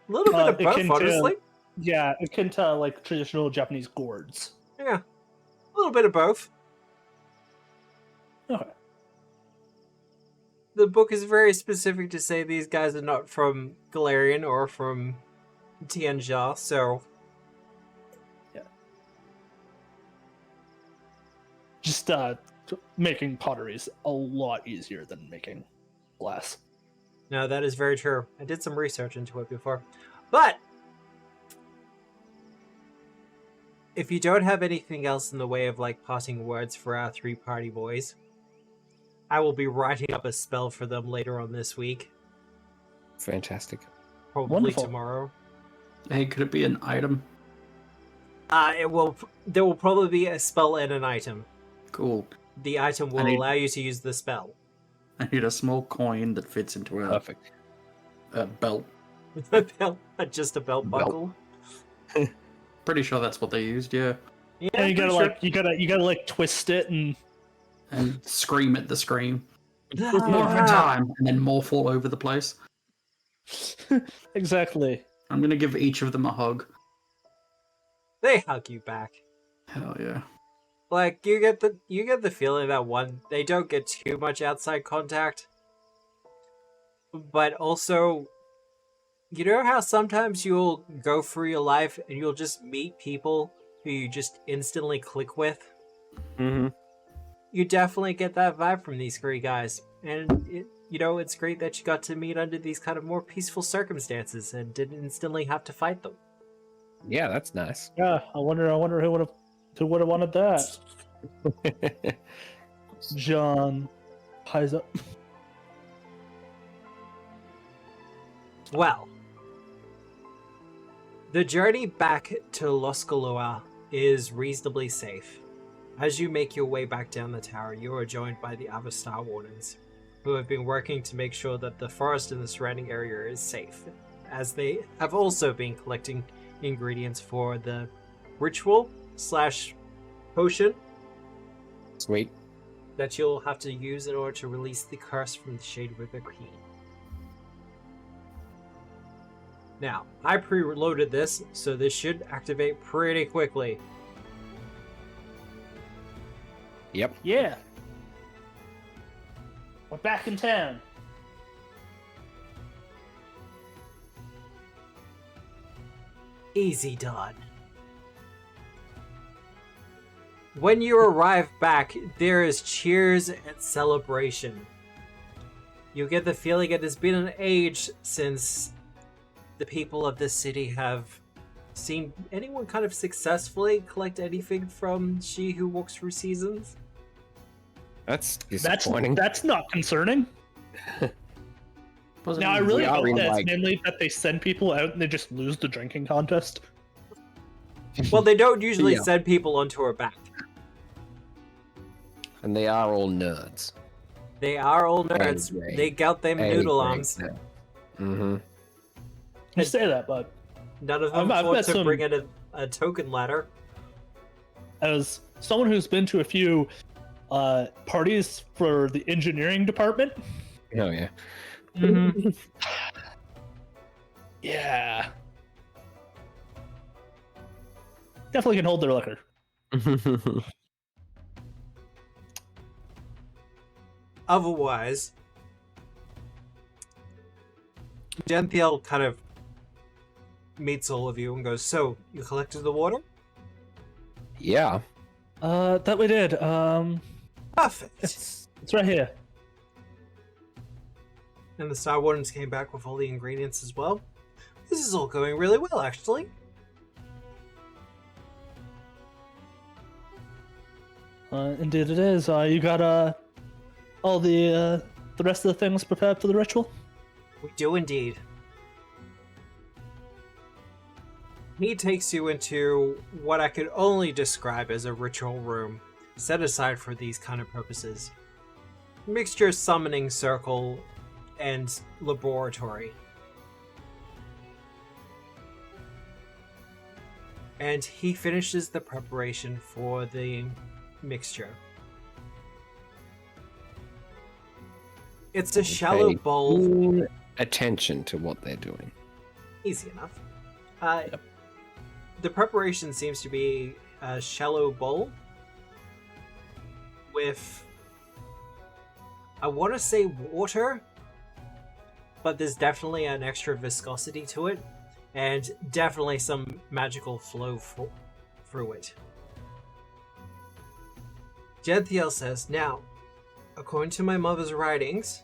little bit of both, akin to- honestly. Yeah, akin to like traditional Japanese gourds. Yeah, a little bit of both. Okay. The book is very specific to say these guys are not from Galarian or from Tianjia, so... Just making pottery is a lot easier than making glass. No, that is very true. I did some research into it before. But if you don't have anything else in the way of like parting words for our 3 party boys, I will be writing up a spell for them later on this week. Fantastic. Probably Wonderful. tomorrow. Hey, could it be an item? There will probably be a spell and an item. Cool. The item will allow you to use the spell. I need a small coin that fits into Perfect. a belt. A belt, just a belt buckle. Pretty sure that's what they used, yeah. Yeah, And you gotta pretty sure. you gotta like twist it and And scream at the scream. More of a time, and then more fall over the place. exactly. I'm gonna give each of them a hug. They hug you back. Hell yeah. Like you get the feeling that they don't get too much outside contact, but also, you know how sometimes you'll go through your life and you'll just meet people who you just instantly click with. Mm-hmm. You definitely get that vibe from these 3 guys, and it's great that you got to meet under these kind of more peaceful circumstances and didn't instantly have to fight them. Yeah, that's nice. Yeah, I wonder who would have wanted that. John Paizo. Well, the journey back to Los Galoa is reasonably safe. As you make your way back down the tower, you are joined by the other Star Wardens, who have been working to make sure that the forest in the surrounding area is safe, as they have also been collecting ingredients for the ritual/potion Sweet. that you'll have to use in order to release the curse from the Shade River Queen. Now, I pre-loaded this, so this should activate pretty quickly. Yep. Yeah. We're back in town. Easy done. When you arrive back, there is cheers and celebration. You get the feeling it has been an age since the people of this city have seen anyone kind of successfully collect anything from She Who Walks Through Seasons. That's disappointing. That's not concerning. Now I really hope that it's mainly that they send people out and they just lose the drinking contest. Well, they don't usually Yeah. send people onto her back. And they are all nerds. They are all nerds. Anyway. They got them noodle arms. Mm-hmm. You say that, but None of them I've thought met to some- bring in a token ladder. as someone who's been to a few parties for the engineering department, Oh yeah. yeah, definitely can hold their liquor. Otherwise, Genthiel kind of meets all of you and goes, "So, you collected the water? Yeah. That we did. Perfect." It's right here. And the Star Wardens came back with all the ingredients as well. This is all going really well, actually. Indeed, it is. You got all the rest of the things prepared for the ritual. We do indeed. he takes you into what I could only describe as a ritual room, set aside for these kind of purposes. Mixture summoning circle and laboratory. And he finishes the preparation for the mixture. It's a shallow bowl. Full attention to what they're doing. Easy enough. The preparation seems to be a shallow bowl with, I want to say water, but there's definitely an extra viscosity to it, and definitely some magical flow through it. Jenthiel says, now, according to my mother's writings,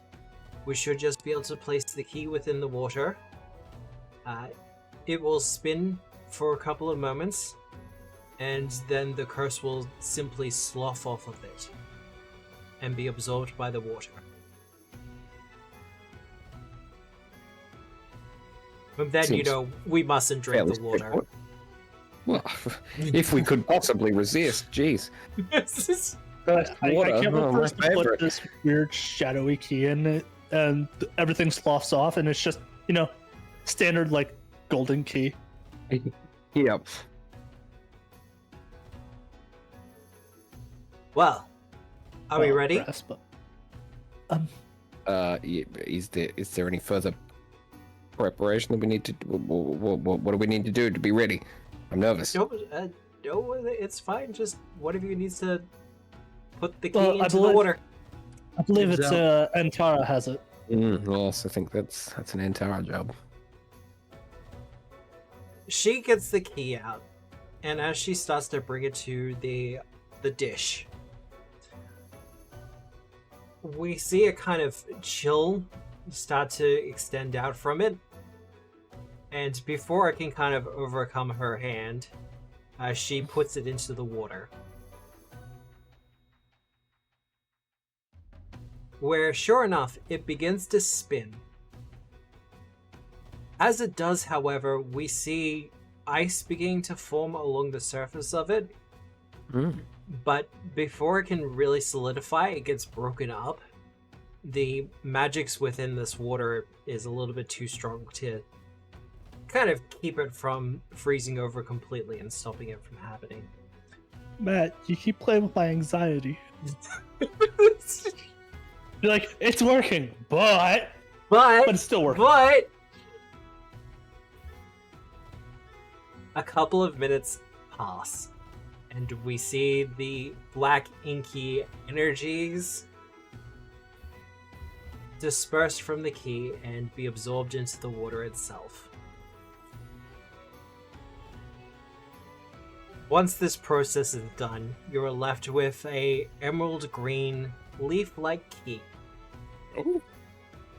we should just be able to place the key within the water. It will spin for a couple of moments, and then the curse will simply slough off of it and be absorbed by the water. But then, Seems we mustn't drink fairly the water. straightforward. Well, if we could possibly resist, jeez. I Water, can't wait oh, for my us to put favorite. this weird shadowy key in it, and everything sloughs off, and it's just, standard, like, golden key. Yep. Well, are we Well, ready? brass, but- Yeah, is there any further preparation that we need to? What do we need to do to be ready? I'm nervous. No, it's fine. Just one of you needs to put the key Well, I into the believe- water. I believe Gives it's Antara has it. Yes, I think that's an entire job. She gets the key out, and as she starts to bring it to the dish, we see a kind of chill start to extend out from it. And before it can kind of overcome her hand, she puts it into the water. Where, sure enough, it begins to spin. As it does, however, we see ice beginning to form along the surface of it. But before it can really solidify, it gets broken up. The magics within this water is a little bit too strong to kind of keep it from freezing over completely and stopping it from happening. Matt, you keep playing with my anxiety. You're like, it's working, but it's still working. But a couple of minutes pass, and we see the black inky energies disperse from the key and be absorbed into the water itself. Once this process is done, you're left with a emerald green leaf-like key.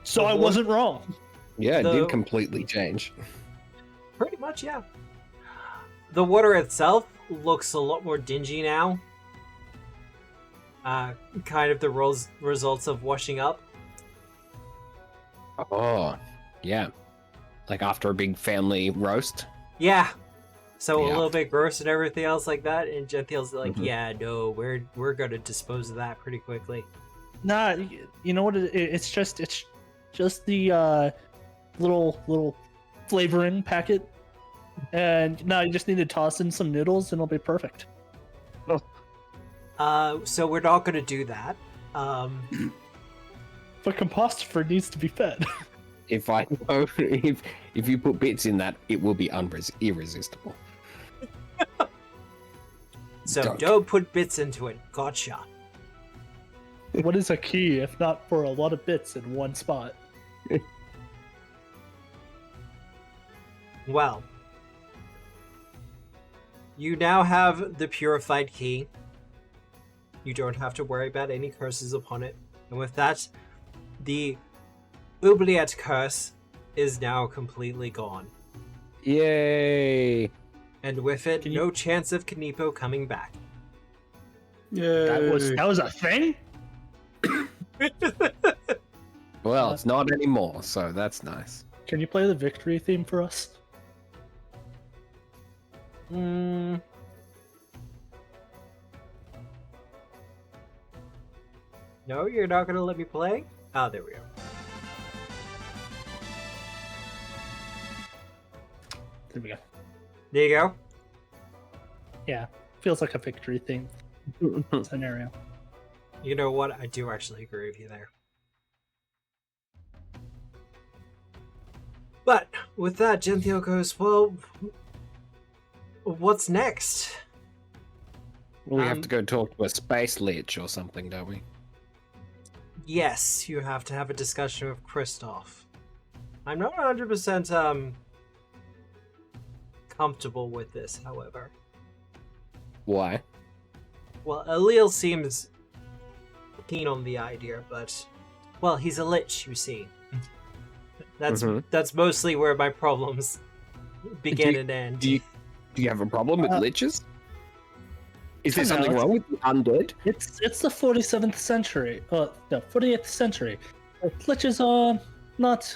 So I wasn't wrong. Yeah, it The- did completely change. Pretty much, yeah. The water itself looks a lot more dingy now. Kind of the results of washing up. Oh, yeah. Like after a big family roast. Yeah. So Yeah. a little bit gross and everything else like that, and Gentile's like, Mhm. yeah, no, we're gonna dispose of that pretty quickly. Nah, you know what? It's just the little flavoring packet, and now you just need to toss in some noodles, and it'll be perfect. So we're not gonna do that. But compostifer needs to be fed. If I know, if you put bits in that, it will be irresistible. So Don't. don't put bits into it. Gotcha. What is a key if not for a lot of bits in one spot? Well, you now have the purified key. You don't have to worry about any curses upon it. And with that, the oubliette curse is now completely gone. Yay! And with it, Can you- no chance of Kanipo coming back. That was a thing? Well, it's not anymore, so that's nice. Can you play the victory theme for us? Mm. No, you're not gonna let me play? Oh, there we go. There we go. There you go. Yeah, feels like a victory theme scenario. You know what? I do actually agree with you there. But with that, Genthiel goes, well, what's next? We have to go talk to a space lich or something, don't we? Yes, you have to have a discussion with Kristoff. I'm not 100% comfortable with this, however. Why? Well, Alil seems keen on the idea, but, well, he's a lich, you see. That's mostly where my problems begin and end. Do you have a problem with liches? Is there no, something wrong with the undead? It's the 47th century. No, 48th century. Liches are not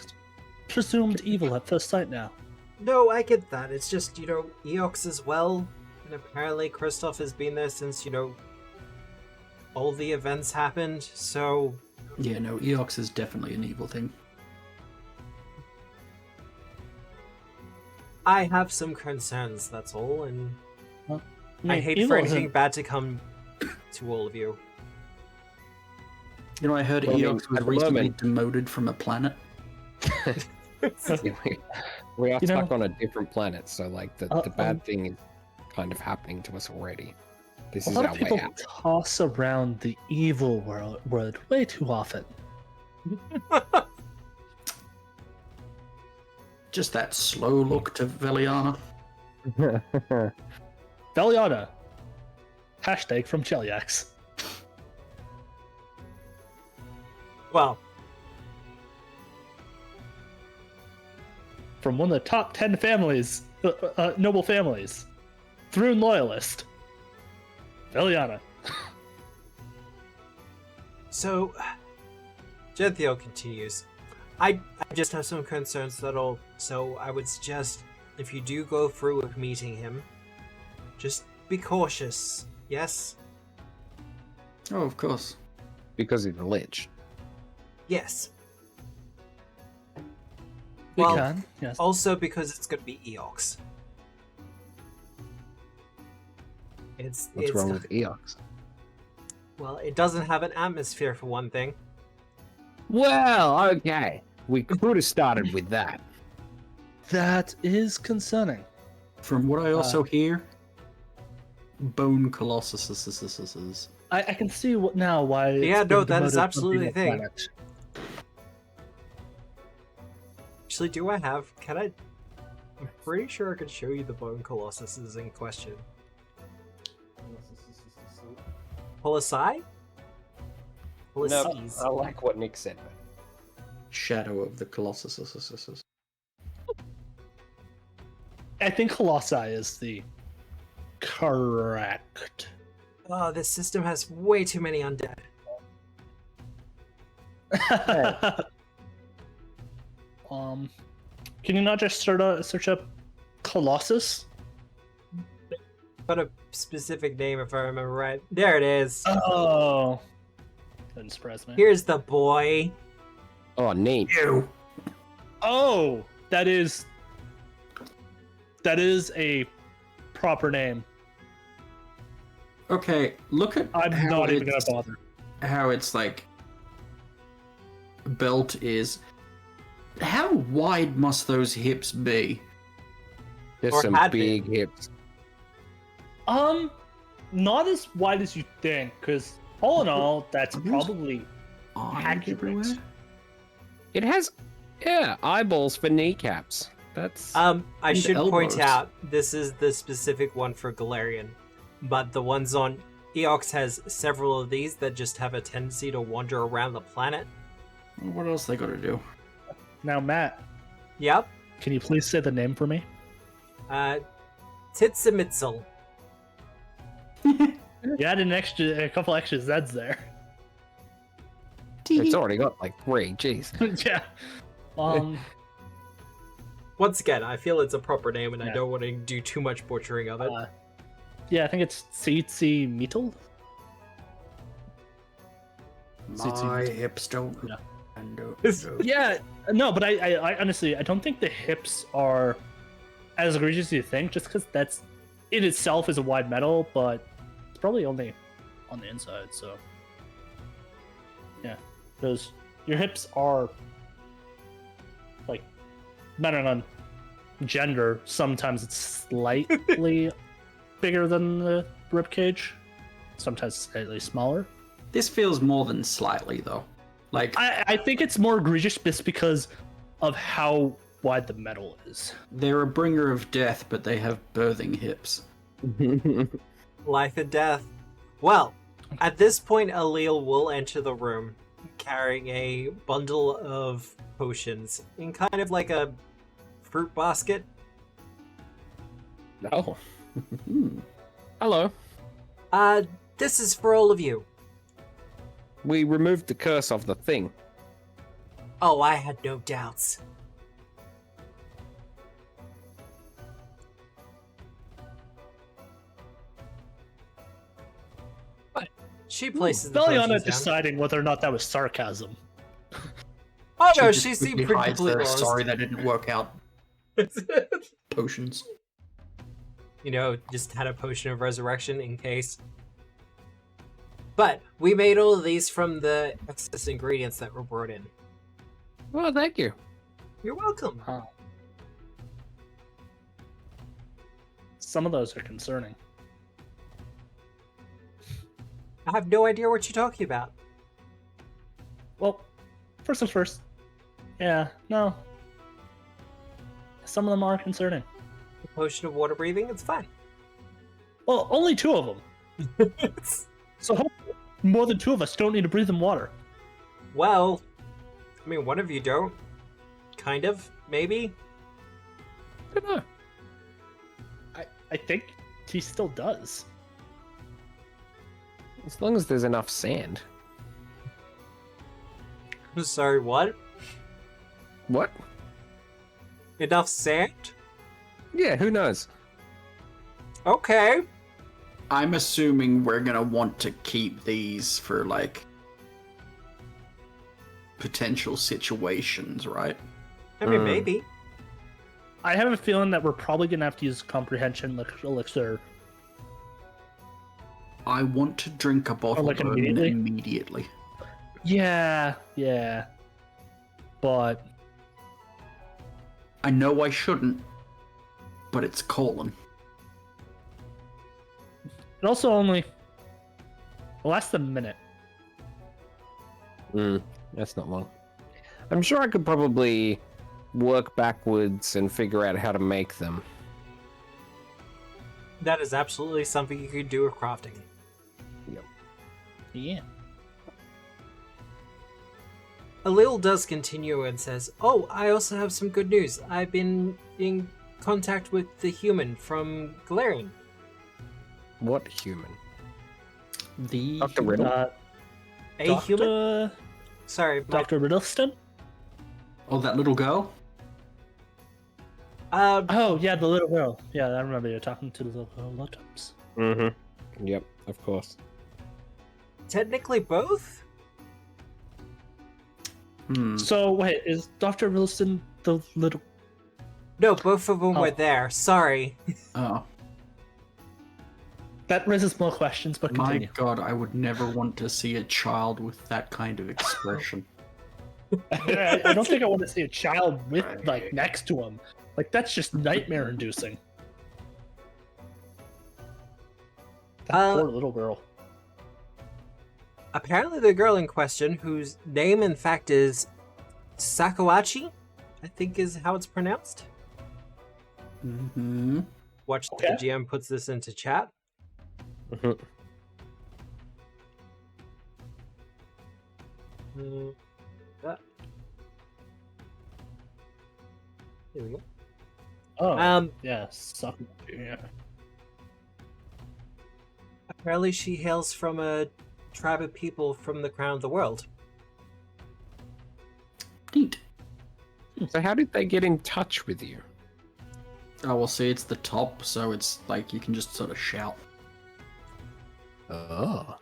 presumed evil at first sight now. No, I get that. It's just, Eox as well. And apparently Kristoff has been there since, all the events happened, so... Yeah, no, Eox is definitely an evil thing. I have some concerns, that's all, and I hate evil for anything isn't- bad to come to all of you. You know, I heard Well, I mean, Eox was at the recently moment- demoted from a planet. We are You know- stuck on a different planet, so like the bad thing is kind of happening to us already. This A is lot our of way people out. toss around the evil word way too often. Just that slow look to Veliana. Veliana. Hashtag from Cheliax. Well, From one of the top 10 families, noble families. Thrune Loyalist. Veliana. so... Genthiel continues. I just have some concerns, that all. So I would suggest, if you do go through with meeting him, just be cautious, yes? Oh, of course. Because he's a lich. Yes. We Well, can, yes. Also because it's going to be Eox. What's it's wrong with Eox? Well, it doesn't have an atmosphere for one thing. Well, okay. We could have started with that. That is concerning. From what I also hear, bone colossuses. I can see now why. it's Yeah, no, been that is demoted from absolutely being a thing. planet. Actually, do I have... Can I... I'm pretty sure I could show you the bone colossuses in question. Polysci? No, Polycies. I like what Nick said. Shadow of the colossuses. I think Colossi is the correct. Oh, this system has way too many undead. Can you not just search up Colossus? But a specific name, if I remember right. There it is. Oh, doesn't surprise me. Here's the boy. Oh, neat. Ew. Oh, that is a proper name. Okay, look at I'm how not even gonna it's- bother. how it's like belt is. How wide must those hips be? There's Or some had big hips. Not as wide as you think, because all in all, that's probably Eyes accurate. everywhere? It has, eyeballs for kneecaps. That's I And should point elbows. out, this is the specific one for Galarian. But the ones on Eox has several of these that just have a tendency to wander around the planet. What else they gotta do? Now, Matt. Yep. Can you please say the name for me? Titsamitzel. You had a couple extra Z's there. it's already got like 3. Jeez. Yeah. Well, Once again, I feel it's a proper name, and I Yeah. don't want to do too much butchering of it. Yeah, I think it's Tsitsi Metal. My hips don't. Yeah. And Yeah, no, but I honestly I don't think the hips are as egregious as you think, just because that's it itself is a wide metal, but it's probably only on the inside. So yeah, because your hips are like depending on gender, sometimes it's slightly bigger than the rib cage, sometimes slightly smaller. This feels more than slightly, though. Like, I think it's more egregious just because of how wide the metal is. they're a bringer of death, but they have birthing hips. Life and death. Well, at this point, Alil will enter the room carrying a bundle of potions in kind of like a fruit basket. Oh. Hello. This is for all of you. We removed the curse of the thing. Oh, I had no doubts. But she places the Veliana potions down. deciding whether or not that was sarcasm. Oh no, just she seemed quickly pretty hides completely their sorry that didn't work out potions. You know, just had a potion of resurrection in case. But we made all of these from the excess ingredients that were brought in. Well, thank you. You're welcome. Some of those are concerning. I have no idea what you're talking about. Well, first things first. Yeah, no. Some of them are concerning. The potion of water breathing, it's fine. Well, only 2 of them. So hopefully more than 2 of us don't need to breathe in water. Well, I mean, one of you don't. Kind of, maybe. I don't know. I think he still does. As long as there's enough sand. I'm sorry, what? What? Enough sand? Yeah, who knows? Okay. I'm assuming we're gonna want to keep these for, like, potential situations, right? I mean, maybe. I have a feeling that we're probably going to have to use comprehension elixir. I want to drink a bottle like, of immediately? immediately. Yeah. But I know I shouldn't, but it's colon. it also only lasts a minute. That's not long. I'm sure I could probably work backwards and figure out how to make them. That is absolutely something you could do with crafting. Yeah. Alil does continue and says, "Oh, I also have some good news. I've been in contact with the human from Galarian." What human? The Dr. Riddle? A human? Dr. Sorry, Dr. Riddleston? Oh, that little girl? Oh, yeah, the little girl. Yeah, I remember you talking to the little girl a lot of times. Mm-hmm. Yep, of course. technically both? So, wait, is Dr. Riddleston the little... No, both of them Oh. were there. Sorry. Oh, That raises more questions, but my continue. god, I would never want to see a child with that kind of expression. I don't think I want to see a child with, like, next to him. Like, that's just nightmare-inducing. That poor little girl. Apparently the girl in question, whose name in fact is Sakuachi, I think is how it's pronounced. Mm-hmm. Watch Okay. the GM puts this into chat. Mhm. That. Here we go. Oh, yeah, suck. Yeah. Apparently she hails from a tribe of people from the crown of the world. Neat. So how did they get in touch with you? Oh, well, see, it's the top, so it's like you can just sort of shout. Oh.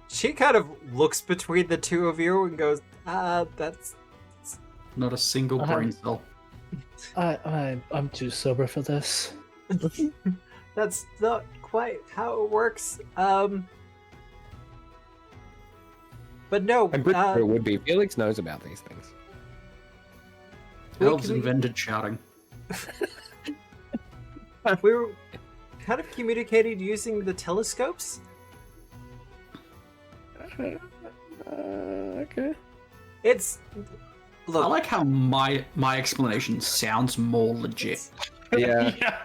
She kind of looks between the two of you and goes, that's... Not a single brain cell. I'm too sober for this. That's not quite how it works. But no, I'm pretty sure it would be. Felix knows about these things. Elves invented shouting. we were kind of communicated using the telescopes. Okay. It's... Look, I like how my explanation sounds more legit. Yeah.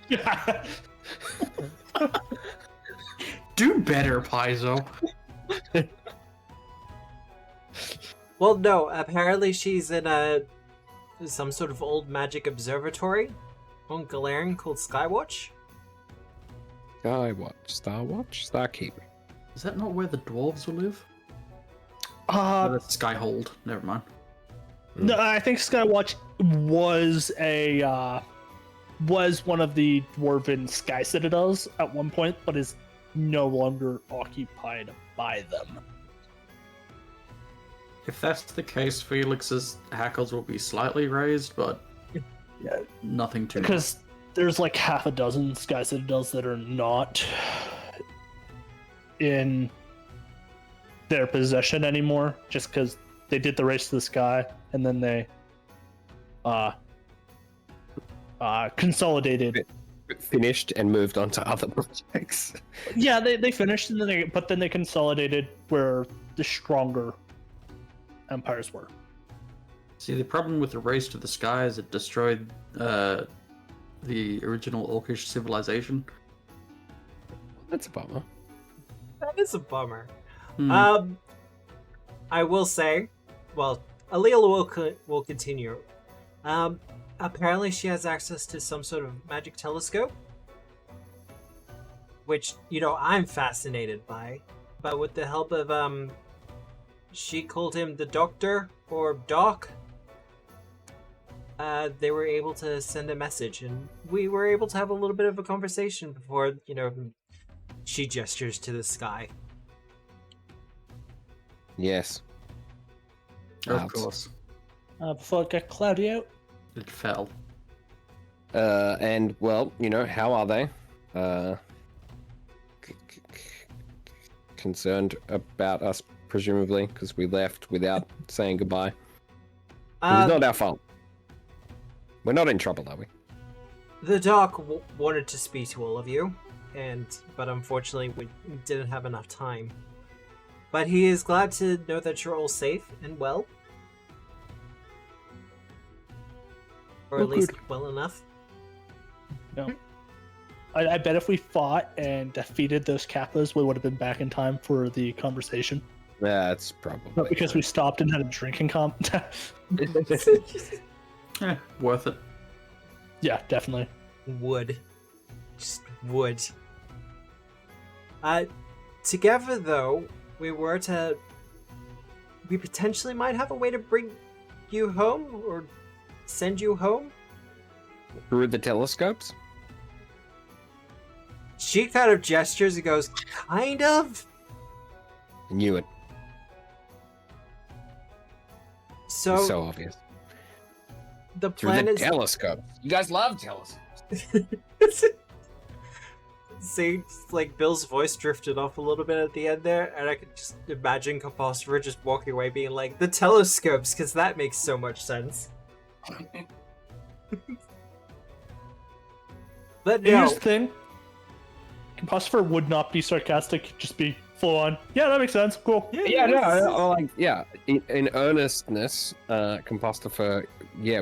Yeah. Do better, Paizo. well, no, apparently she's in some sort of old magic observatory on Galarian called Skywatch. Skywatch, Starwatch, Starkeep. Is that not where the dwarves will live? That's Skyhold. Never mind. No, I think Skywatch was one of the dwarven sky citadels at one point, but is no longer occupied by them. If that's the case, Felix's hackles will be slightly raised, but Yeah, nothing too much. because there's like half a dozen sky citadels that are not in their possession anymore, just because they did the race to the sky and then they consolidated. Finished and moved on to other projects. Yeah, they finished and then they consolidated where the stronger empires were. See, the problem with the race to the sky is it destroyed the original Orcish civilization. That's a bummer. That is a bummer. Hmm. I will say, well, Alila will continue. Apparently she has access to some sort of magic telescope, which, I'm fascinated by. But with the help of, she called him the Doctor, or Doc, they were able to send a message, and we were able to have a little bit of a conversation before, she gestures to the sky. Yes. Of Out. course. Before it got cloudy out. It fell. And well, how are they? Concerned about us, presumably, because we left without saying goodbye. It was not our fault. We're not in trouble, are we? The doc wanted to speak to all of you, but unfortunately we didn't have enough time. But he is glad to know that you're all safe and well. Or at least well enough. No. I bet if we fought and defeated those Kappas, we would have been back in time for the conversation. That's probably. But because we stopped and had a drinking Worth it. Yeah, definitely. Would. Just would. Together though, we potentially might have a way to bring you home, or send you home? Through the telescopes? She kind of gestures and goes, kind of? I knew it. So, It's so obvious. the Through plan the is... telescope. You guys love telescopes. See, like, Bill's voice drifted off a little bit at the end there, and I could just imagine Composter just walking away being like, the telescopes, because that makes so much sense. But no, Here's the thing. Compostor would not be sarcastic, just be full on. Yeah, that makes sense. Cool. In earnestness, Compostopher,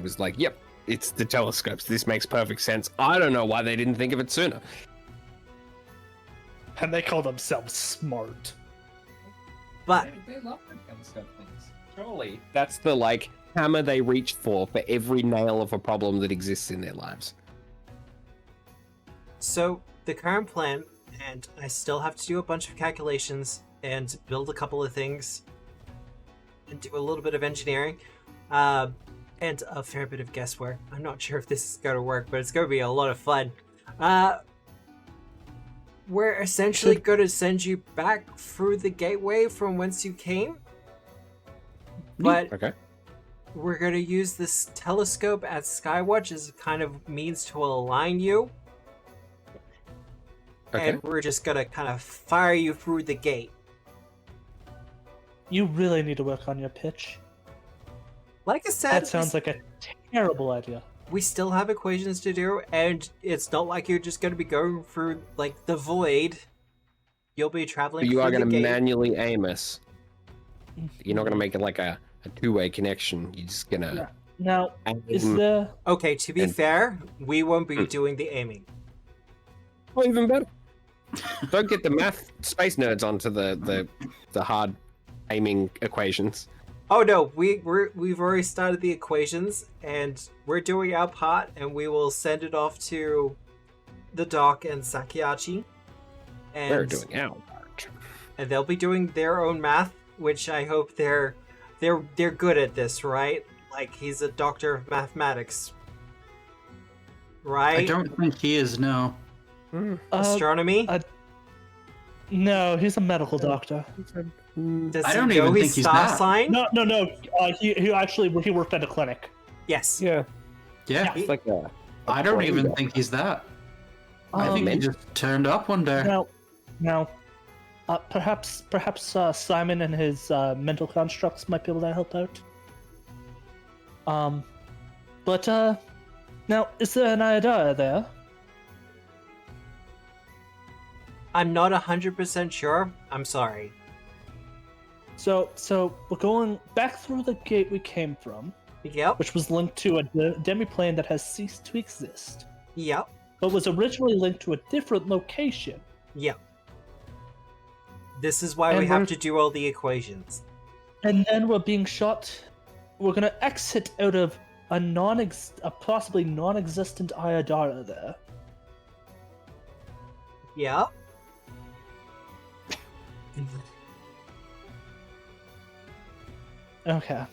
was like, yep, it's the telescopes. This makes perfect sense. I don't know why they didn't think of it sooner. And they call themselves smart. but They love the telescope things. Surely that's the hammer they reach for every nail of a problem that exists in their lives. so the current plan, and I still have to do a bunch of calculations and build a couple of things and do a little bit of engineering, and a fair bit of guesswork. I'm not sure if this is going to work, but it's going to be a lot of fun. We're essentially going to send you back through the gateway from whence you came. But Okay. we're going to use this telescope at Skywatch as a kind of means to align you. Okay. And we're just going to kind of fire you through the gate. You really need to work on your pitch. Like I said, That sounds like a terrible idea. we still have equations to do, and it's not like you're just going to be going through, like, the void. You'll be traveling But you through are the going to gate. manually aim us. You're not going to make it like a two-way connection. You're just going to... Now, is aim. there... Okay, to be And- fair, we won't be doing the aiming. Oh, even better. Don't get the math space nerds onto the hard aiming equations. Oh no, we've already started the equations, and we're doing our part, and we will send it off to the doc and Sakiachi, and We're doing our part. and they'll be doing their own math, which I hope they're good at this, right? Like, he's a doctor of mathematics, right? I don't think he is, no. Astronomy. No, he's a medical doctor. Does I he don't know even his think he's star that. sign? No. He worked at a clinic. Yes. Yeah, Yeah, it's like a... I don't even brain think he's that. I think he man. just turned up one day. Now, perhaps Simon and his mental constructs might be able to help out. But now, is there an Iodara there? I'm not 100% sure. I'm sorry. So we're going back through the gate we came from, Yep. which was linked to a demiplane that has ceased to exist, Yep. but was originally linked to a different location. Yep. This is why we And have we're- to do all the equations. And then we're being shot. We're gonna exit out of a possibly non-existent Iodara there. Yep. Okay.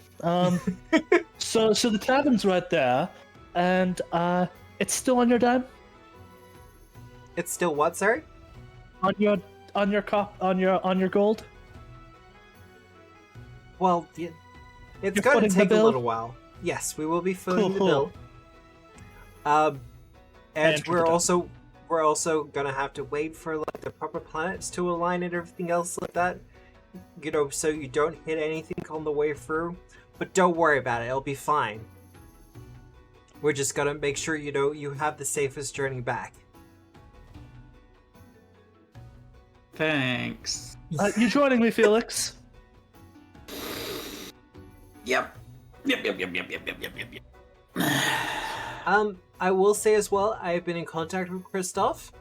So the tavern's right there, and it's still on your dime, It's still what, sorry? on your gold. Well, it's You're going to footing the take a bill? little while. Yes, we will be footing the Cool. bill. And And for the bill. we're also gonna have to wait for like the proper planets to align and everything else like that. You know, so you don't hit anything on the way through. But don't worry about it; it'll be fine. We're just gonna make sure you have the safest journey back. Thanks. You joining me, Felix? Yep. I will say as well, I've been in contact with Christoph.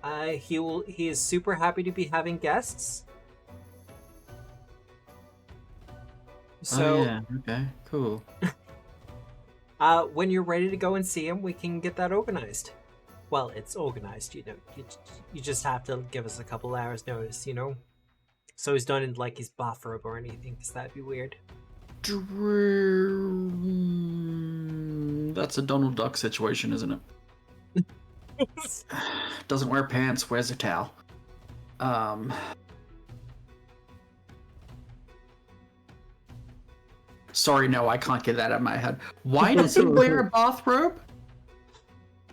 He is super happy to be having guests. So, Oh, yeah. Okay, cool. when you're ready to go and see him, we can get that organized. Well, it's organized, you just have to give us a couple hours notice, So he's not in like his bathrobe or anything, because that'd be weird. That's a Donald Duck situation, isn't it? Doesn't wear pants, wears a towel. Sorry, no, I can't get that out of my head. Why does he wear a bathrobe?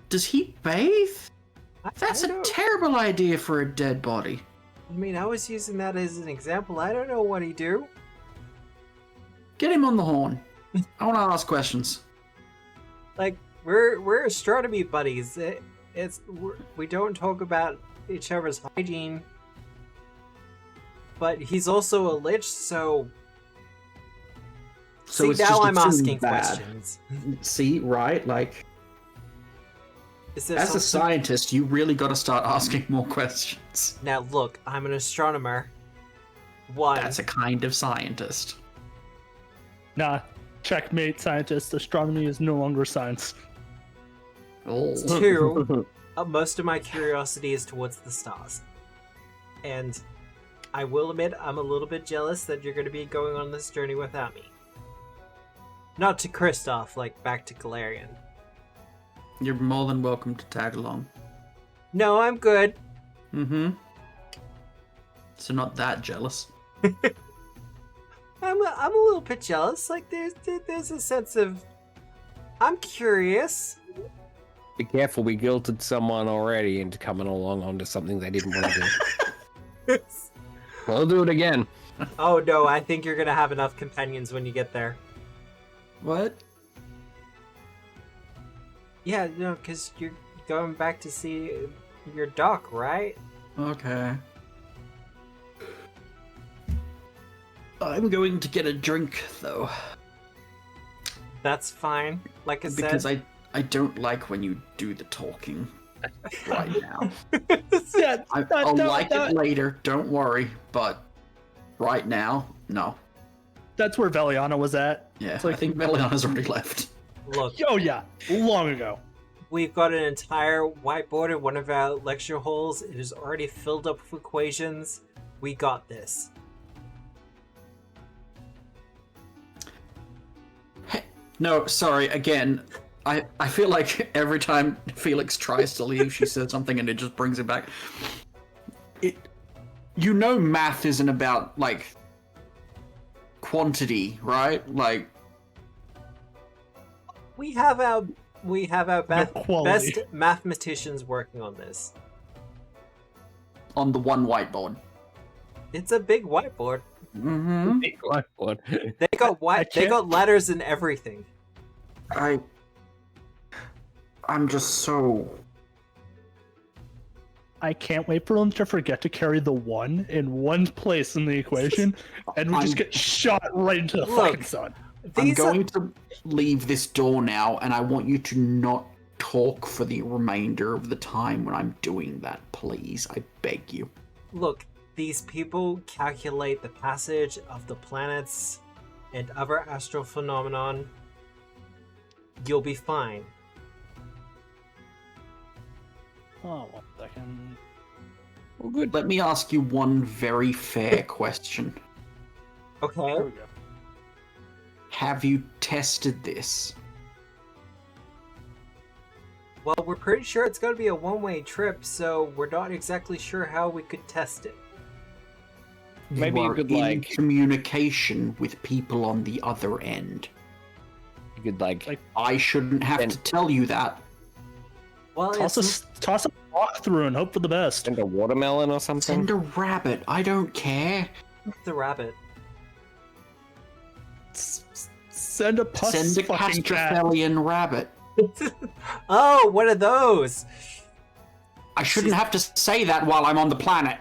Does he bathe? That's a terrible idea for a dead body. I mean, I was using that as an example. I don't know what he do. Get him on the horn. I want to ask questions. Like, we're astronomy buddies. We don't talk about each other's hygiene. But he's also a lich, so... So See, it's now just I'm assumed asking bad. questions. See, right? Like, Is there as a something... scientist, you really got to start asking more questions. Now, look, I'm an astronomer. One. That's a kind of scientist. Nah, checkmate, scientist. Astronomy is no longer science. Oh. Two, most of my curiosity is towards the stars. And I will admit, I'm a little bit jealous that you're going to be going on this journey without me. Not to Kristoff, like back to Galarian. You're more than welcome to tag along. No, I'm good. Mm-hmm. So not that jealous. I'm a little bit jealous. Like there's a sense of I'm curious. Be careful, we guilted someone already into coming along onto something they didn't want to do. We'll do it again. Oh no, I think you're gonna have enough companions when you get there. What? Yeah, no, because you're going back to see your doc, right? Okay. I'm going to get a drink, though. That's fine. Like I Because said. I don't like when you do the talking right now. Yeah, I'll like it later, don't worry. But right now, no. That's where Veliana was at. Yeah, It's like- I think Meliana's already left. Look, Oh yeah, long ago. we've got an entire whiteboard in one of our lecture halls. It is already filled up with equations. We got this. No, sorry, again. I feel like every time Felix tries to leave, she says something and it just brings it back. You know math isn't about, like, quantity, right? Like, We have our quality. best mathematicians working on this. on the one whiteboard. It's a big whiteboard. Mm-hmm. Big whiteboard. They got They can't- got letters and everything. I'm just so... I can't wait for them to forget to carry the 1 in one place in the equation, and we just get shot right into the Look, fucking sun. I'm These are, going to leave this door now, and I want you to not talk for the remainder of the time when I'm doing that, please. I beg you. look, these people calculate the passage of the planets and other astral phenomenon. You'll be fine. Oh, 1 second. Well, good. Let me ask you one very fair question. Okay. There we go. Have you tested this? Well, we're pretty sure it's going to be a one-way trip, so we're not exactly sure how we could test it. Maybe you are could, in like- communication with people on the other end. You could like I shouldn't have Then- to tell you that. Well, Toss a rock through and hope for the best. send a watermelon or something. Send a rabbit. I don't care. the rabbit. Send a pus Send a fucking cat. Castrophelian rabbit. Oh, one of those! I shouldn't have to say that while I'm on the planet.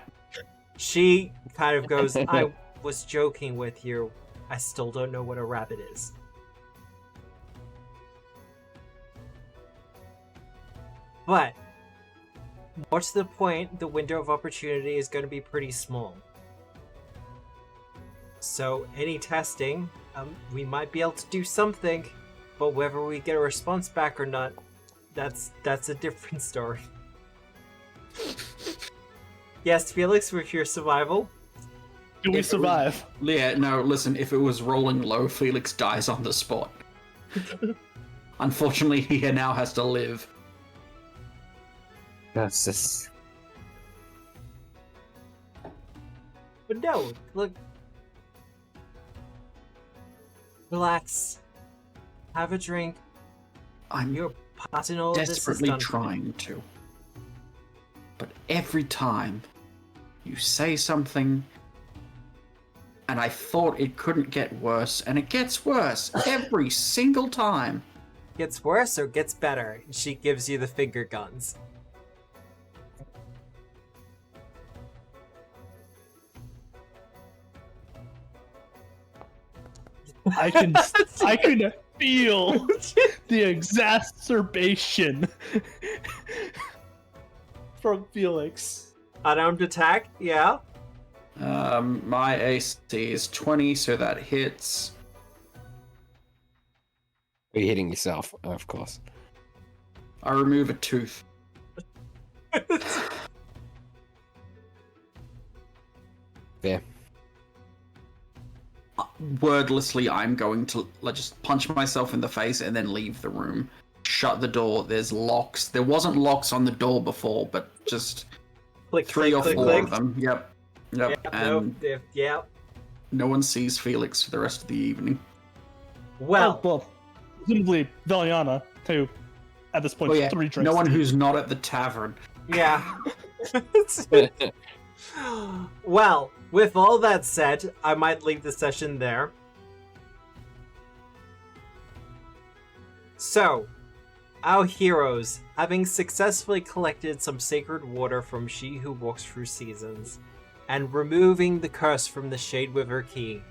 She kind of goes, I was joking with you. I still don't know what a rabbit is. But, what's the point? The window of opportunity is going to be pretty small. So, any testing, we might be able to do something, but whether we get a response back or not, that's a different story. Yes, Felix, with your survival. Do we If it was- survive? Yeah, no, listen, if it was rolling low, Felix dies on the spot. Unfortunately, he now has to live. That's just... But no, look. Relax. Have a drink. I'm You're part in all of this is desperately done for you. trying to. But every time you say something, and I thought it couldn't get worse, and it gets worse every single time. Gets worse or gets better? She gives you the finger guns. I can feel the exacerbation from Felix. Unarmed attack, yeah. My AC is 20, so that hits. You're hitting yourself, of course. I remove a tooth. There. wordlessly, I'm going to just punch myself in the face and then leave the room. Shut the door. There's locks. There wasn't locks on the door before, but just Click, three click, or click, four click. of them. Yep. And Yeah. no one sees Felix for the rest of the evening. Well, presumably Valiana too. At this point, Oh yeah, 3 drinks. no one who's not at the tavern. yeah. Well, with all that said, I might leave the session there. So, our heroes, having successfully collected some sacred water from She Who Walks Through Seasons, and removing the curse from the Shade with her key,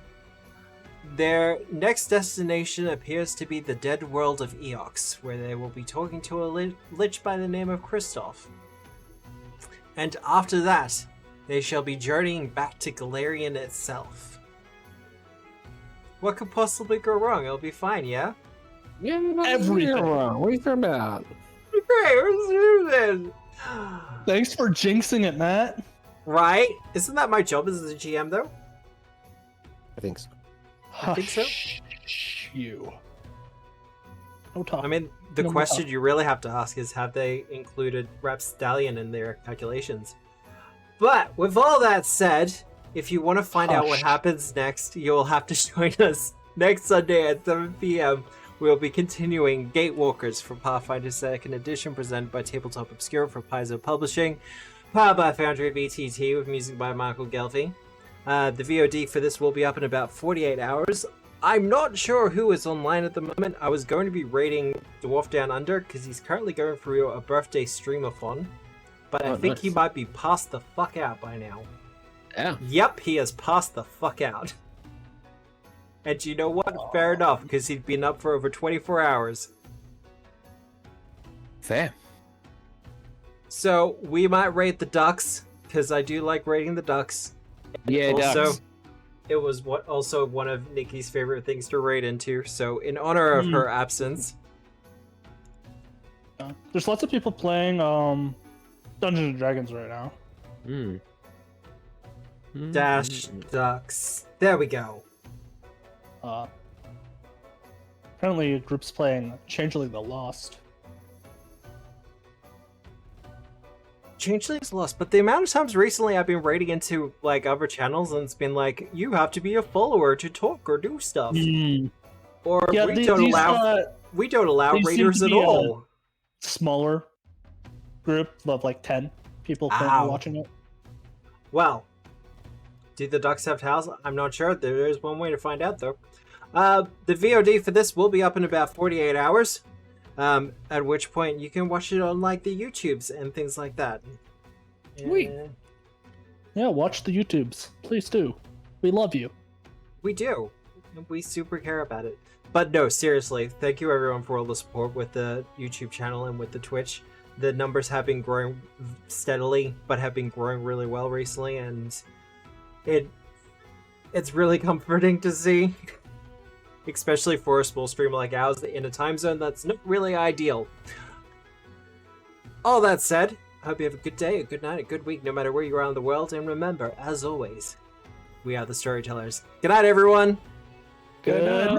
their next destination appears to be the dead world of Eox, where they will be talking to a lich by the name of Kristoff. And after that, they shall be journeying back to Galarian itself. What could possibly go wrong? It'll be fine, yeah? Yeah, Everything. wrong. What are you talking about? Great, let's do this! Thanks for jinxing it, Matt. Right? Isn't that my job as a GM, though? I think so. I think so. Hush you. No talk. I mean, the No, question you really have to ask is, have they included Rapstallion in their calculations? But, with all that said, if you want to find out what Hush. happens next, you'll have to join us next Sunday at 7 p.m. We'll be continuing Gatewalkers for Pathfinder 2nd Edition, presented by Tabletop Obscura for Paizo Publishing, powered by Foundry VTT, with music by Michael Gelfi. The VOD for this will be up in about 48 hours. I'm not sure who is online at the moment. I was going to be raiding Dwarf Down Under, because he's currently going through a birthday streamathon, but I Oh, think he nice. might be passed the fuck out by now. Yeah. Yep, he has passed the fuck out. And you know what? Fair enough, because he'd been up for over 24 hours. Fair. So, we might raid the ducks, because I do like raiding the ducks. Yeah, Also, ducks. it was also one of Nikki's favorite things to raid into, so in honor of her absence... There's lots of people playing Dungeons and Dragons right now. Mm. Dash ducks. There we go. Apparently, a group's playing Changeling the Lost. Changeling's lost, but the amount of times recently I've been raiding into like other channels and it's been like, you have to be a follower to talk or do stuff. Or Yeah, we don't allow these seem raiders to at be, all. Smaller group of like 10 people currently Ow. watching it. Well, do the ducks have towels? I'm not sure. There is one way to find out, though. The VOD for this will be up in about 48 hours, at which point you can watch it on like the YouTubes and things like that. Sweet. Yeah, watch the YouTubes. Please do. We love you. We do. We super care about it. But no, seriously, thank you everyone for all the support with the YouTube channel and with the Twitch. The numbers have been growing steadily, but have been growing really well recently, and it's really comforting to see. Especially for a small streamer like ours in a time zone that's not really ideal. All that said, I hope you have a good day, a good night, a good week, no matter where you are in the world, and remember, as always, we are the storytellers. Good night, everyone! Good night.